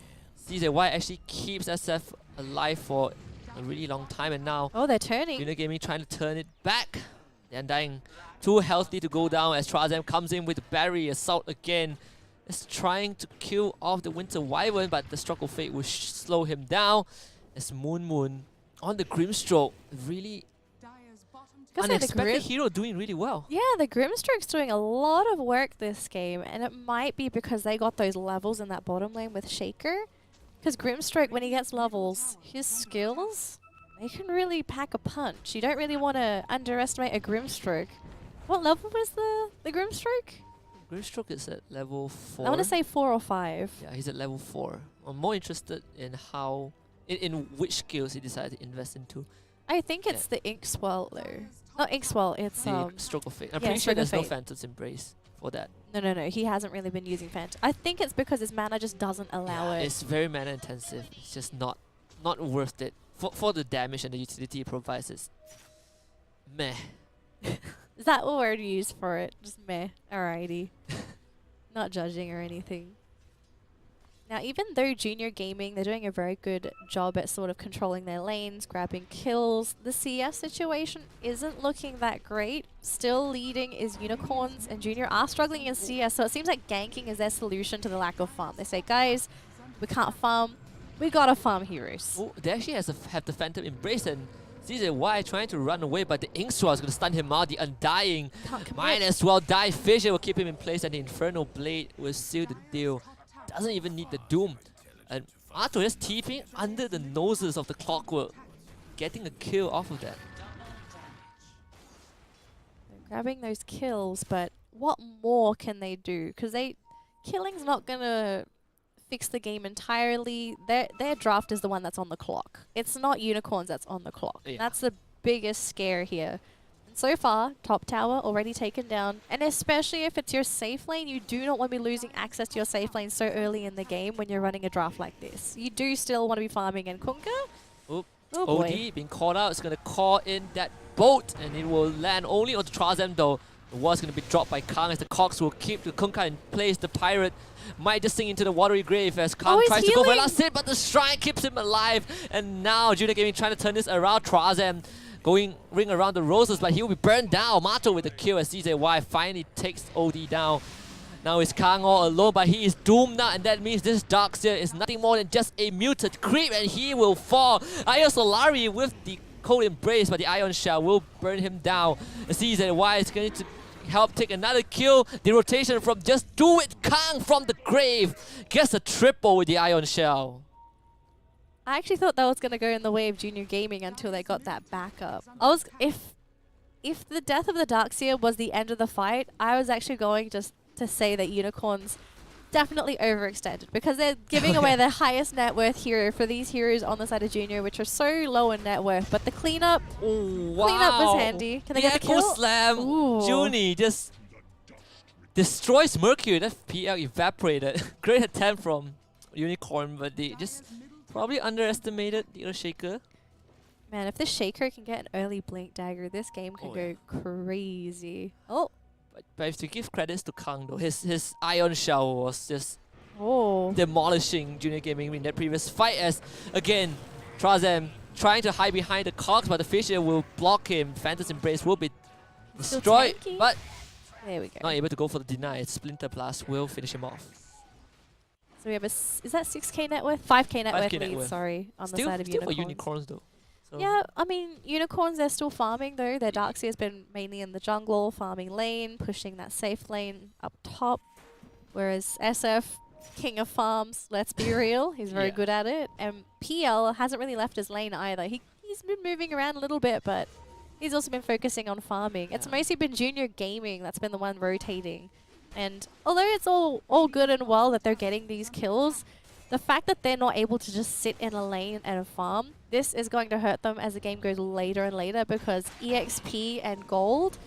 Speaker 1: CZY actually keeps SF alive for a really long time, and now
Speaker 2: they're turning.
Speaker 1: Junior Gaming trying to turn it back. They're dying too healthy to go down as Trazam comes in with the Barrier Assault again. Is trying to kill off the Winter Wyvern, but the Stroke of Fate will slow him down. As Moon on the Grimstroke, really unexpected hero doing really well.
Speaker 2: Yeah, the Grimstroke's doing a lot of work this game, and it might be because they got those levels in that bottom lane with Shaker. Because Grimstroke, when he gets levels, his skills, they can really pack a punch. You don't really want to underestimate a Grimstroke. What level was the Grimstroke?
Speaker 1: Grimstroke is at level 4.
Speaker 2: I want to say 4 or 5.
Speaker 1: Yeah, he's at level 4. I'm more interested in how... In which skills he decided to invest into.
Speaker 2: I think it's the Inkswell though. Not Inkswell, it's
Speaker 1: the Stroke of Fate. I'm pretty sure there's no Phantom's Embrace for that.
Speaker 2: No. He hasn't really been using Phantom. I think it's because his mana just doesn't allow it.
Speaker 1: It's very mana intensive. It's just not worth it. For the damage and the utility it provides, it's meh.
Speaker 2: Is that what word you use for it? Just meh. Alrighty. Not judging or anything. Now, even though Junior Gaming, they're doing a very good job at sort of controlling their lanes, grabbing kills, the CS situation isn't looking that great. Still leading is Unicorns, and Junior are struggling in CS, so it seems like ganking is their solution to the lack of farm. They say, guys, we can't farm, we gotta farm heroes.
Speaker 1: Oh, they actually have the Phantom Embrace, and CZY trying to run away, but the Inkstraw is going to stun him out. The Undying might as well die. Fissure will keep him in place, and the Infernal Blade will seal the deal. Doesn't even need the Doom. And Arto just TPing under the noses of the Clockwork, getting a kill off of that.
Speaker 2: They're grabbing those kills, but what more can they do? Because killing's not going to fix the game entirely. Their draft is the one that's on the clock. It's not Unicorns that's on the clock.
Speaker 1: Yeah.
Speaker 2: That's the biggest scare here. So far, top tower already taken down, and especially if it's your safe lane, you do not want to be losing access to your safe lane so early in the game when you're running a draft like this. You do still want to be farming, and Kunkka?
Speaker 1: Oop.
Speaker 2: Oh boy.
Speaker 1: OD being called out. It's going to call in that boat, and it will land only onto Trazem though. The wall's going to be dropped by Kang as the Cox will keep the Kunkka in place. The Pirate might just sink into the watery grave as Kang tries to go for a last hit, but the Shrine keeps him alive. And now Junior Gaming trying to turn this around. Trazem going ring around the roses, but he'll be burned down. Mato with the kill as CZY finally takes OD down. Now it's Kang all alone, but he is doomed now, and that means this Darkseer is nothing more than just a muted creep, and he will fall. Io Solari with the Cold Embrace, but the Ion Shell will burn him down. CZY is going to help take another kill. The rotation from Just Do It Kang from the grave gets a triple with the Ion Shell.
Speaker 2: I actually thought that was going to go in the way of Junior Gaming until they got that backup. If the death of the Darkseer was the end of the fight, I was actually going just to say that Unicorns definitely overextended, because they're giving away their highest net worth hero for these heroes on the side of Junior, which are so low in net worth. But the cleanup, cleanup was handy. Can they get the
Speaker 1: Echo
Speaker 2: kill?
Speaker 1: Slam. Junie just destroys Mercury. That PL evaporated. Great attempt from Unicorn, but they just probably underestimated the Shaker.
Speaker 2: Man, if the Shaker can get an early Blink Dagger, this game could go crazy. Oh.
Speaker 1: But if to give credits to Kang though, his Ion Shell was just demolishing Junior Gaming in that previous fight, as again Trazem trying to hide behind the Cogs, but the Fissure will block him. Phantom's Embrace will be destroyed, but
Speaker 2: there we go.
Speaker 1: Not able to go for the deny. Splinter Blast will finish him off.
Speaker 2: So we have is that 6k net worth? 5k net worth lead, sorry, on the side of
Speaker 1: Still
Speaker 2: Unicorns.
Speaker 1: for Unicorns though. So
Speaker 2: Yeah, I mean, Unicorns, they're still farming though. Their Darkseer has been mainly in the jungle, farming lane, pushing that safe lane up top. Whereas SF, king of farms, let's be real, he's very good at it. And PL hasn't really left his lane either. He's been moving around a little bit, but he's also been focusing on farming. It's mostly been Junior Gaming that's been the one rotating. And although it's all good and well that they're getting these kills, the fact that they're not able to just sit in a lane and farm, this is going to hurt them as the game goes later and later, because EXP and gold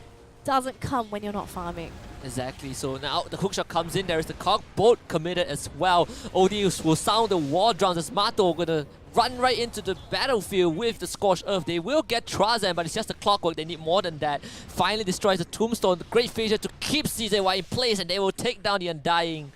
Speaker 2: doesn't come when you're not farming.
Speaker 1: Exactly, so now the hookshot comes in, there is the Cog boat committed as well. OD will sound the war drums as Mato gonna run right into the battlefield with the Scorched Earth. They will get Trazem, but it's just the Clockwork, they need more than that. Finally destroys the Tombstone, the Great Fissure to keep CZY in place, and they will take down the Undying.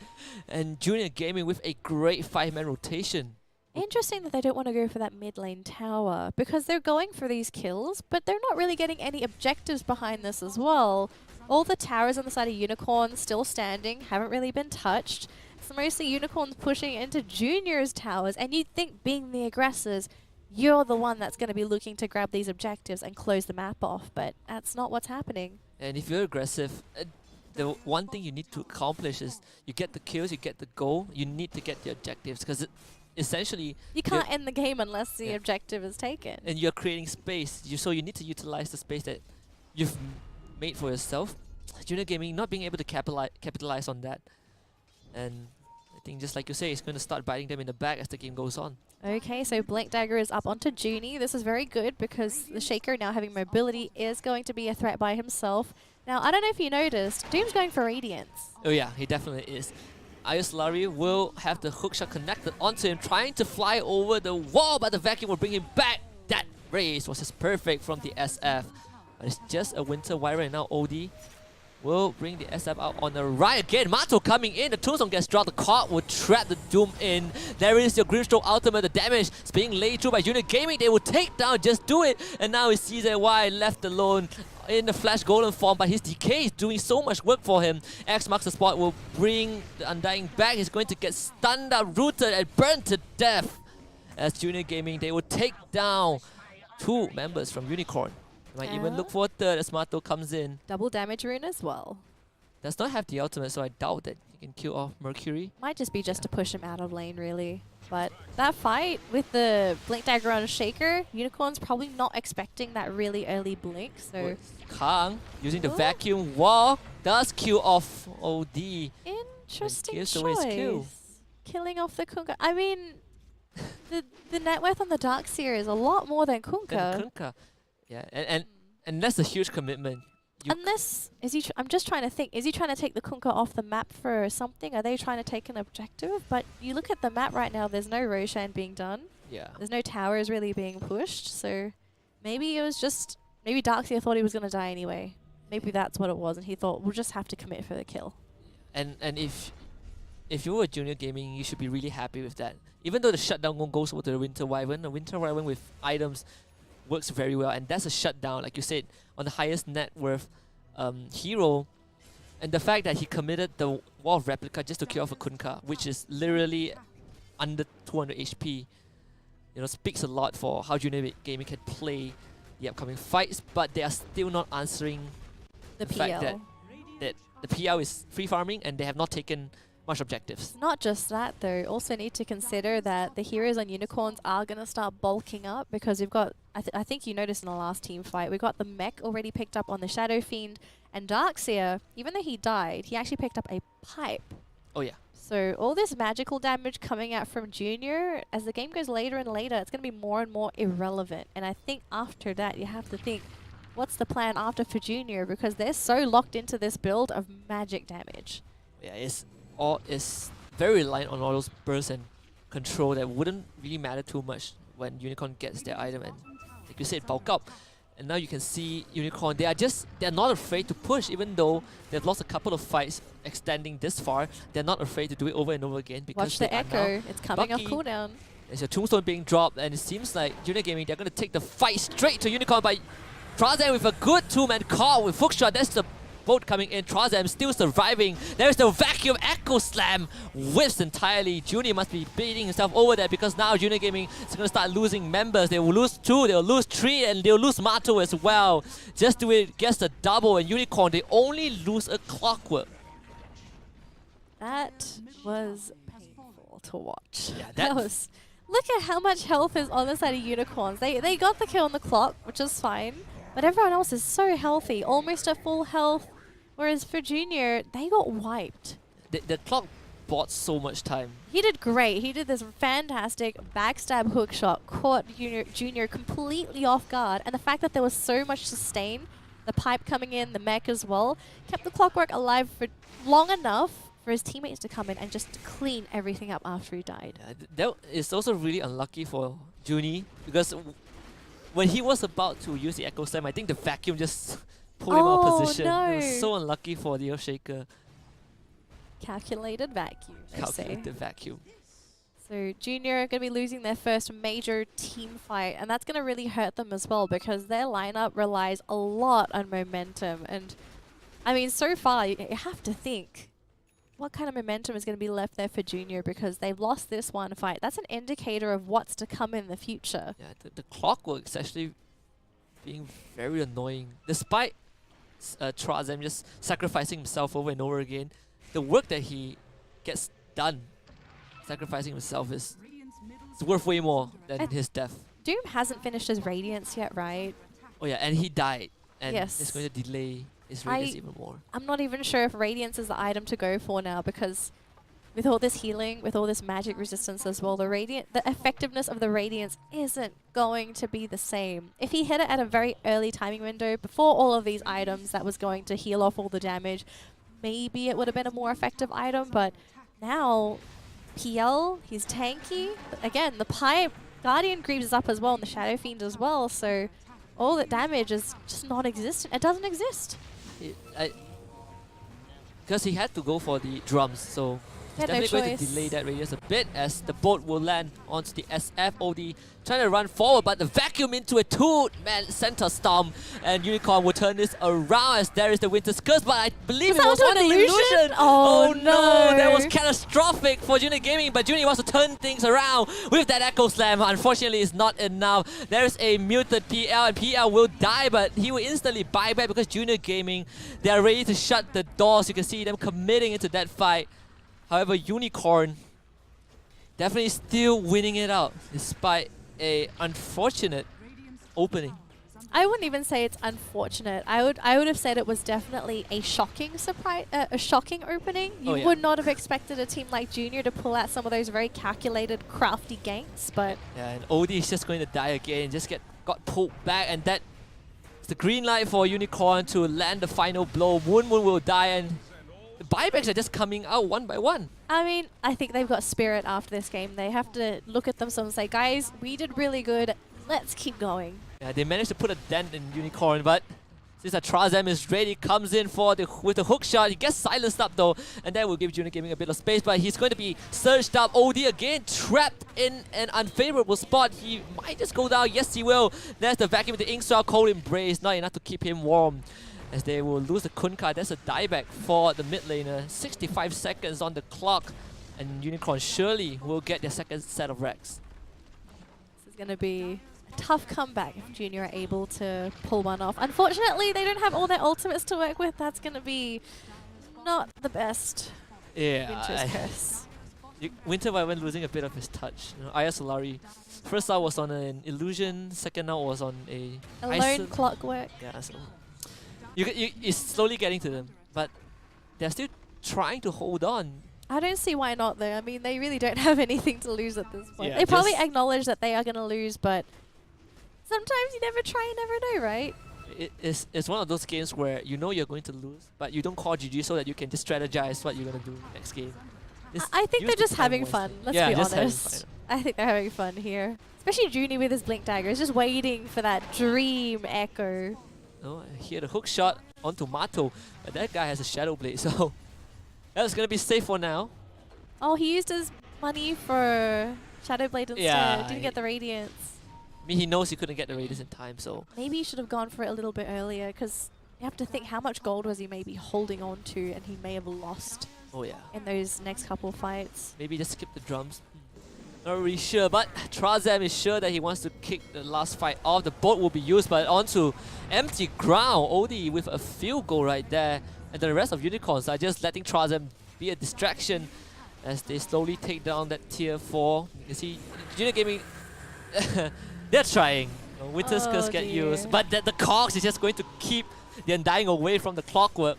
Speaker 1: And Junior Gaming with a great 5-man rotation.
Speaker 2: Interesting that they don't want to go for that mid lane tower, because they're going for these kills, but they're not really getting any objectives behind this as well. All the towers on the side of Unicorn still standing, haven't really been touched. It's mostly Unicorns pushing into Junior's towers, and you'd think, being the aggressors, you're the one that's going to be looking to grab these objectives and close the map off, but that's not what's happening.
Speaker 1: And if you're aggressive, the one thing you need to accomplish is you get the kills, you get the goal, you need to get the objectives, because essentially
Speaker 2: you can't end the game unless the objective is taken.
Speaker 1: And you're creating space, so you need to utilize the space that you've made for yourself. Junior Gaming not being able to capitalize on that, and I think just like you say, it's going to start biting them in the back as the game goes on.
Speaker 2: Okay, so Blink Dagger is up onto Junie. This is very good because the Shaker, now having mobility, is going to be a threat by himself. Now, I don't know if you noticed, Doom's going for Radiance.
Speaker 1: Oh yeah, he definitely is. Larry will have the hookshot connected onto him, trying to fly over the wall, but the vacuum will bring him back. That race was just perfect from the SF. But it's just a Winter Wyvern, and now OD will bring the SF out on the right again. Mato coming in, the tombstone gets dropped, the card will trap the Doom in. There is your Green Stroke ultimate, the damage is being laid through by Junior Gaming. They will take down, just do it. And now it's CZY left alone in the Flash Golden form, but his decay is doing so much work for him. X marks the spot, will bring the Undying back. He's going to get stunned up, rooted, and burned to death. As Junior Gaming, they will take down 2 members from Unicorn. Might even look for a third as Mato comes in.
Speaker 2: Double damage rune as well.
Speaker 1: Does not have the ultimate, so I doubt that he can kill off Mercury.
Speaker 2: Might just be just to push him out of lane, really. But that fight with the Blink Dagger on Shaker, Unicorn's probably not expecting that really early blink, so...
Speaker 1: Kang, using the vacuum wall, does kill off OD.
Speaker 2: Interesting
Speaker 1: gives
Speaker 2: choice.
Speaker 1: away his kill.
Speaker 2: Killing off the Kunkka. I mean, the net worth on the Darkseer is a lot more than Kunkka.
Speaker 1: Yeah, and that's a huge commitment.
Speaker 2: Unless, I'm just trying to think, is he trying to take the Kunkka off the map for something? Are they trying to take an objective? But you look at the map right now, there's no Roshan being done.
Speaker 1: Yeah.
Speaker 2: There's no towers really being pushed, so maybe it was just, maybe Darkseer thought he was going to die anyway. Maybe that's what it was, and he thought, we'll just have to commit for the kill.
Speaker 1: And if you were Junior Gaming, you should be really happy with that. Even though the shutdown goes over to the Winter Wyvern, the Winter Wyvern with items works very well, and that's a shutdown, like you said, on the highest net worth hero. And the fact that he committed the Wall of Replica just to kill off a Kunkka, which is literally under 200 HP, you know, speaks a lot for how Junior Gaming can play the upcoming fights, but they are still not answering the fact that the PL is free farming and they have not taken much objectives.
Speaker 2: Not just that though, also need to consider that the heroes on Unicorns are going to start bulking up because we've got, I think you noticed in the last team fight, we got the mech already picked up on the Shadow Fiend, and Darkseer, even though he died, he actually picked up a pipe.
Speaker 1: Oh yeah.
Speaker 2: So all this magical damage coming out from Junior, as the game goes later and later, it's going to be more and more irrelevant. And I think after that, you have to think, what's the plan after for Junior? Because they're so locked into this build of magic damage.
Speaker 1: Yeah, it's very reliant on all those bursts and control that wouldn't really matter too much when Unicorn gets their item and, like you said, bulk up. And now you can see Unicorn, they're not afraid to push, even though they've lost a couple of fights extending this far. They're not afraid to do it over and over again because
Speaker 2: watch the echo, it's coming off cooldown.
Speaker 1: There's a tombstone being dropped, and it seems like Junior Gaming, they're going to take the fight straight to Unicorn by Trazam with a good 2-man call with Hookshot. That's the boat coming in. Trazam still surviving. There's the vacuum echo slam. Whiffs entirely. Junior must be beating himself over there because now Junior Gaming is going to start losing members. They will lose 2, they will lose 3, and they'll lose Mato as well. Just do it, gets the double, and Unicorn, they only lose a Clockwork.
Speaker 2: That was painful to watch.
Speaker 1: Yeah,
Speaker 2: that was... Look at how much health is on the side of Unicorns. They got the kill on the clock, which is fine. But everyone else is so healthy, almost at full health. Whereas for Junior, they got wiped.
Speaker 1: The clock bought so much time.
Speaker 2: He did great. He did this fantastic backstab hook shot, caught Junior completely off guard. And the fact that there was so much sustain, the pipe coming in, the mech as well, kept the Clockwork alive for long enough for his teammates to come in and just clean everything up after he died.
Speaker 1: That is also really unlucky for Junie because when he was about to use the Echo Slam, I think the vacuum just pulled him out of position.
Speaker 2: No.
Speaker 1: It was so unlucky for the Shaker.
Speaker 2: Calculated vacuum, they
Speaker 1: Calculated
Speaker 2: say.
Speaker 1: vacuum.
Speaker 2: So Junior are going to be losing their first major team fight, and that's going to really hurt them as well because their lineup relies a lot on momentum. And I mean, so far, you have to think, what kind of momentum is going to be left there for Junior because they've lost this one fight. That's an indicator of what's to come in the future.
Speaker 1: Yeah, the Clockwork is actually being very annoying. Despite Trazam just sacrificing himself over and over again, the work that he gets done, sacrificing himself, is worth way more than his death.
Speaker 2: Doom hasn't finished his Radiance yet, right?
Speaker 1: Oh yeah, and he died. And
Speaker 2: yes.
Speaker 1: it's going to delay his Radiance even more.
Speaker 2: I'm not even sure if Radiance is the item to go for now because with all this healing, with all this magic resistance as well, the effectiveness of the Radiance isn't going to be the same. If he hit it at a very early timing window, before all of these items that was going to heal off all the damage, maybe it would have been a more effective item, but now PL, he's tanky. Again, the pipe, Guardian Greaves is up as well, and the Shadow Fiend as well, so all that damage is just non-existent. It doesn't exist.
Speaker 1: because he had to go for the drums, so he's
Speaker 2: Yeah, no
Speaker 1: definitely going to delay that radius a bit as the boat will land onto the SFOD, trying to run forward, but the vacuum into a two-man center storm, and Unicorn will turn this around as there is the Winter's Curse, but I believe it was on the illusion.
Speaker 2: Oh no,
Speaker 1: that was catastrophic for Junior Gaming, but Junior wants to turn things around with that Echo Slam. Unfortunately, it's not enough. There's a muted PL, and PL will die, but he will instantly buy back because Junior Gaming, they are ready to shut the doors. You can see them committing into that fight. However, Unicorn definitely still winning it out despite a unfortunate opening.
Speaker 2: I wouldn't even say it's unfortunate. I would have said it was definitely a shocking surprise, a shocking opening. You would not have expected a team like Junior to pull out some of those very calculated, crafty ganks, but
Speaker 1: yeah, and OD is just going to die again, just got pulled back, and that's the green light for Unicorn to land the final blow. Moon will die, and the buybacks are just coming out one by one.
Speaker 2: I mean, I think they've got spirit after this game. They have to look at themselves and say, guys, we did really good. Let's keep going.
Speaker 1: Yeah, they managed to put a dent in Unicorn, but since Trazem is ready, comes in with the hook shot. He gets silenced up though, and that will give Junior Gaming a bit of space, but he's going to be surged up. OD again, trapped in an unfavorable spot. He might just go down. Yes, he will. There's the vacuum with the Inkswell Cold Embrace. Not enough to keep him warm, as they will lose the Kun card. There's a dieback for the mid laner. 65 seconds on the clock, and Unicorn surely will get their second set of racks.
Speaker 2: This is going to be a tough comeback if Junior are able to pull one off. Unfortunately, they don't have all their ultimates to work with. That's going to be not the best.
Speaker 1: Yeah,
Speaker 2: Winter's Curse.
Speaker 1: Winter went losing a bit of his touch. Aya Solari, first out was on an illusion, second out was on a
Speaker 2: lone clockwork.
Speaker 1: Yeah, so it's slowly getting to them, but they're still trying to hold on.
Speaker 2: I don't see why not though. I mean, they really don't have anything to lose at this point.
Speaker 1: Yeah,
Speaker 2: they probably acknowledge that they are going to lose, but sometimes you never try and never know, right?
Speaker 1: It's one of those games where you know you're going to lose, but you don't call GG so that you can just strategize what you're going to do next game.
Speaker 2: I think they're just having fun, let's be honest.
Speaker 1: Fun.
Speaker 2: I think they're having fun here. Especially Junie with his Blink Dagger. He's just waiting for that dream echo.
Speaker 1: Oh, I hear the hook shot onto Mato, but that guy has a Shadow Blade, so that's going to be safe for now.
Speaker 2: Oh, he used his money for Shadow Blade instead.
Speaker 1: Yeah,
Speaker 2: Didn't get the Radiance.
Speaker 1: I mean, he knows he couldn't get the Radiance in time, so
Speaker 2: Maybe he should have gone for it a little bit earlier, because you have to think how much gold was he maybe holding on to, and he may have lost in those next couple fights.
Speaker 1: Maybe just skip the drums. Not really sure, but Trazem is sure that he wants to kick the last fight off. The boat will be used, but onto empty ground. OD with a field goal right there. And the rest of Unicorns are just letting Trazem be a distraction as they slowly take down that tier 4. You can see Junior Gaming, they're trying. Winter's Curse get used, but the Cogs is just going to keep the Undying away from the clockwork.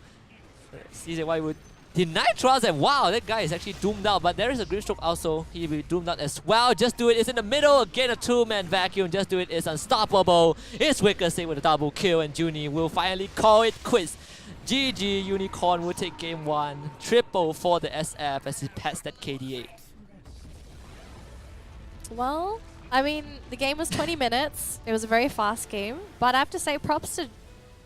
Speaker 1: CZY would deny Trazem. Wow, that guy is actually doomed out, but there is a Grimstroke also. He will be doomed out as well. Just Do It is in the middle. Again, a two-man vacuum. Just Do It is unstoppable. It's Wicker State with a double kill, and Junie will finally call it quits. GG, Unicorn will take game 1. Triple for the SF as he pats that KD8.
Speaker 2: Well, I mean, the game was 20 minutes. It was a very fast game, but I have to say props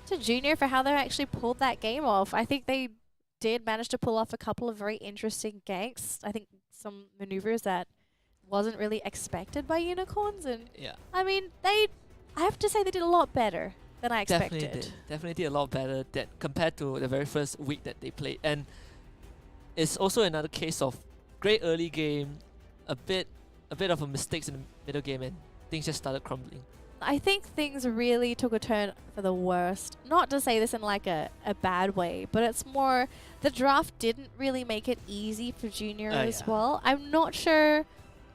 Speaker 2: to Junior for how they actually pulled that game off. I think they did manage to pull off a couple of very interesting ganks. I think some maneuvers that wasn't really expected by Unicorns, and I mean, I have to say they did a lot better than I expected.
Speaker 1: Definitely did a lot better compared to the very first week that they played. And it's also another case of great early game, a bit of a mistakes in the middle game, and things just started crumbling.
Speaker 2: I think things really took a turn for the worst. Not to say this in like a bad way, but it's more the draft didn't really make it easy for Junior as well. I'm not sure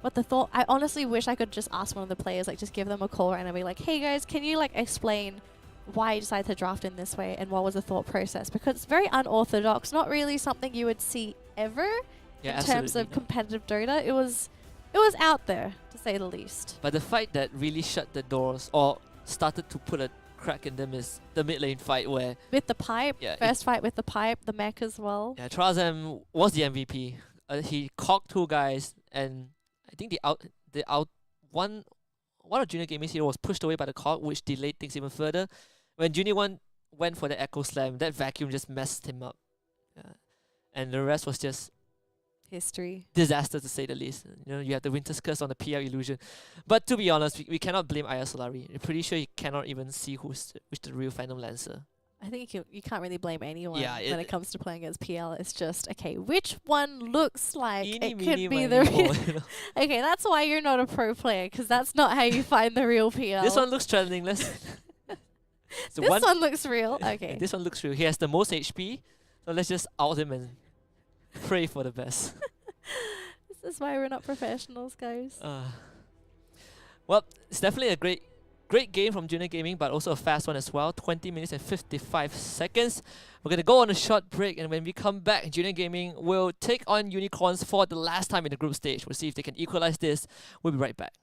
Speaker 2: what the thought. I honestly wish I could just ask one of the players, like just give them a call and I'd be like, hey guys, can you like explain why you decided to draft in this way and what was the thought process? Because it's very unorthodox, not really something you would see ever in terms of competitive Dota. It was out there, to say the least.
Speaker 1: But the fight that really shut the doors or started to put a crack in them is the mid lane fight where...
Speaker 2: With the pipe, first fight with the pipe, the mech as well.
Speaker 1: Yeah, Trazem was the MVP. He cocked 2 guys, and I think one of Junior Gaming's hero was pushed away by the cock, which delayed things even further. When Junior went for the Echo Slam, that vacuum just messed him up. and the rest was just
Speaker 2: History.
Speaker 1: disaster to say the least. You know, you have the Winter's Curse on the PL Illusion. But to be honest, we cannot blame Aya Solari. I'm pretty sure you cannot even see which the real Phantom Lancer.
Speaker 2: I think you can't really blame anyone
Speaker 1: Yeah,
Speaker 2: when it comes to playing against PL. It's just, okay, which one looks like
Speaker 1: Eeny,
Speaker 2: it
Speaker 1: meeny,
Speaker 2: could be
Speaker 1: miny,
Speaker 2: the
Speaker 1: moe,
Speaker 2: real...
Speaker 1: you know.
Speaker 2: Okay, that's why you're not a pro player, because that's not how you find the real PL.
Speaker 1: This one looks threatening. Let's. So
Speaker 2: this one looks real. Okay.
Speaker 1: This one looks real. He has the most HP, so let's just out him and pray for the best.
Speaker 2: This is why we're not professionals, guys.
Speaker 1: Well, it's definitely a great game from Junior Gaming, but also a fast one as well. 20 minutes and 55 seconds. We're going to go on a short break, and when we come back, Junior Gaming will take on Unicorns for the last time in the group stage. We'll see if they can equalize this. We'll be right back.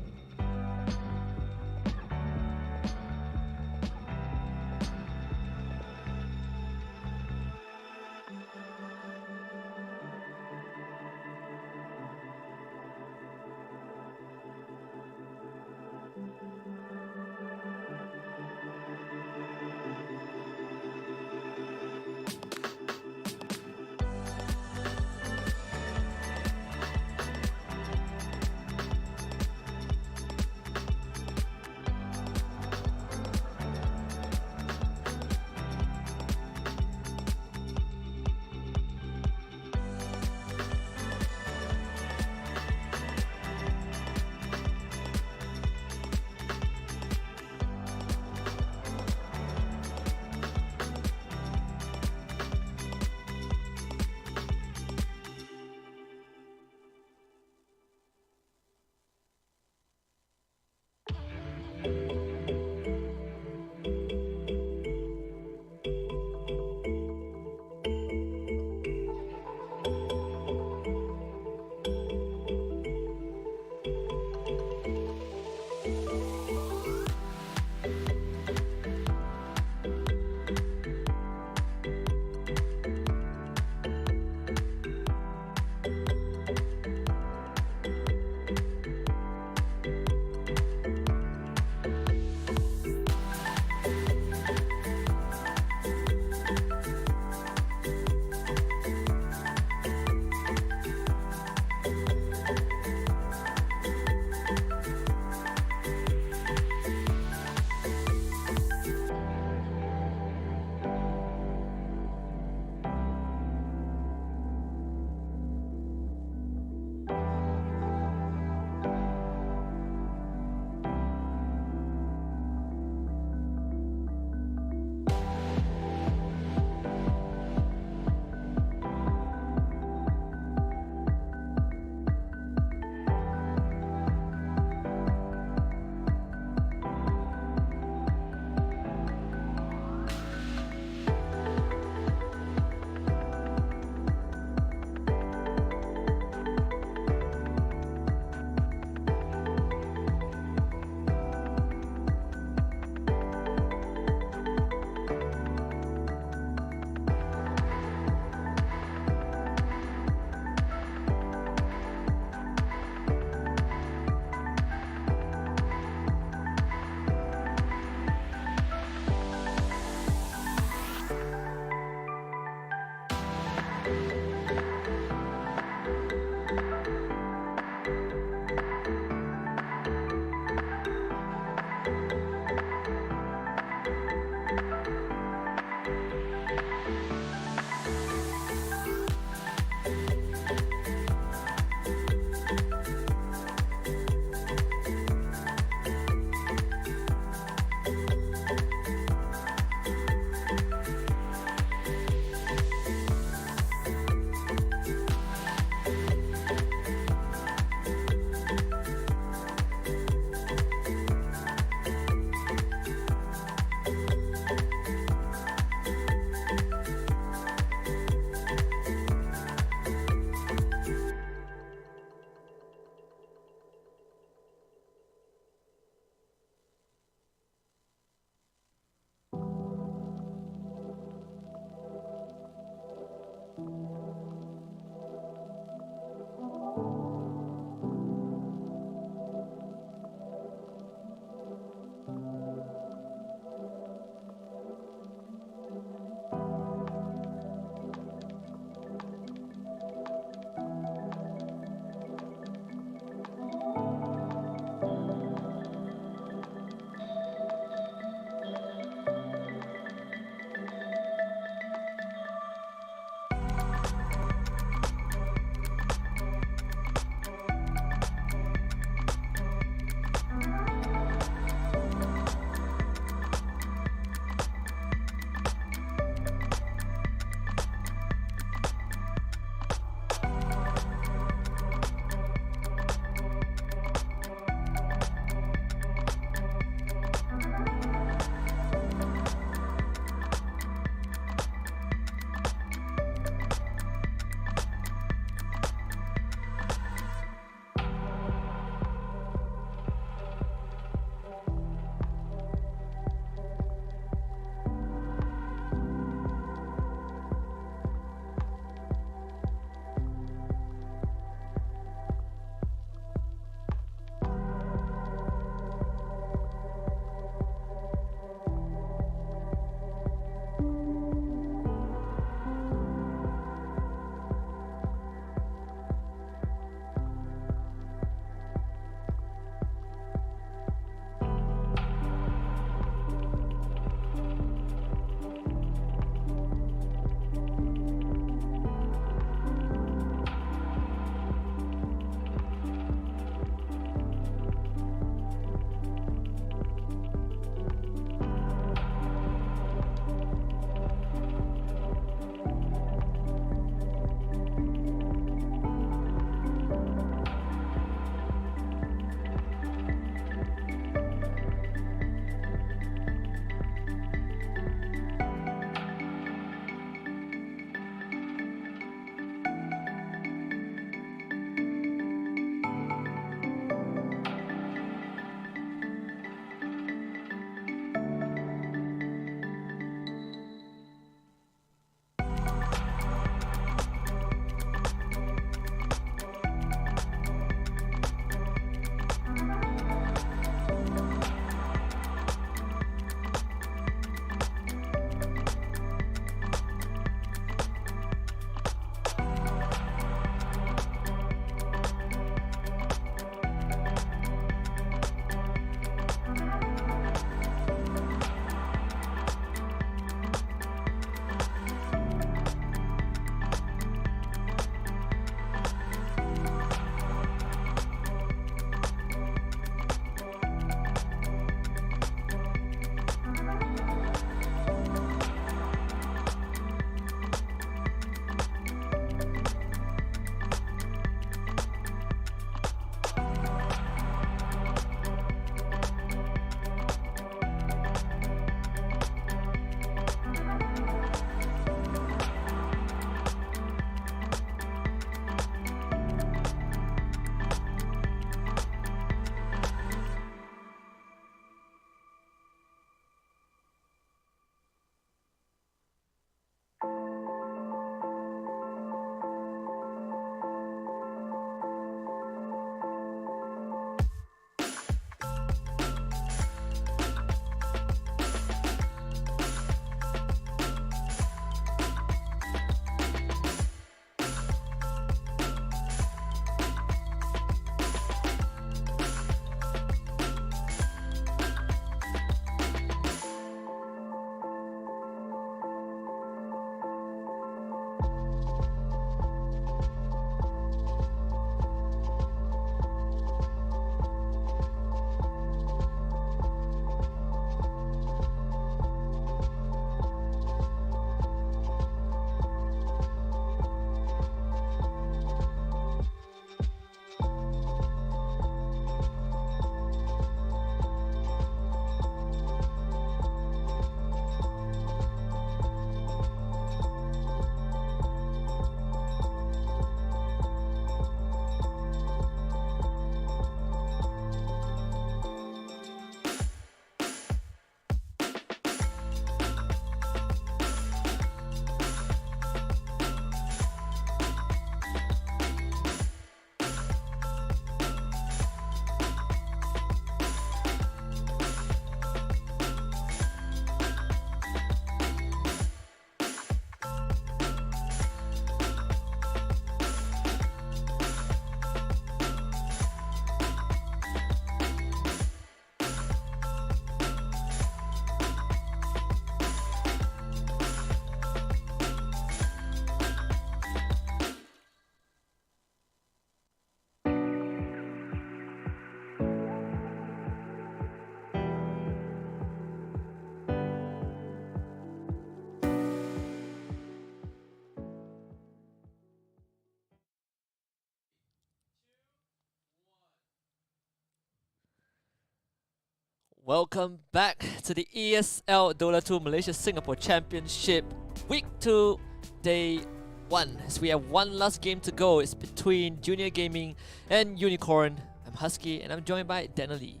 Speaker 1: Welcome back to the ESL Dota 2 Malaysia Singapore Championship Week 2 Day 1. As we have one last game to go. It's between Junior Gaming and Unicorn. I'm HusKKiee and I'm joined by Danelie.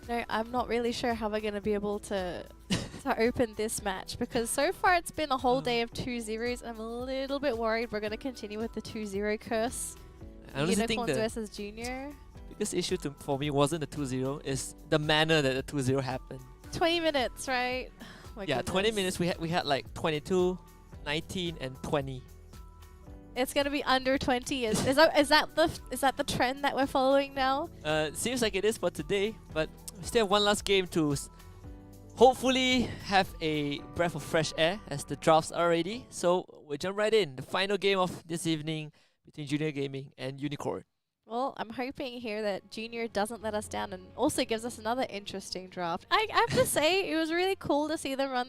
Speaker 2: No, I'm not really sure how we're going to be able to open this match because so far it's been a whole day of 2-0s. I'm a little bit worried we're going to continue with the 2-0 curse.
Speaker 1: I honestly think
Speaker 2: Unicorns
Speaker 1: the
Speaker 2: versus Junior.
Speaker 1: biggest issue for me wasn't the 2-0, it's the manner that the 2-0 happened.
Speaker 2: 20 minutes, right? Oh my
Speaker 1: Yeah,
Speaker 2: goodness.
Speaker 1: 20 minutes. We had like 22, 19, and 20.
Speaker 2: It's gonna be under 20. Is that the trend that we're following now?
Speaker 1: Seems like it is for today, but we still have one last game to hopefully have a breath of fresh air as the drafts are ready. So we'll jump right in. The final game of this evening between Junior Gaming and Unicorn.
Speaker 2: Well, I'm hoping here that Junior doesn't let us down and also gives us another interesting draft. I have to say, it was really cool to see them run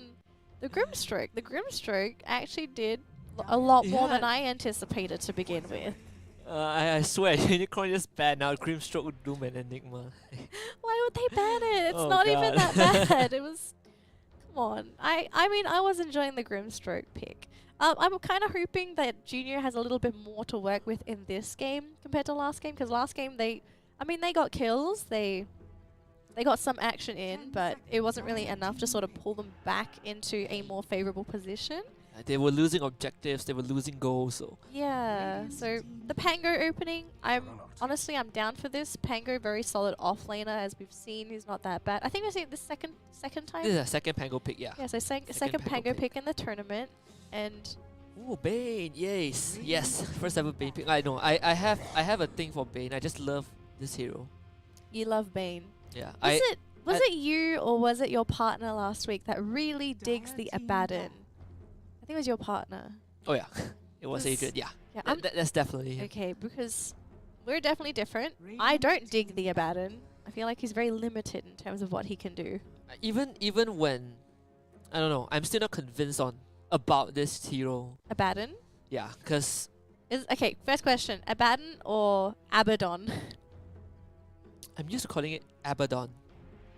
Speaker 2: the Grimstroke. The Grimstroke actually did a lot more than I anticipated to begin with.
Speaker 1: I swear, Unicorn just banned out Grimstroke, Doom, and Enigma.
Speaker 2: Why would they ban it? It's
Speaker 1: Oh
Speaker 2: not even
Speaker 1: God.
Speaker 2: that bad. It was... Come on. I mean, I was enjoying the Grimstroke pick. I'm kind of hoping that Junior has a little bit more to work with in this game compared to last game, because last game they got kills, they got some action in, but it wasn't really enough to sort of pull them back into a more favorable position.
Speaker 1: They were losing objectives, they were losing goals, so...
Speaker 2: Yeah, so the Pango opening, I'm down for this. Pango, very solid offlaner, as we've seen. He's not that bad. I think we've seen it the second time.
Speaker 1: This is a second Pango pick, yeah.
Speaker 2: Yeah, so second Pango pick in the tournament. And
Speaker 1: Ooh, Bane, yes. Yes, first ever Bane pick. I know, I have a thing for Bane. I just love this hero.
Speaker 2: you love Bane.
Speaker 1: Yeah.
Speaker 2: Was it you or was it your partner last week that really digs the Abaddon? I think it was your partner.
Speaker 1: Oh yeah, it was
Speaker 2: Yes.
Speaker 1: Adrian, yeah.
Speaker 2: Yeah,
Speaker 1: That's definitely him.
Speaker 2: okay, because we're definitely different. I don't dig the Abaddon. I feel like he's very limited in terms of what he can do.
Speaker 1: Even when, I don't know, I'm still not convinced about this hero.
Speaker 2: Abaddon?
Speaker 1: Yeah, because
Speaker 2: Okay, first question. Abaddon or Abaddon?
Speaker 1: I'm used to calling it Abaddon.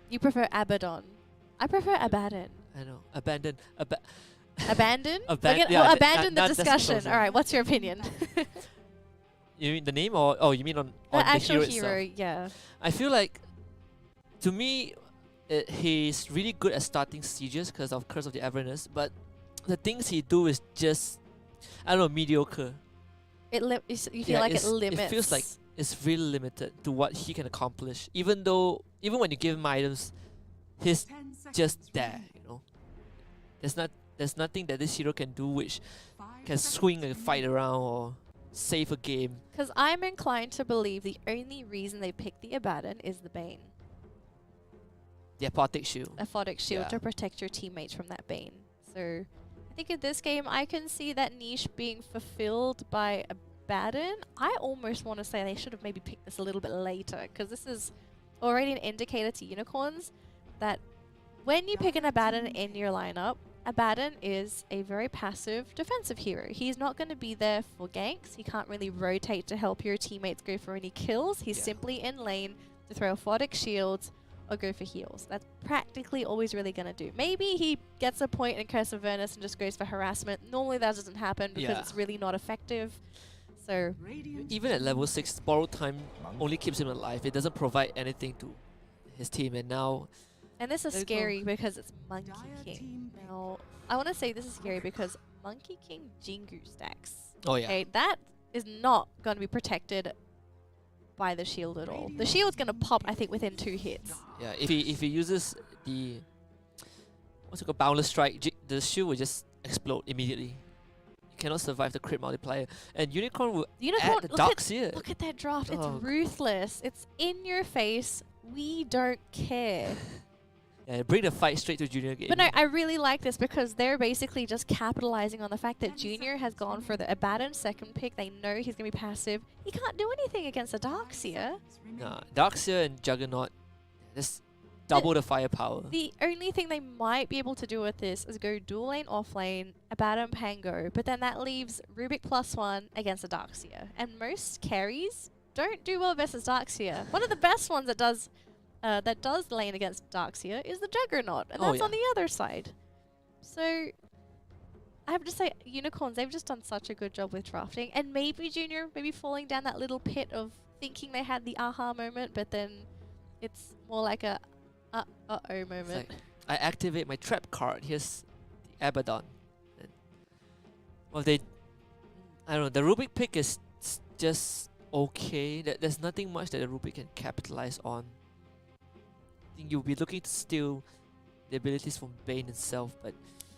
Speaker 2: You prefer Abaddon. I prefer Abaddon.
Speaker 1: I know, abandon.
Speaker 2: Abandon?
Speaker 1: Aban-
Speaker 2: We'll
Speaker 1: yeah,
Speaker 2: abandon the
Speaker 1: that's
Speaker 2: discussion.
Speaker 1: closer.
Speaker 2: Alright, what's your opinion?
Speaker 1: You mean the name or you mean on
Speaker 2: The
Speaker 1: the
Speaker 2: actual
Speaker 1: hero
Speaker 2: hero,
Speaker 1: itself?
Speaker 2: yeah.
Speaker 1: I feel like, to me, he's really good at starting sieges because of Curse of the Avernus, but the things he do is just, I don't know, mediocre.
Speaker 2: You feel
Speaker 1: Yeah,
Speaker 2: like it
Speaker 1: it's- it
Speaker 2: limits.
Speaker 1: feels like It's really limited to what he can accomplish. Even when you give him items, he's just there, you know. There's nothing that this hero can do which can swing a fight around or save a game.
Speaker 2: Because I'm inclined to believe the only reason they picked the Abaddon is the Bane.
Speaker 1: The Apothic Shield.
Speaker 2: A Photic shield
Speaker 1: Yeah.
Speaker 2: to protect your teammates from that Bane. So I think in this game I can see that niche being fulfilled by Abaddon. I almost want to say they should have maybe picked this a little bit later, because this is already an indicator to Unicorns that when you pick an Abaddon in your lineup, Abaddon is a very passive defensive hero. He's not going to be there for ganks. He can't really rotate to help your teammates go for any kills. He's simply in lane to throw Photic shields or go for heals. That's practically all he's really going to do. Maybe he gets a point in Curse of Avernus and just goes for harassment. Normally that doesn't happen because it's really not effective. So
Speaker 1: Even at level 6, borrowed time only keeps him alive. It doesn't provide anything to his team, and now...
Speaker 2: And this is
Speaker 1: There you go.
Speaker 2: scary because it's Monkey King. Now, I want to say this is scary because Monkey King Jingu stacks.
Speaker 1: Oh yeah.
Speaker 2: Okay, that is not going to be protected by the shield at all. The shield's going to pop, I think, within 2 hits.
Speaker 1: Yeah, if he uses the... what's it called? Boundless Strike, the shield will just explode immediately. You cannot survive the crit multiplier. And Unicorn will add the Dark Seer.
Speaker 2: Look at that draft. It's
Speaker 1: Oh.
Speaker 2: ruthless. It's in your face. We don't care.
Speaker 1: Yeah, bring the fight straight to Junior Game.
Speaker 2: But no, I really like this because they're basically just capitalizing on the fact that Junior has gone for the Abaddon second pick. They know he's going to be passive. He can't do anything against a Darkseer.
Speaker 1: Nah, Darkseer and Juggernaut, just double the firepower.
Speaker 2: The only thing they might be able to do with this is go dual lane, off lane, Abaddon, Pango, but then that leaves Rubik +1 against a Darkseer. And most carries don't do well versus Darkseer. One of the best ones that does that does lane against Darkseer is the Juggernaut, and
Speaker 1: Oh,
Speaker 2: that's
Speaker 1: yeah.
Speaker 2: on the other side. So I have to say, Unicorns, they've just done such a good job with drafting, and maybe Junior maybe falling down that little pit of thinking they had the aha moment, but then it's more like a uh-oh moment.
Speaker 1: Like, I activate my trap card. Here's the Abaddon. And, well, I don't know. The Rubik pick is just okay. There's nothing much that the Rubik can capitalize on. I think you'll be looking to steal the abilities from Bane itself, but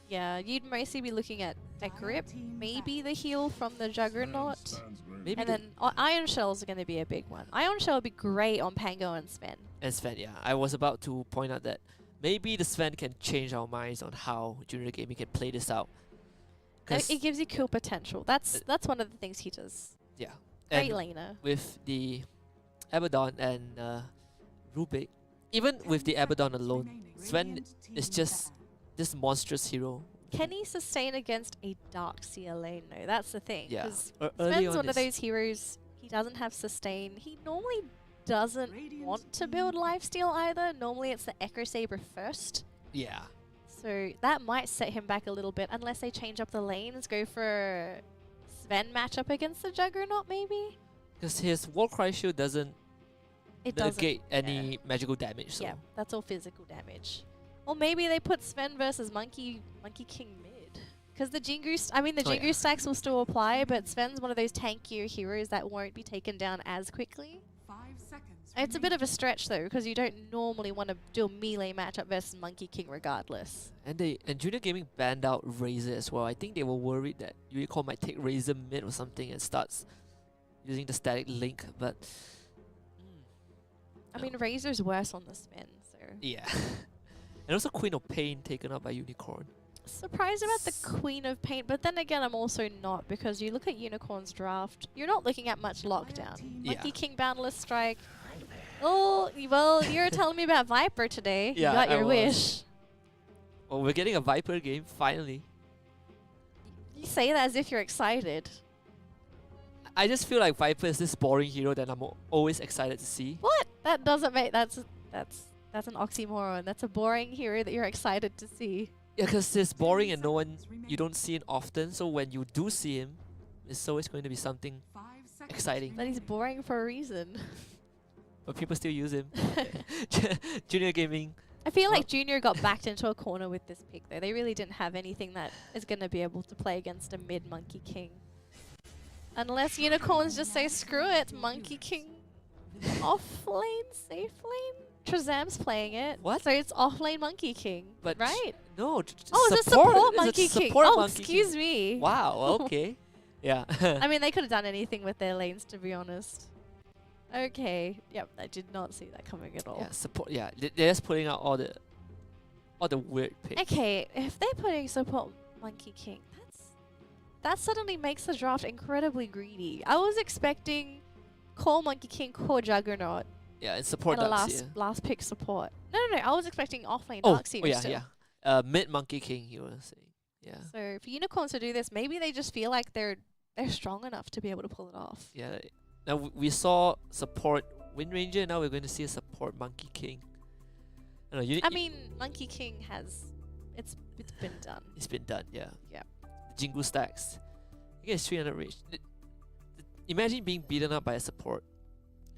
Speaker 2: Yeah, you'd mostly be looking at the grip, maybe the heal from the Juggernaut,
Speaker 1: maybe
Speaker 2: and then Iron Shells are going to be a big one. Iron Shell would be great on Pango and Sven.
Speaker 1: and Sven, yeah. I was about to point out that maybe the Sven can change our minds on how Junior Gaming can play this out.
Speaker 2: It gives you kill potential. That's one of the things he does.
Speaker 1: Yeah.
Speaker 2: Great
Speaker 1: And
Speaker 2: laner.
Speaker 1: with the Abaddon and Rubik, even with the Abaddon alone, Sven is just this monstrous hero.
Speaker 2: Can he sustain against a Darkseer lane though? That's the thing.
Speaker 1: Yeah.
Speaker 2: Because
Speaker 1: Early
Speaker 2: Sven's
Speaker 1: on
Speaker 2: one of
Speaker 1: is-
Speaker 2: those heroes, he doesn't have sustain. He normally doesn't want to build lifesteal either. Normally it's the Echo Saber first.
Speaker 1: Yeah.
Speaker 2: So that might set him back a little bit unless they change up the lanes, go for Sven matchup against the Juggernaut maybe?
Speaker 1: Because his Warcry shield doesn't
Speaker 2: It doesn't.
Speaker 1: negate any magical damage. So
Speaker 2: Yeah, that's all physical damage. Or maybe they put Sven versus Monkey King mid. Because the Jingu,
Speaker 1: Oh, yeah.
Speaker 2: Jingu stacks will still apply, but Sven's one of those tankier heroes that won't be taken down as quickly.
Speaker 3: 5 seconds.
Speaker 2: It's a bit of a stretch though, because you don't normally want to do a melee matchup versus Monkey King regardless.
Speaker 1: and Junior Gaming banned out Razor as well. I think they were worried that Unicorn might take Razor mid or something and starts using the static link, but
Speaker 2: I mean, Razor's worse on the Sven, so...
Speaker 1: yeah. And also Queen of Pain taken up by Unicorn.
Speaker 2: Surprised about the Queen of Paint, but then again, I'm also not, because you look at Unicorn's draft, you're not looking at much lockdown.
Speaker 1: Yeah.
Speaker 2: Monkey King Boundless Strike. Oh, well, you're telling me about Viper today.
Speaker 1: Yeah,
Speaker 2: you got
Speaker 1: I
Speaker 2: your
Speaker 1: was.
Speaker 2: wish.
Speaker 1: Well, we're getting a Viper game, finally.
Speaker 2: You say that as if you're excited.
Speaker 1: I just feel like Viper is this boring hero that I'm always excited to see.
Speaker 2: What? That doesn't make... That's an oxymoron. That's a boring hero that you're excited to see.
Speaker 1: Yeah, because it's boring and you don't see him often, so when you do see him, it's always going to be something
Speaker 3: 5 seconds.
Speaker 1: exciting.
Speaker 2: But he's boring for a reason.
Speaker 1: But people still use him. Junior Gaming.
Speaker 2: I feel
Speaker 1: Well-
Speaker 2: like Junior got backed into a corner with this pick though. They really didn't have anything that is going to be able to play against a mid Monkey King. Unless Unicorns just say, screw it, Monkey King off lane, safe lane? Trezam's playing it.
Speaker 1: What?
Speaker 2: So it's off lane Monkey King,
Speaker 1: But
Speaker 2: right?
Speaker 1: No,
Speaker 2: Oh, it's a support Monkey King.
Speaker 1: Support
Speaker 2: Oh,
Speaker 1: Monkey
Speaker 2: excuse
Speaker 1: King.
Speaker 2: me.
Speaker 1: Wow, okay. Yeah.
Speaker 2: I mean, they could have done anything with their lanes, to be honest. Okay. Yep, I did not see that coming at all.
Speaker 1: yeah, support. Yeah, they're just putting out all the weird picks.
Speaker 2: Okay, if they're putting support Monkey King, that suddenly makes the draft incredibly greedy. I was expecting core Monkey King, core Juggernaut,
Speaker 1: Yeah, and support
Speaker 2: and a
Speaker 1: Darkseer.
Speaker 2: last pick support. No, I was expecting offlane
Speaker 1: Oh,
Speaker 2: Darkseer
Speaker 1: yeah,
Speaker 2: still.
Speaker 1: yeah. Mid Monkey King, you were saying. Yeah.
Speaker 2: So for Unicorns to do this, maybe they just feel like they're strong enough to be able to pull it off.
Speaker 1: Yeah. Now we saw support Wind Ranger. Now we're going to see a support Monkey King. I don't know,
Speaker 2: I mean, Monkey King has, it's been done.
Speaker 1: it's been done. Yeah.
Speaker 2: Yeah.
Speaker 1: The Jingu stacks. I guess 300 range. Imagine being beaten up by a support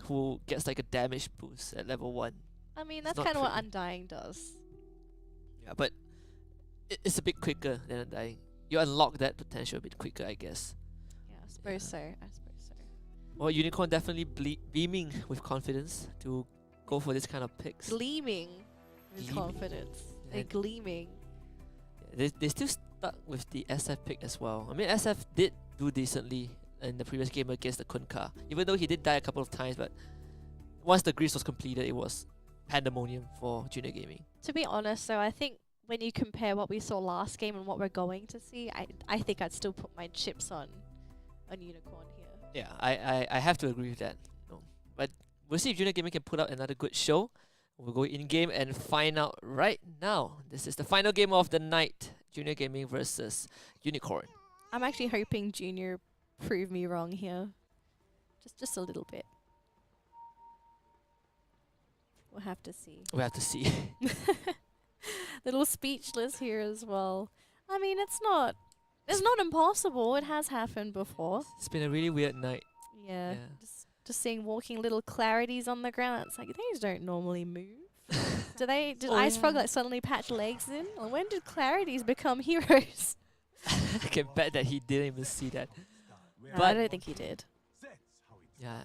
Speaker 1: who gets like a damage boost at level 1.
Speaker 2: I mean,
Speaker 1: It's
Speaker 2: that's
Speaker 1: not
Speaker 2: kind of what
Speaker 1: pretty.
Speaker 2: Undying does.
Speaker 1: Yeah, but it's a bit quicker than Undying. You unlock that potential a bit quicker, I guess.
Speaker 2: Yeah, I suppose so. I suppose so.
Speaker 1: Well, Unicorn definitely beaming with confidence to go for this kind of picks.
Speaker 2: Gleaming with
Speaker 1: Gleaming.
Speaker 2: confidence. They're
Speaker 1: And-
Speaker 2: gleaming.
Speaker 1: They still stuck with the SF pick as well. I mean, SF did do decently in the previous game against the Kunka, even though he did die a couple of times. But once the grease was completed, it was pandemonium for Junior Gaming.
Speaker 2: To be honest, though, I think when you compare what we saw last game and what we're going to see, I think I'd still put my chips on Unicorn here.
Speaker 1: Yeah, I have to agree with that. No. But we'll see if Junior Gaming can put out another good show. We'll go in-game and find out right now. This is the final game of the night. Junior Gaming versus Unicorn.
Speaker 2: I'm actually hoping Junior prove me wrong here. Just a little bit. We'll have to see.
Speaker 1: We have to see.
Speaker 2: Little speechless here as well. I mean, it's not impossible. It has happened before.
Speaker 1: It's been a really weird night.
Speaker 2: Yeah.
Speaker 1: Yeah.
Speaker 2: Just seeing walking little clarities on the ground. It's like these don't normally move. Did
Speaker 1: Oh,
Speaker 2: Ice
Speaker 1: yeah.
Speaker 2: Frog like suddenly patch legs in? Or when did clarities become heroes?
Speaker 1: I can bet that he didn't even see that.
Speaker 2: No, I
Speaker 1: But
Speaker 2: don't think he did.
Speaker 1: yeah,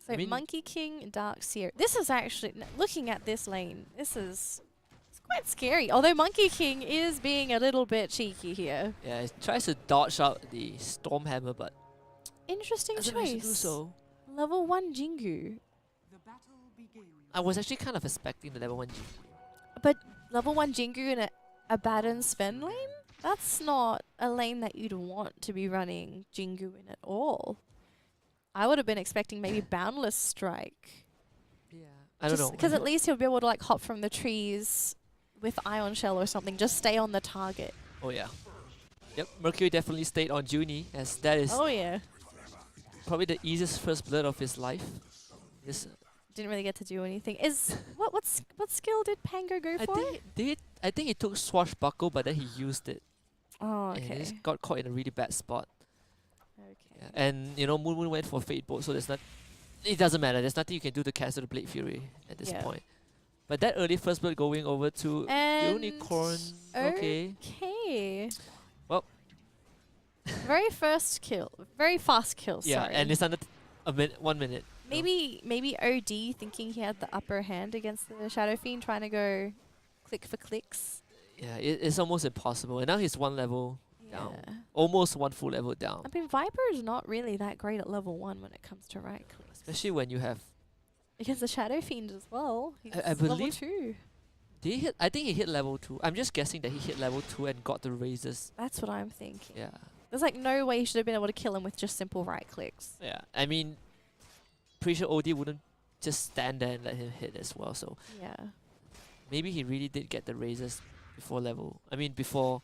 Speaker 2: So
Speaker 1: I mean-
Speaker 2: Monkey King, Darkseer. This is actually looking at this lane. It's quite scary. Although Monkey King is being a little bit cheeky here.
Speaker 1: yeah, he tries to dodge out the Stormhammer, but
Speaker 2: Interesting
Speaker 1: doesn't manage to do
Speaker 2: choice.
Speaker 1: so.
Speaker 2: Level 1 Jingu.
Speaker 1: I was actually kind of expecting the level 1 G.
Speaker 2: But level 1 Jingu in a Abaddon Sven lane? That's not a lane that you'd want to be running Jingu in at all. I would have been expecting maybe Boundless Strike.
Speaker 1: Yeah, I don't know.
Speaker 2: Because at least he'll be able to like hop from the trees with Ion Shell or something. Just stay on the target.
Speaker 1: Oh yeah. Yep, Mercury definitely stayed on Junie, as that is
Speaker 2: Oh yeah.
Speaker 1: probably the easiest first blood of his life. This,
Speaker 2: Didn't really get to do anything. What skill did Pango go
Speaker 1: I
Speaker 2: for?
Speaker 1: think he took Swashbuckle, but then he used it.
Speaker 2: Oh,
Speaker 1: And he
Speaker 2: okay.
Speaker 1: just got caught in a really bad spot.
Speaker 2: Okay.
Speaker 1: Yeah. And you know, Moon Moon went for Fate Bolt, so there's not. It doesn't matter. There's nothing you can do to cancel the Blade Fury at this
Speaker 2: Yeah.
Speaker 1: point. But that early first blood going over to
Speaker 2: And
Speaker 1: Unicorn. Okay.
Speaker 2: Okay.
Speaker 1: Well.
Speaker 2: Very fast kill. Very fast kill.
Speaker 1: Yeah,
Speaker 2: Sorry.
Speaker 1: and it's under a minute, 1 minute.
Speaker 2: maybe OD thinking he had the upper hand against the Shadow Fiend, trying to go click for clicks.
Speaker 1: Yeah, it's almost impossible. And now he's one level down.
Speaker 2: Yeah.
Speaker 1: Almost one full level down.
Speaker 2: I mean, Viper is not really that great at level 1 when it comes to right clicks.
Speaker 1: Especially when you have.
Speaker 2: Against the Shadow Fiend as well. He's
Speaker 1: I
Speaker 2: level
Speaker 1: believe-
Speaker 2: 2.
Speaker 1: Did he hit? I think he hit level 2. I'm just guessing that he hit level 2 and got the raises.
Speaker 2: That's what I'm thinking.
Speaker 1: Yeah.
Speaker 2: There's like no way he should have been able to kill him with just simple right clicks.
Speaker 1: Yeah. I mean, pretty sure OD wouldn't just stand there and let him hit as well. So
Speaker 2: Yeah.
Speaker 1: maybe he really did get the raises before before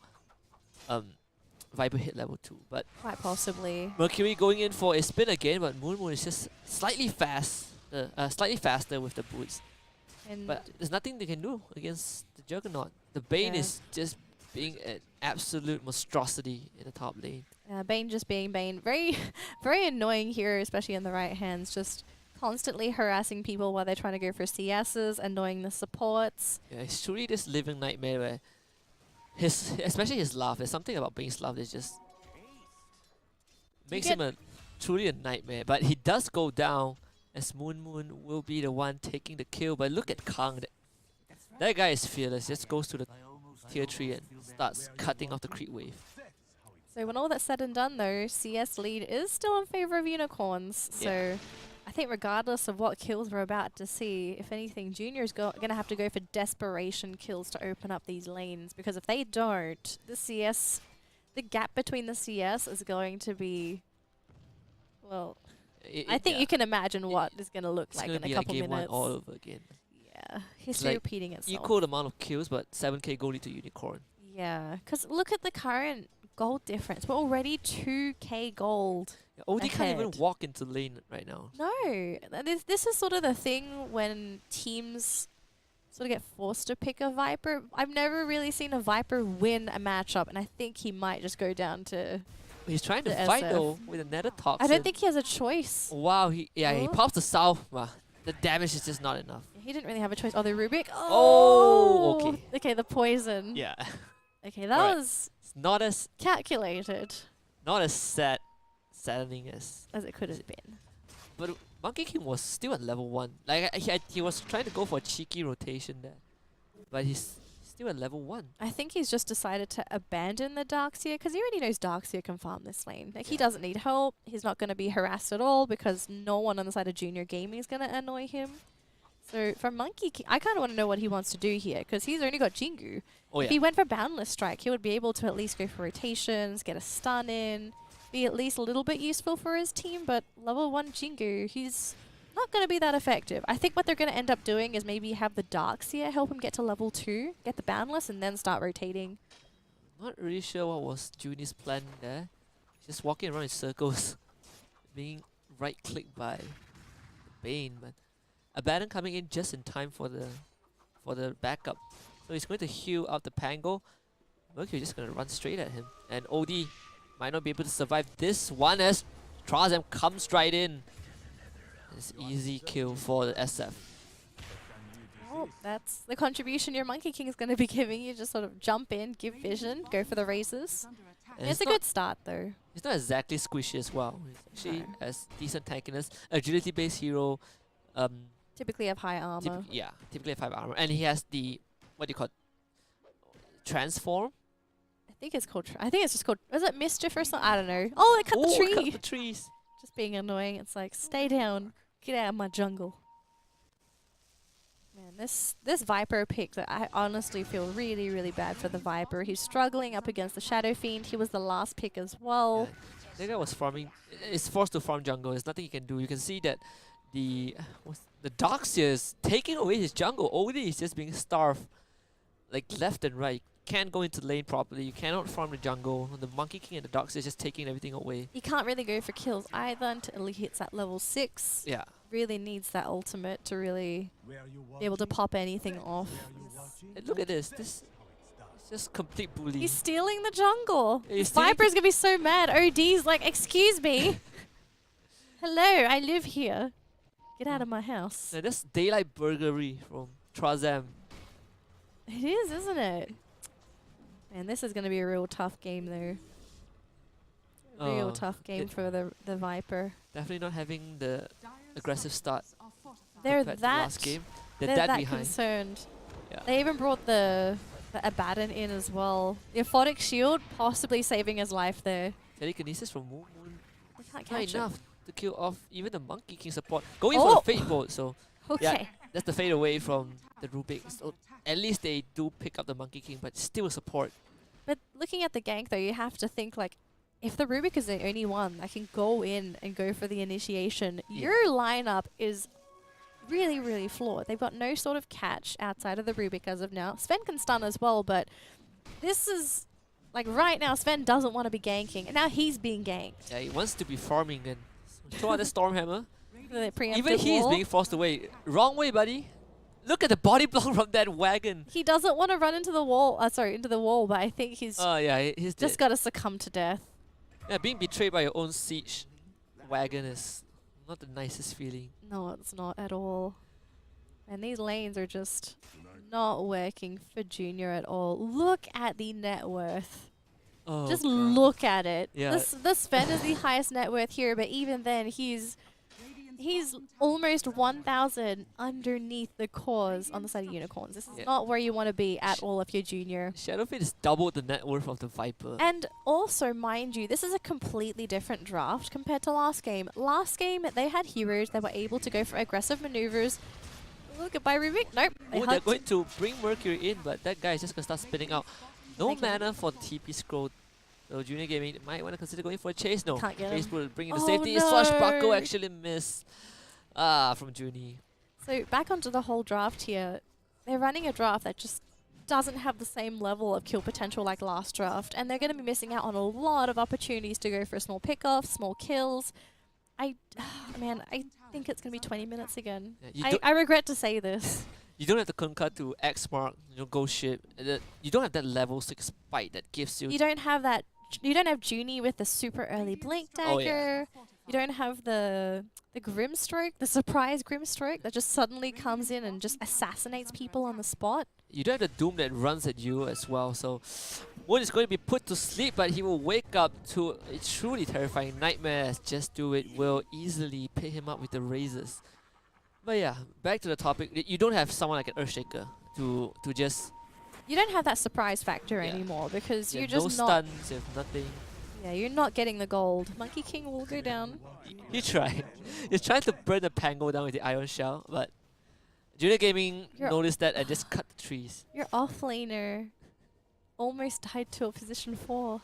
Speaker 1: Viper hit level 2. But
Speaker 2: Quite possibly.
Speaker 1: Mercury going in for a spin again, but Moon Moon is just slightly faster with the boots.
Speaker 2: And
Speaker 1: But there's nothing they can do against the Juggernaut. The Bane
Speaker 2: Yeah.
Speaker 1: is just being an absolute monstrosity in the top lane.
Speaker 2: Bane just being Bane. Very, very annoying here, especially in the right hands. Just constantly harassing people while they're trying to go for CSs, annoying the supports.
Speaker 1: Yeah, it's truly this living nightmare where especially his laugh. There's something about Bane's laugh that just makes him truly a nightmare. But he does go down, as Moon Moon will be the one taking the kill. But look at Kang. That guy is fearless. Just goes to the tier 3 and starts cutting off the creep wave.
Speaker 2: So when all that's said and done, though, CS lead is still in favor of Unicorns.
Speaker 1: Yeah.
Speaker 2: So I think regardless of what kills we're about to see, if anything, Junior's going to have to go for desperation kills to open up these lanes. Because if they don't, the gap between the CS is going to be, well, I think you can imagine what it's going to look like in a couple
Speaker 1: game
Speaker 2: minutes.
Speaker 1: 1 all over again.
Speaker 2: Yeah, history
Speaker 1: like
Speaker 2: repeating itself.
Speaker 1: Equal amount of kills, but 7k gold lead to Unicorn.
Speaker 2: Yeah, because look at the current gold difference. We're already 2k gold.
Speaker 1: Yeah, OD can't even
Speaker 2: ahead.
Speaker 1: walk into lane right now.
Speaker 2: No, this is sort of the thing when teams sort of get forced to pick a Viper. I've never really seen a Viper win a matchup, and I think he might just go down to...
Speaker 1: He's trying to
Speaker 2: The
Speaker 1: fight
Speaker 2: SF.
Speaker 1: though with a nether toxin.
Speaker 2: I don't think he has a choice.
Speaker 1: Wow, he
Speaker 2: Oh.
Speaker 1: pops the south. The damage is just not enough.
Speaker 2: He didn't really have a choice. Oh, the Rubik.
Speaker 1: Oh, okay.
Speaker 2: Okay, the poison.
Speaker 1: Yeah,
Speaker 2: Okay, that
Speaker 1: Alright.
Speaker 2: was
Speaker 1: it's not as
Speaker 2: calculated
Speaker 1: saddening as.
Speaker 2: as it could have been.
Speaker 1: But Monkey King was still at level 1. Like he was trying to go for a cheeky rotation there, but he's still at level 1.
Speaker 2: I think he's just decided to abandon the Darkseer because he already knows Darkseer can farm this lane. Like, he doesn't need help. He's not going to be harassed at all because no one on the side of Junior Gaming is going to annoy him. So for Monkey King, I kind of want to know what he wants to do here because he's only got Jingu.
Speaker 1: Oh
Speaker 2: If
Speaker 1: yeah.
Speaker 2: he went for Boundless Strike, he would be able to at least go for rotations, get a stun in, be at least a little bit useful for his team. But level 1 Jingu, he's not going to be that effective. I think what they're going to end up doing is maybe have the Darkseer help him get to level 2, get the Boundless, and then start rotating.
Speaker 1: Not really sure what was Junie's plan there. Just walking around in circles, being right-clicked by Bane. But Abaddon coming in just in time for the backup. So he's going to heal out the Pango. Mercury just going to run straight at him. And OD might not be able to survive this one as Trazam comes right in. It's easy kill for the SF.
Speaker 2: Oh, that's the contribution your Monkey King is going to be giving you. Just sort of jump in, give vision, go for the razors.
Speaker 1: And
Speaker 2: It's a good start though.
Speaker 1: He's not exactly squishy as well. He's actually has decent tankiness. Agility-based hero.
Speaker 2: Typically have high armor.
Speaker 1: Typically have 5 armor. And he has the, what do you call it? Transform?
Speaker 2: I think it's called. I think it's just called. Was it mischief or something? I don't know. Oh, they cut the tree.
Speaker 1: Cut the trees.
Speaker 2: Just being annoying. It's like, stay down, get out of my jungle. Man, this Viper pick, that I honestly feel really, really bad for the Viper. He's struggling up against the Shadow Fiend. He was the last pick as well.
Speaker 1: Yeah, that guy was farming. Is forced to farm jungle. There's nothing he can do. You can see that the Darkseer is taking away his jungle. OD is just being starved, like left and right. You can't go into the lane properly. You cannot farm the jungle. The Monkey King and the Darkseer is just taking everything away.
Speaker 2: He can't really go for kills either until he hits that level 6.
Speaker 1: Yeah.
Speaker 2: Really needs that ultimate to really be able to pop anything off.
Speaker 1: And look at this. This is just complete bully.
Speaker 2: He's stealing the jungle.
Speaker 1: Yeah, he's stealing
Speaker 2: Viper's gonna be so mad. OD's like, excuse me. Hello, I live here. Get out of my house.
Speaker 1: Yeah, that's daylight burglary from Trazam.
Speaker 2: It is, isn't it? Man, this is gonna be a real tough game though. Real tough game for the Viper.
Speaker 1: Definitely not having the aggressive start.
Speaker 2: They're
Speaker 1: compared to the last game. They're that behind.
Speaker 2: concerned.
Speaker 1: Yeah.
Speaker 2: They even brought the Abaddon in as well. The Aphotic Shield possibly saving his life there.
Speaker 1: Telekinesis from Moon.
Speaker 2: They can't
Speaker 1: Not
Speaker 2: catch
Speaker 1: enough
Speaker 2: him.
Speaker 1: to kill off even the Monkey King support. Going for the Fate Bolt, so
Speaker 2: Okay.
Speaker 1: yeah, that's the fade away from the Rubik. So at least they do pick up the Monkey King, but still support.
Speaker 2: But looking at the gank though, you have to think like, if the Rubik is the only one that can go in and go for the initiation, your lineup is really, really flawed. They've got no sort of catch outside of the Rubik as of now. Sven can stun as well, but this is, like right now, Sven doesn't want to be ganking, and now he's being ganked.
Speaker 1: Yeah, he wants to be farming and throw out the Stormhammer.
Speaker 2: The preemptive
Speaker 1: Even he is
Speaker 2: wall.
Speaker 1: being forced away. Wrong way, buddy. Look at the body block from that wagon.
Speaker 2: He doesn't want to run into the wall, into the wall, but I think he's
Speaker 1: He's
Speaker 2: just got to succumb to death.
Speaker 1: Yeah, being betrayed by your own siege wagon is not the nicest feeling.
Speaker 2: No, it's not at all. And these lanes are just not working for Junior at all. Look at the net worth.
Speaker 1: Oh,
Speaker 2: Just
Speaker 1: God.
Speaker 2: look at it.
Speaker 1: Yeah.
Speaker 2: This Sven is the highest net worth here, but even then he's almost 1,000 underneath the cause on the side of Unicorns. This is not where you want to be at all if you're Junior.
Speaker 1: Shadowfade is double the net worth of the Viper.
Speaker 2: And also, mind you, this is a completely different draft compared to last game. Last game, they had heroes that were able to go for aggressive maneuvers. Look at Rubik. Nope.
Speaker 1: They're going to bring Mercury in, but that guy is just going to start spinning out. No mana for the TP scroll. So Junior Gaming might want to consider going for a chase. No,
Speaker 2: Can't get
Speaker 1: Chase
Speaker 2: him.
Speaker 1: will bring in the
Speaker 2: Oh,
Speaker 1: safety.
Speaker 2: no.
Speaker 1: Swashbuckle actually missed. From Junie.
Speaker 2: So back onto the whole draft here. They're running a draft that just doesn't have the same level of kill potential like last draft, and they're going to be missing out on a lot of opportunities to go for small pickoffs, small kills. I think it's going to be 20 minutes again.
Speaker 1: Yeah,
Speaker 2: I regret to say this.
Speaker 1: You don't have the concur to X mark, Ghost Ship. You don't have that level 6 bite that gives you.
Speaker 2: You don't have that. You don't have Junie with the super early blink dagger.
Speaker 1: Oh, yeah.
Speaker 2: You don't have the Grimstroke, the surprise Grimstroke that just suddenly comes in and just assassinates people on the spot.
Speaker 1: You don't have the Doom that runs at you as well. So Moon is going to be put to sleep, but he will wake up to a truly terrifying nightmare as Just Do It will easily pick him up with the razors. But yeah, back to the topic. You don't have someone like an Earthshaker to just...
Speaker 2: You don't have that surprise factor anymore because you're just
Speaker 1: no
Speaker 2: not...
Speaker 1: stuns, you have nothing.
Speaker 2: Yeah, you're not getting the gold. Monkey King will go down.
Speaker 1: He tried. He's trying to burn the Pango down with the Iron Shell, but Junior Gaming noticed that and just cut the trees.
Speaker 2: Your offlaner almost died to a position 4.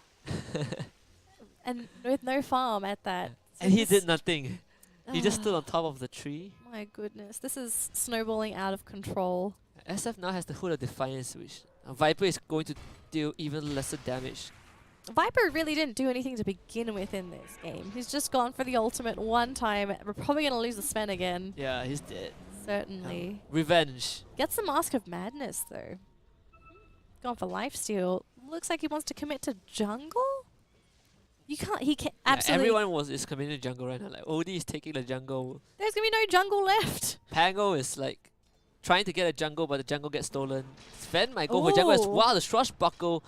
Speaker 2: And with no farm at that. So
Speaker 1: And he did nothing. He just stood on top of the tree.
Speaker 2: My goodness, this is snowballing out of control.
Speaker 1: SF now has the Hood of Defiance, which Viper is going to deal even lesser damage.
Speaker 2: Viper really didn't do anything to begin with in this game. He's just gone for the ultimate one time. We're probably going to lose the Sven again.
Speaker 1: Yeah, he's dead.
Speaker 2: Certainly.
Speaker 1: Revenge.
Speaker 2: Gets the Mask of Madness, though. Gone for lifesteal. Looks like he wants to commit to jungle? You can't, he can absolutely...
Speaker 1: Everyone is committing to jungle right now. Like, OD is taking the jungle.
Speaker 2: There's gonna be no jungle left.
Speaker 1: Pango is like trying to get a jungle, but the jungle gets stolen. Sven might go for jungle as well. The Swashbuckle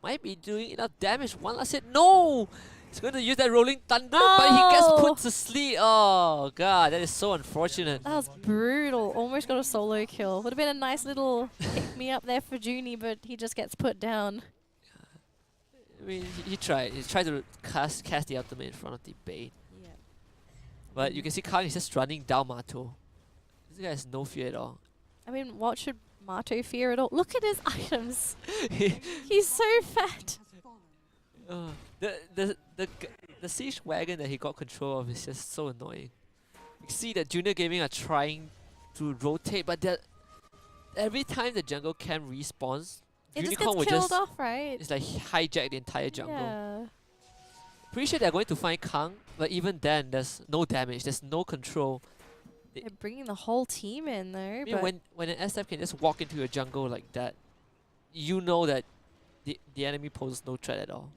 Speaker 1: might be doing enough damage. One last hit. No! He's going to use that Rolling Thunder, but he gets put to sleep. Oh, God. That is so unfortunate.
Speaker 2: That was brutal. Almost got a solo kill. Would have been a nice little pick-me-up there for Junie, but he just gets put down.
Speaker 1: I mean, he tried. He tried to cast the ultimate in front of the bait.
Speaker 2: Yeah.
Speaker 1: But you can see Kang is just running down Mato. This guy has no fear at all.
Speaker 2: I mean, what should Mato fear at all? Look at his items. He's so fat.
Speaker 1: The siege wagon that he got control of is just so annoying. You see that Junior Gaming are trying to rotate, but every time the jungle cam respawns,
Speaker 2: It just
Speaker 1: Unicorn
Speaker 2: gets
Speaker 1: will
Speaker 2: killed off, right?
Speaker 1: it's like hijack the entire jungle.
Speaker 2: Yeah.
Speaker 1: Pretty sure they're going to find Kang, but even then, there's no damage, there's no control.
Speaker 2: They're bringing the whole team in, though.
Speaker 1: I mean,
Speaker 2: But
Speaker 1: when an SF can just walk into your jungle like that, you know that the enemy poses no threat at all.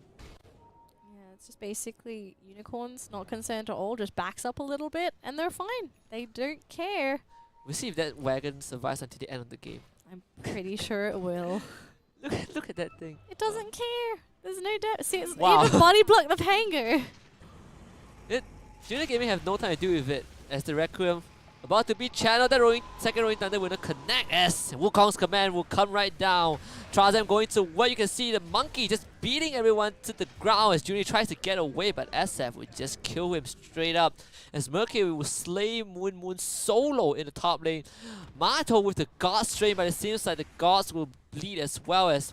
Speaker 2: yeah, it's just basically Unicorns not concerned at all, just backs up a little bit, and they're fine. They don't care.
Speaker 1: We'll see if that wagon survives until the end of the game.
Speaker 2: I'm pretty sure it will.
Speaker 1: Look at that thing.
Speaker 2: It doesn't care. There's no doubt. See, it's
Speaker 1: Wow.
Speaker 2: even body block the Pango.
Speaker 1: Junior Gaming have no time to deal with it as the Requiem about to be channeled. That second Rolling Thunder will not connect as Wukong's command will come right down. Trazam going to what you can see the monkey just beating everyone to the ground as Junior tries to get away, but SF will just kill him straight up as Mercury will slay Moon solo in the top lane. Mato with the God Strain, but it seems like the gods will bleed as well as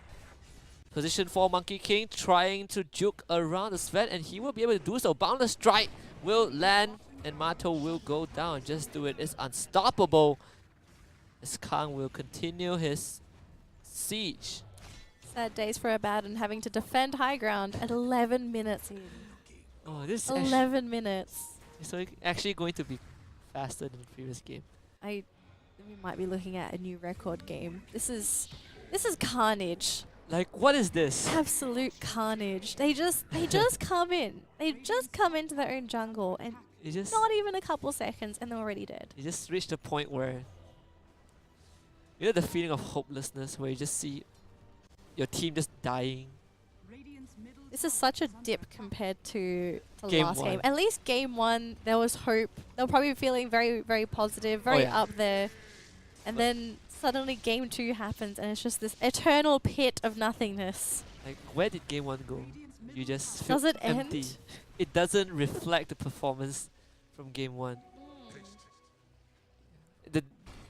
Speaker 1: position 4 Monkey King trying to juke around the Sven, and he will be able to do so. Boundless Strike will land and Mato will go down. Just do it. It's unstoppable as Kang will continue his siege.
Speaker 2: Sad days for Abaddon having to defend high ground at 11 minutes in.
Speaker 1: Oh, this is
Speaker 2: 11 minutes.
Speaker 1: so actually going to be faster than the previous game.
Speaker 2: We might be looking at a new record game. This is carnage.
Speaker 1: Like, what is this?
Speaker 2: Absolute carnage. They just come in. They just come into their own jungle and
Speaker 1: You just
Speaker 2: not even a couple seconds and they're already dead.
Speaker 1: you just reach the point where you know the feeling of hopelessness where you just see your team just dying.
Speaker 2: This is such a dip compared to the
Speaker 1: Game
Speaker 2: last
Speaker 1: one.
Speaker 2: game. At least game one, there was hope. They were probably feeling very, very positive, very
Speaker 1: yeah.
Speaker 2: up there. And then suddenly game two happens and it's just this eternal pit of nothingness.
Speaker 1: Like, where did game one go? You just feel
Speaker 2: Does it
Speaker 1: empty.
Speaker 2: end?
Speaker 1: It doesn't reflect the performance from game one. The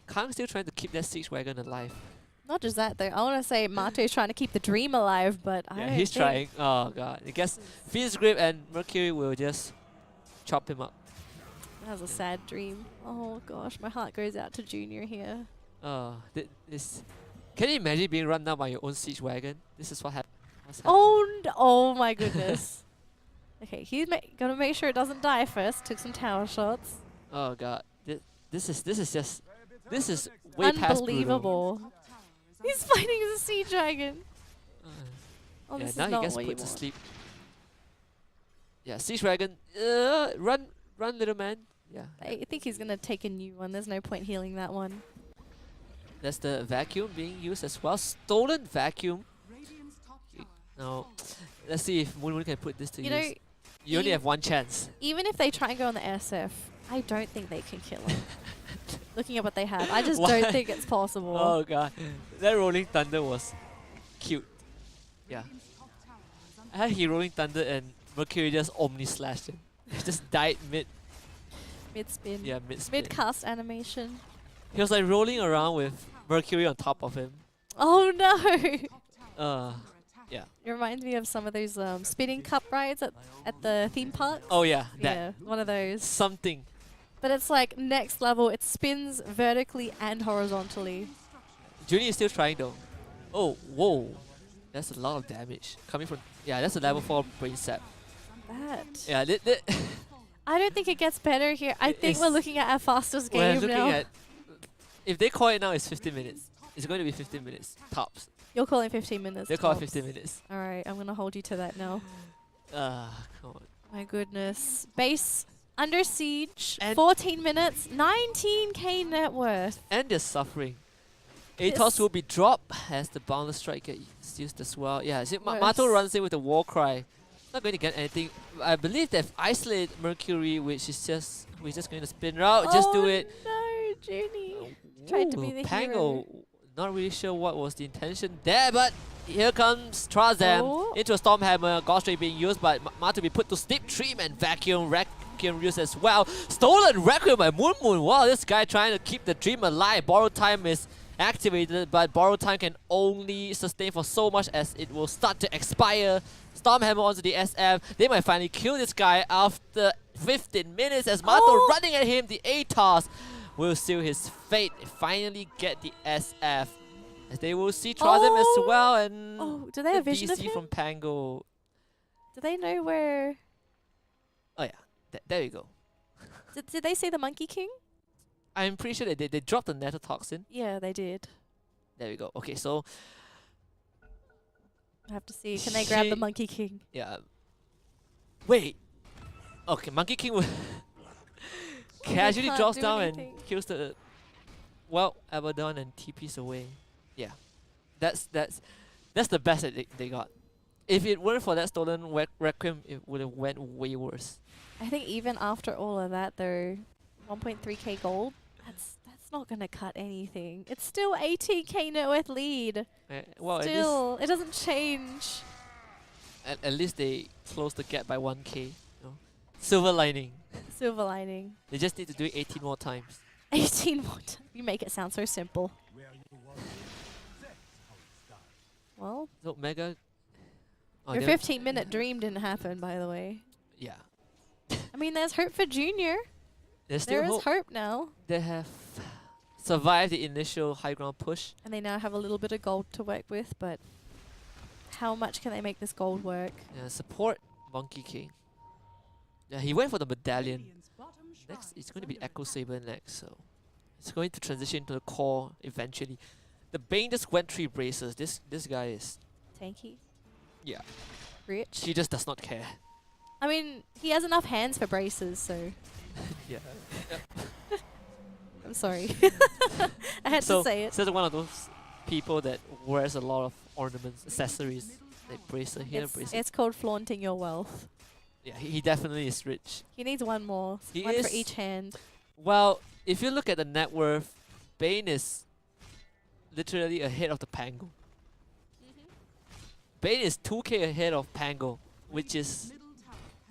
Speaker 1: Kang's still trying to keep that siege wagon alive.
Speaker 2: Not just that though. I want to say Mato's trying to keep the dream alive, but I
Speaker 1: Yeah,
Speaker 2: don't
Speaker 1: he's
Speaker 2: think
Speaker 1: trying. Oh god. I guess Phoenix Grip and Mercury will just chop him up.
Speaker 2: that was a sad dream. Oh gosh, my heart goes out to Junior here.
Speaker 1: This. Can you imagine being run down by your own siege wagon? This is what happened.
Speaker 2: Oh my goodness. Okay, he's gonna make sure it doesn't die first. Took some tower shots.
Speaker 1: Oh god. This is way past brutal.
Speaker 2: Unbelievable. He's fighting as a sea dragon. Oh,
Speaker 1: Yeah,
Speaker 2: this
Speaker 1: now
Speaker 2: is
Speaker 1: he
Speaker 2: not
Speaker 1: gets
Speaker 2: what you
Speaker 1: put to
Speaker 2: want.
Speaker 1: sleep. Yeah, siege dragon. Run, little man. Yeah,
Speaker 2: I think he's gonna take a new one. There's no point healing that one.
Speaker 1: that's the vacuum being used as well. Stolen vacuum. Now, let's see if Moon can put this to
Speaker 2: You
Speaker 1: use.
Speaker 2: know,
Speaker 1: You only have one chance.
Speaker 2: even if they try and go on the SF, I don't think they can kill him. Looking at what they have, I just don't think it's possible.
Speaker 1: Oh god, that Rolling Thunder was cute. Yeah, I had he Rolling Thunder and Mercury just Omni slashed him. He just died mid
Speaker 2: Mid-spin.
Speaker 1: Yeah, mid spin.
Speaker 2: Mid-cast animation.
Speaker 1: He was like rolling around with Mercury on top of him.
Speaker 2: Oh no!
Speaker 1: Yeah.
Speaker 2: It reminds me of some of those spinning cup rides at the theme park.
Speaker 1: Oh yeah, that
Speaker 2: Yeah, one of those.
Speaker 1: something.
Speaker 2: But it's like next level. It spins vertically and horizontally.
Speaker 1: Junie is still trying though. Oh, whoa. That's a lot of damage. Coming from... Yeah, that's a level 4 brain sap.
Speaker 2: That.
Speaker 1: Yeah,
Speaker 2: I don't think it gets better here. I think
Speaker 1: It's-
Speaker 2: we're looking at our fastest
Speaker 1: we're
Speaker 2: game
Speaker 1: looking
Speaker 2: now.
Speaker 1: at if they call it now, it's 15 minutes. It's going to be 15 minutes tops.
Speaker 2: You're calling 15 minutes.
Speaker 1: They call it
Speaker 2: tops.
Speaker 1: 15 minutes.
Speaker 2: All right, I'm gonna hold you to that now.
Speaker 1: Come on.
Speaker 2: My goodness. Base under siege.
Speaker 1: And
Speaker 2: 14 minutes. 19k net worth.
Speaker 1: And they're suffering.
Speaker 2: This-
Speaker 1: Atos will be dropped as the boundless strike gets used as well. Yeah, see,
Speaker 2: Worse.
Speaker 1: Mato runs in with a war cry. Not going to get anything. I believe they've isolated Mercury, which is just we're just going to spin route. Just do it.
Speaker 2: No, Junie. Tried to be the
Speaker 1: Pango,
Speaker 2: hero.
Speaker 1: not really sure what was the intention there, but here comes Trazam
Speaker 2: Oh.
Speaker 1: into a Stormhammer. Ghost Ray being used, but Mato be put to sleep. Dream and Vacuum. Requiem used as well. Stolen Requiem by Moon Moon. Wow, this guy trying to keep the Dream alive. Borrow Time is activated, but Borrow Time can only sustain for so much as it will start to expire. Stormhammer onto the SF. They might finally kill this guy after 15 minutes as Mato running at him. The Atos will seal his fate. Finally get the SF. As they will see Trazam as well, and
Speaker 2: do they have
Speaker 1: the
Speaker 2: vision of
Speaker 1: DC
Speaker 2: him?
Speaker 1: from Pango.
Speaker 2: Do they know where?
Speaker 1: Oh yeah, there we go.
Speaker 2: Did they say the Monkey King?
Speaker 1: I'm pretty sure they dropped the Netotoxin.
Speaker 2: Yeah, they did.
Speaker 1: There we go. Okay, so
Speaker 2: I have to see. Can they grab the
Speaker 1: Shit.
Speaker 2: Monkey King?
Speaker 1: yeah. Wait. Okay, Monkey King will casually
Speaker 2: can't
Speaker 1: drops
Speaker 2: do
Speaker 1: down
Speaker 2: anything.
Speaker 1: and kills the Abaddon and TPs away. Yeah, that's the best that they got. If it weren't for that stolen Requiem, it would have went way worse.
Speaker 2: I think even after all of that, though, 1.3k gold. That's not gonna cut anything. It's still 18k net worth lead.
Speaker 1: Well,
Speaker 2: Still, it doesn't change.
Speaker 1: at least they closed the gap by 1k. You know? Silver lining.
Speaker 2: Silver lining.
Speaker 1: They just need to do it 18 more times.
Speaker 2: 18 more times. You make it sound so simple. Well,
Speaker 1: So Mega. Oh,
Speaker 2: your
Speaker 1: they're-
Speaker 2: 15-minute dream didn't happen, by the way.
Speaker 1: Yeah.
Speaker 2: I mean, there's hope for Junior.
Speaker 1: There's still
Speaker 2: There is
Speaker 1: hope.
Speaker 2: hope now.
Speaker 1: They have survived the initial high ground push.
Speaker 2: And they now have a little bit of gold to work with, but how much can they make this gold work?
Speaker 1: Yeah, support Monkey King. Yeah, he went for the medallion. Next, it's going to be Echo Saber next, so it's going to transition to the core eventually. The Bane just went 3 braces. This guy is,
Speaker 2: Tanky.
Speaker 1: yeah,
Speaker 2: Rich.
Speaker 1: he just does not care.
Speaker 2: I mean, he has enough hands for braces, so
Speaker 1: Yeah.
Speaker 2: I'm sorry. I had
Speaker 1: So
Speaker 2: to say it.
Speaker 1: he's one of those people that wears a lot of ornaments, accessories, like bracer here, bracer.
Speaker 2: It's called flaunting your wealth.
Speaker 1: Yeah, he definitely is rich.
Speaker 2: He needs one more.
Speaker 1: He
Speaker 2: One for
Speaker 1: is-
Speaker 2: each hand.
Speaker 1: Well, if you look at the net worth, Bane is literally ahead of the Pango. Bane is 2k ahead of Pango, which is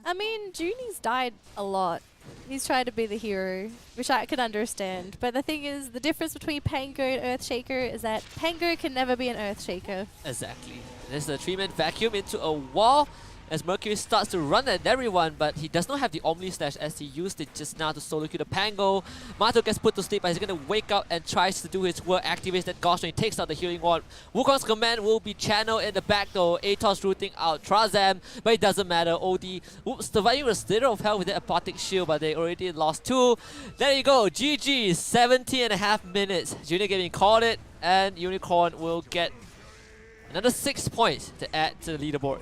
Speaker 2: I mean, Junie's died a lot. He's tried to be the hero, which I could understand. But the thing is, the difference between Pango and Earthshaker is that Pango can never be an Earthshaker.
Speaker 1: exactly. There's a 3-man vacuum into a wall as Mercury starts to run at everyone, but he does not have the Omni Slash as he used it just now to solo kill the Pango. Mato gets put to sleep, but he's going to wake up and tries to do his work, activates that Ghost Ray, takes out the healing ward. Wukong's command will be channeled in the back though. Atos rooting out Trazam, but it doesn't matter. OD surviving with a slither of health with the Apothic Shield, but they already lost 2. There you go, GG, 17.5 minutes. Junior Gaming called it, and Unicorn will get another 6 points to add to the leaderboard.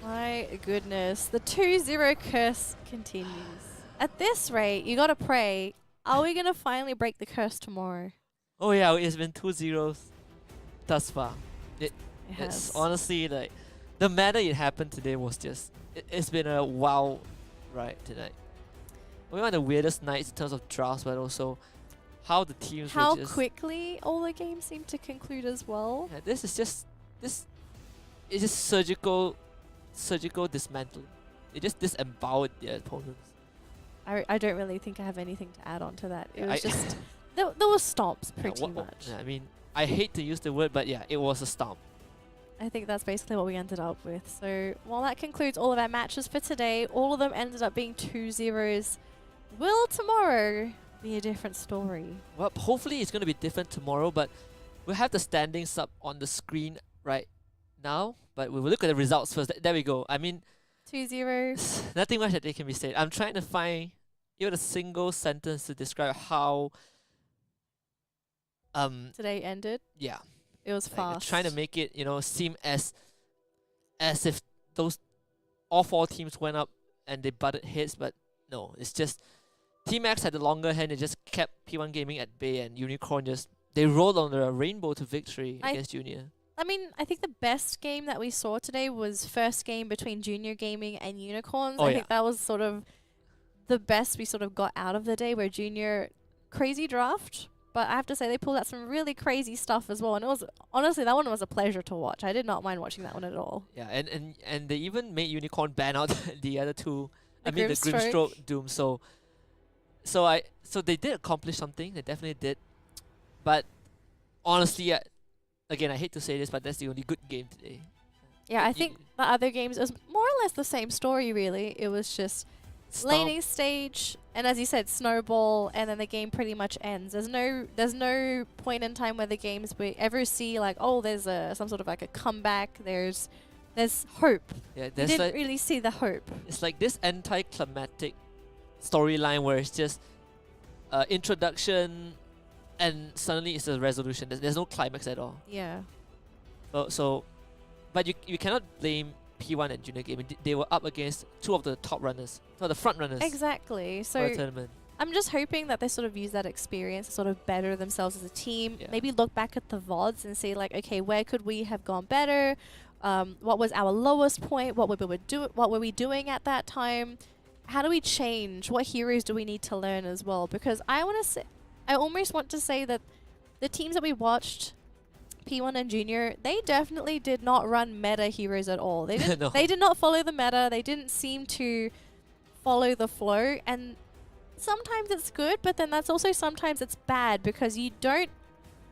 Speaker 2: My goodness. The 2-0 curse continues. At this rate, you gotta pray. Are we gonna finally break the curse tomorrow?
Speaker 1: Oh yeah, it's been 2 zeros thus far.
Speaker 2: It
Speaker 1: It's
Speaker 2: has.
Speaker 1: honestly like the manner it happened today was just it's been a wow ride tonight. One of the weirdest nights in terms of drafts, but also how the teams
Speaker 2: How
Speaker 1: were just
Speaker 2: quickly all the games seem to conclude as well.
Speaker 1: yeah, this is just this it's just surgical dismantling. It just disempowered their opponents.
Speaker 2: I don't really think I have anything to add on to that. It was
Speaker 1: I-
Speaker 2: just there were stomps
Speaker 1: Yeah,
Speaker 2: pretty
Speaker 1: what-
Speaker 2: much.
Speaker 1: yeah, I mean, I hate to use the word, but yeah, it was a stomp.
Speaker 2: I think that's basically what we ended up with. So, well, that concludes all of our matches for today. All of them ended up being 2-0s. Will tomorrow be a different story?
Speaker 1: Well, hopefully it's going to be different tomorrow, but we'll have the standings up on the screen right now. But we will look at the results first. There we go. I mean,
Speaker 2: 2-0.
Speaker 1: nothing much that they can be said. I'm trying to find even a single sentence to describe how
Speaker 2: Today ended.
Speaker 1: Yeah,
Speaker 2: It was
Speaker 1: like
Speaker 2: fast.
Speaker 1: trying to make it seem as if those all four teams went up and they butted heads, but no, it's just T-Max had the longer hand. They just kept P1 Gaming at bay, and Unicorn they rolled on the rainbow to victory against Junior.
Speaker 2: I mean, I think the best game that we saw today was first game between Junior Gaming and Unicorns. I think that was sort of the best we sort of got out of the day, where Junior, crazy draft, but I have to say they pulled out some really crazy stuff as well, and it was honestly, that one was a pleasure to watch. I did not mind watching that one at all.
Speaker 1: Yeah, and they even made Unicorn ban out the other two.
Speaker 2: The
Speaker 1: the Grimstroke Doom. So they did accomplish something. They definitely did. But honestly, again, I hate to say this, but that's the only good game today.
Speaker 2: Yeah, I think the other games, it was more or less the same story, really. It was just laning stage, and as you said, snowball, and then the game pretty much ends. There's no point in time where the games we ever see like, oh, there's some sort of like a comeback. There's hope.
Speaker 1: Yeah,
Speaker 2: you didn't really see the hope.
Speaker 1: It's like this anticlimactic storyline where it's just introduction, and suddenly it's a resolution. There's no climax at all.
Speaker 2: Yeah.
Speaker 1: But you cannot blame P1 and Junior Gaming. They were up against two of the top runners, the front runners.
Speaker 2: Exactly.
Speaker 1: So
Speaker 2: for the tournament. I'm just hoping that they sort of use that experience to sort of better themselves as a team. Yeah. Maybe look back at the VODs and say like, okay, where could we have gone better? What was our lowest point? What were we doing at that time? How do we change? What heroes do we need to learn as well? Because I almost want to say that the teams that we watched, P1 and Junior, they definitely did not run meta heroes at all. They didn't. No. They did not follow the meta. They didn't seem to follow the flow. And sometimes it's good, but then that's also sometimes it's bad, because you don't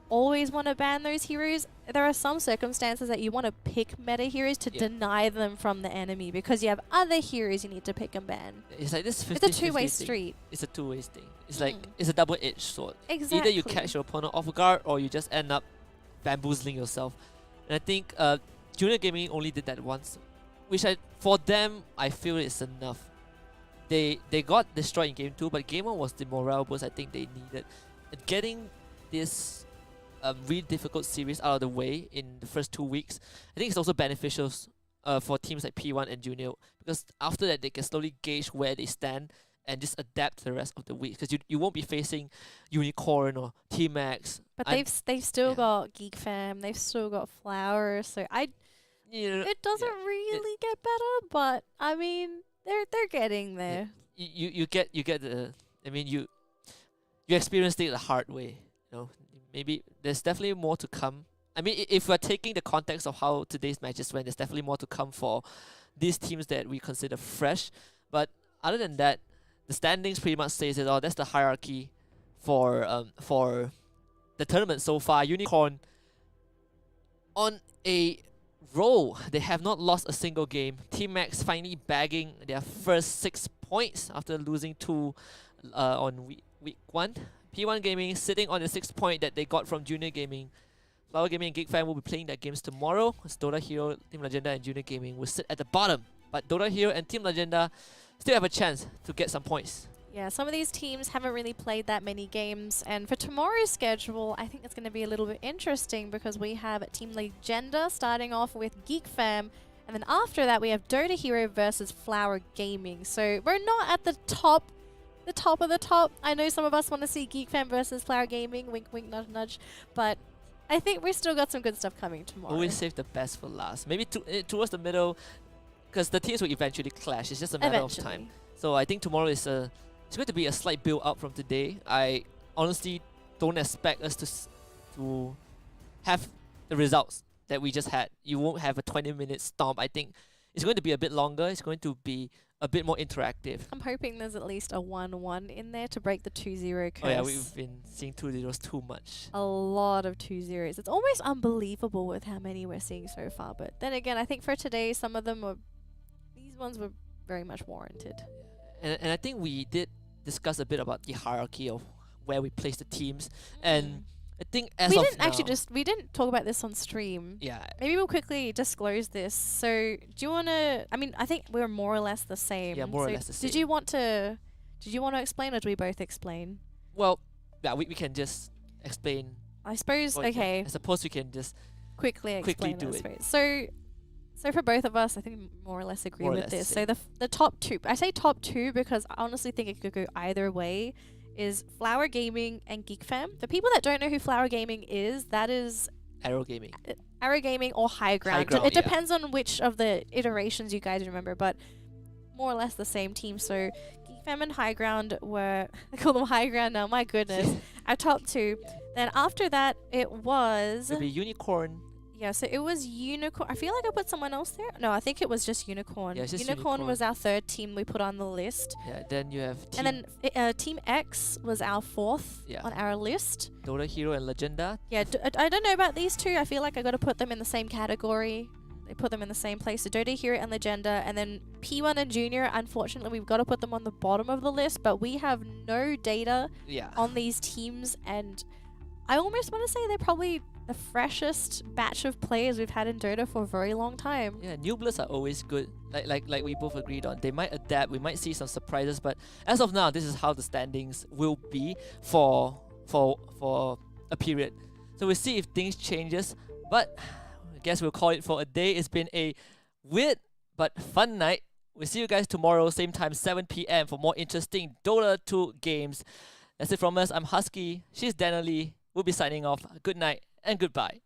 Speaker 2: always want to ban those heroes. There are some circumstances that you want to pick meta heroes to deny them from the enemy, because you have other heroes you need to pick and ban.
Speaker 1: It's like this 50-50
Speaker 2: It's a two-way street.
Speaker 1: It's a two-way thing. It's like it's a double-edged sword.
Speaker 2: Exactly.
Speaker 1: Either you catch your opponent off guard, or you just end up bamboozling yourself. And I think Junior Gaming only did that once, which for them I feel is enough. They got destroyed in game 2, but game 1 was the morale boost I think they needed. And getting this really difficult series out of the way in the first 2 weeks, I think it's also beneficial for teams like P1 and Junior, because after that they can slowly gauge where they stand and just adapt to the rest of the week, because you won't be facing Unicorn or T-Max.
Speaker 2: But they've still got Geek Fam, they've still got Flower, so it doesn't really get better, but I mean they're getting there.
Speaker 1: You get the, I mean you experienced it the hard way. Maybe there's definitely more to come. I mean, if we're taking the context of how today's matches went, there's definitely more to come for these teams that we consider fresh. But other than that, the standings pretty much says it all. That's the hierarchy for the tournament so far. Unicorn on a roll. They have not lost a single game. T-Max finally bagging their first 6 points after losing 2 on week 1. P1 Gaming sitting on the 6th point that they got from Junior Gaming. Flower Gaming and Geek Fan will be playing their games tomorrow. As Dota Hero, Team Legenda, and Junior Gaming will sit at the bottom. But Dota Hero and Team Legenda still have a chance to get some points.
Speaker 2: Yeah, some of these teams haven't really played that many games. And for tomorrow's schedule, I think it's going to be a little bit interesting, because we have Team Legenda starting off with Geek Fam. And then after that, we have Dota Hero versus Flower Gaming. So we're not at the top of the top. I know some of us want to see Geek Fam versus Flower Gaming, wink wink nudge nudge, but I think we still got some good stuff coming tomorrow.
Speaker 1: Always save the best for last. Maybe towards the middle, because the teams will eventually clash. It's just a matter of time. So I think tomorrow it's going to be a slight build up from today. I honestly don't expect us to have the results that we just had. You won't have a 20-minute stomp. I think it's going to be a bit longer. It's going to be a bit more interactive.
Speaker 2: I'm hoping there's at least a 1-1 in there to break the 2-0 curse.
Speaker 1: Oh yeah, we've been seeing 2-0s too much.
Speaker 2: A lot of 2-0s. It's almost unbelievable with how many we're seeing so far. But then again, I think for today, some of them these ones were very much warranted.
Speaker 1: And I think we did discuss a bit about the hierarchy of where we place the teams. And I think we didn't talk about this on stream. Yeah.
Speaker 2: Maybe we'll quickly disclose this. So do you want to, I mean, I think we're more or less the same.
Speaker 1: Yeah, more or less the same.
Speaker 2: Did you want to explain, or do we both explain?
Speaker 1: Well, yeah, we can just explain
Speaker 2: I suppose,
Speaker 1: Well, yeah,
Speaker 2: okay,
Speaker 1: I suppose we can just
Speaker 2: quickly explain
Speaker 1: do
Speaker 2: this.
Speaker 1: it.
Speaker 2: So for both of us, I think we more or less agree
Speaker 1: More or
Speaker 2: with
Speaker 1: less
Speaker 2: this.
Speaker 1: same.
Speaker 2: So the top two, I say top two because I honestly think it could go either way, is Flower Gaming and GeekFam. For people that don't know who Flower Gaming is, that is
Speaker 1: Arrow Gaming.
Speaker 2: Arrow Gaming or High Ground.
Speaker 1: Ground,
Speaker 2: It
Speaker 1: yeah.
Speaker 2: depends on which of the iterations you guys remember, but more or less the same team. So GeekFam and High Ground were, I call them High Ground now, my goodness, our top two. Then after that, it was...
Speaker 1: Maybe Unicorn.
Speaker 2: Yeah, so it was Unicorn. I feel like I put someone else there. No, I think it was just Unicorn.
Speaker 1: Yeah, it's just
Speaker 2: Unicorn was
Speaker 1: Unicorn.
Speaker 2: our third team we put on the list.
Speaker 1: Yeah, then you have Team
Speaker 2: And then Team X was our fourth
Speaker 1: Yeah.
Speaker 2: on our list.
Speaker 1: Dota Hero and Legenda.
Speaker 2: Yeah, I don't know about these two. I feel like I got to put them in the same category. They put them in the same place. So Dota Hero and Legenda. And then P1 and Junior, unfortunately, we've got to put them on the bottom of the list. But we have no data
Speaker 1: Yeah.
Speaker 2: on these teams. And I almost want to say they're probably the freshest batch of players we've had in Dota for a very long time.
Speaker 1: Yeah, new bloods are always good. Like we both agreed on. They might adapt. We might see some surprises, but as of now, this is how the standings will be for a period. So we'll see if things changes. But I guess we'll call it for a day. It's been a weird but fun night. We'll see you guys tomorrow, same time, 7 p.m. for more interesting Dota 2 games. That's it from us. I'm HusKKiee. She's Danelie. We'll be signing off. Good night and goodbye.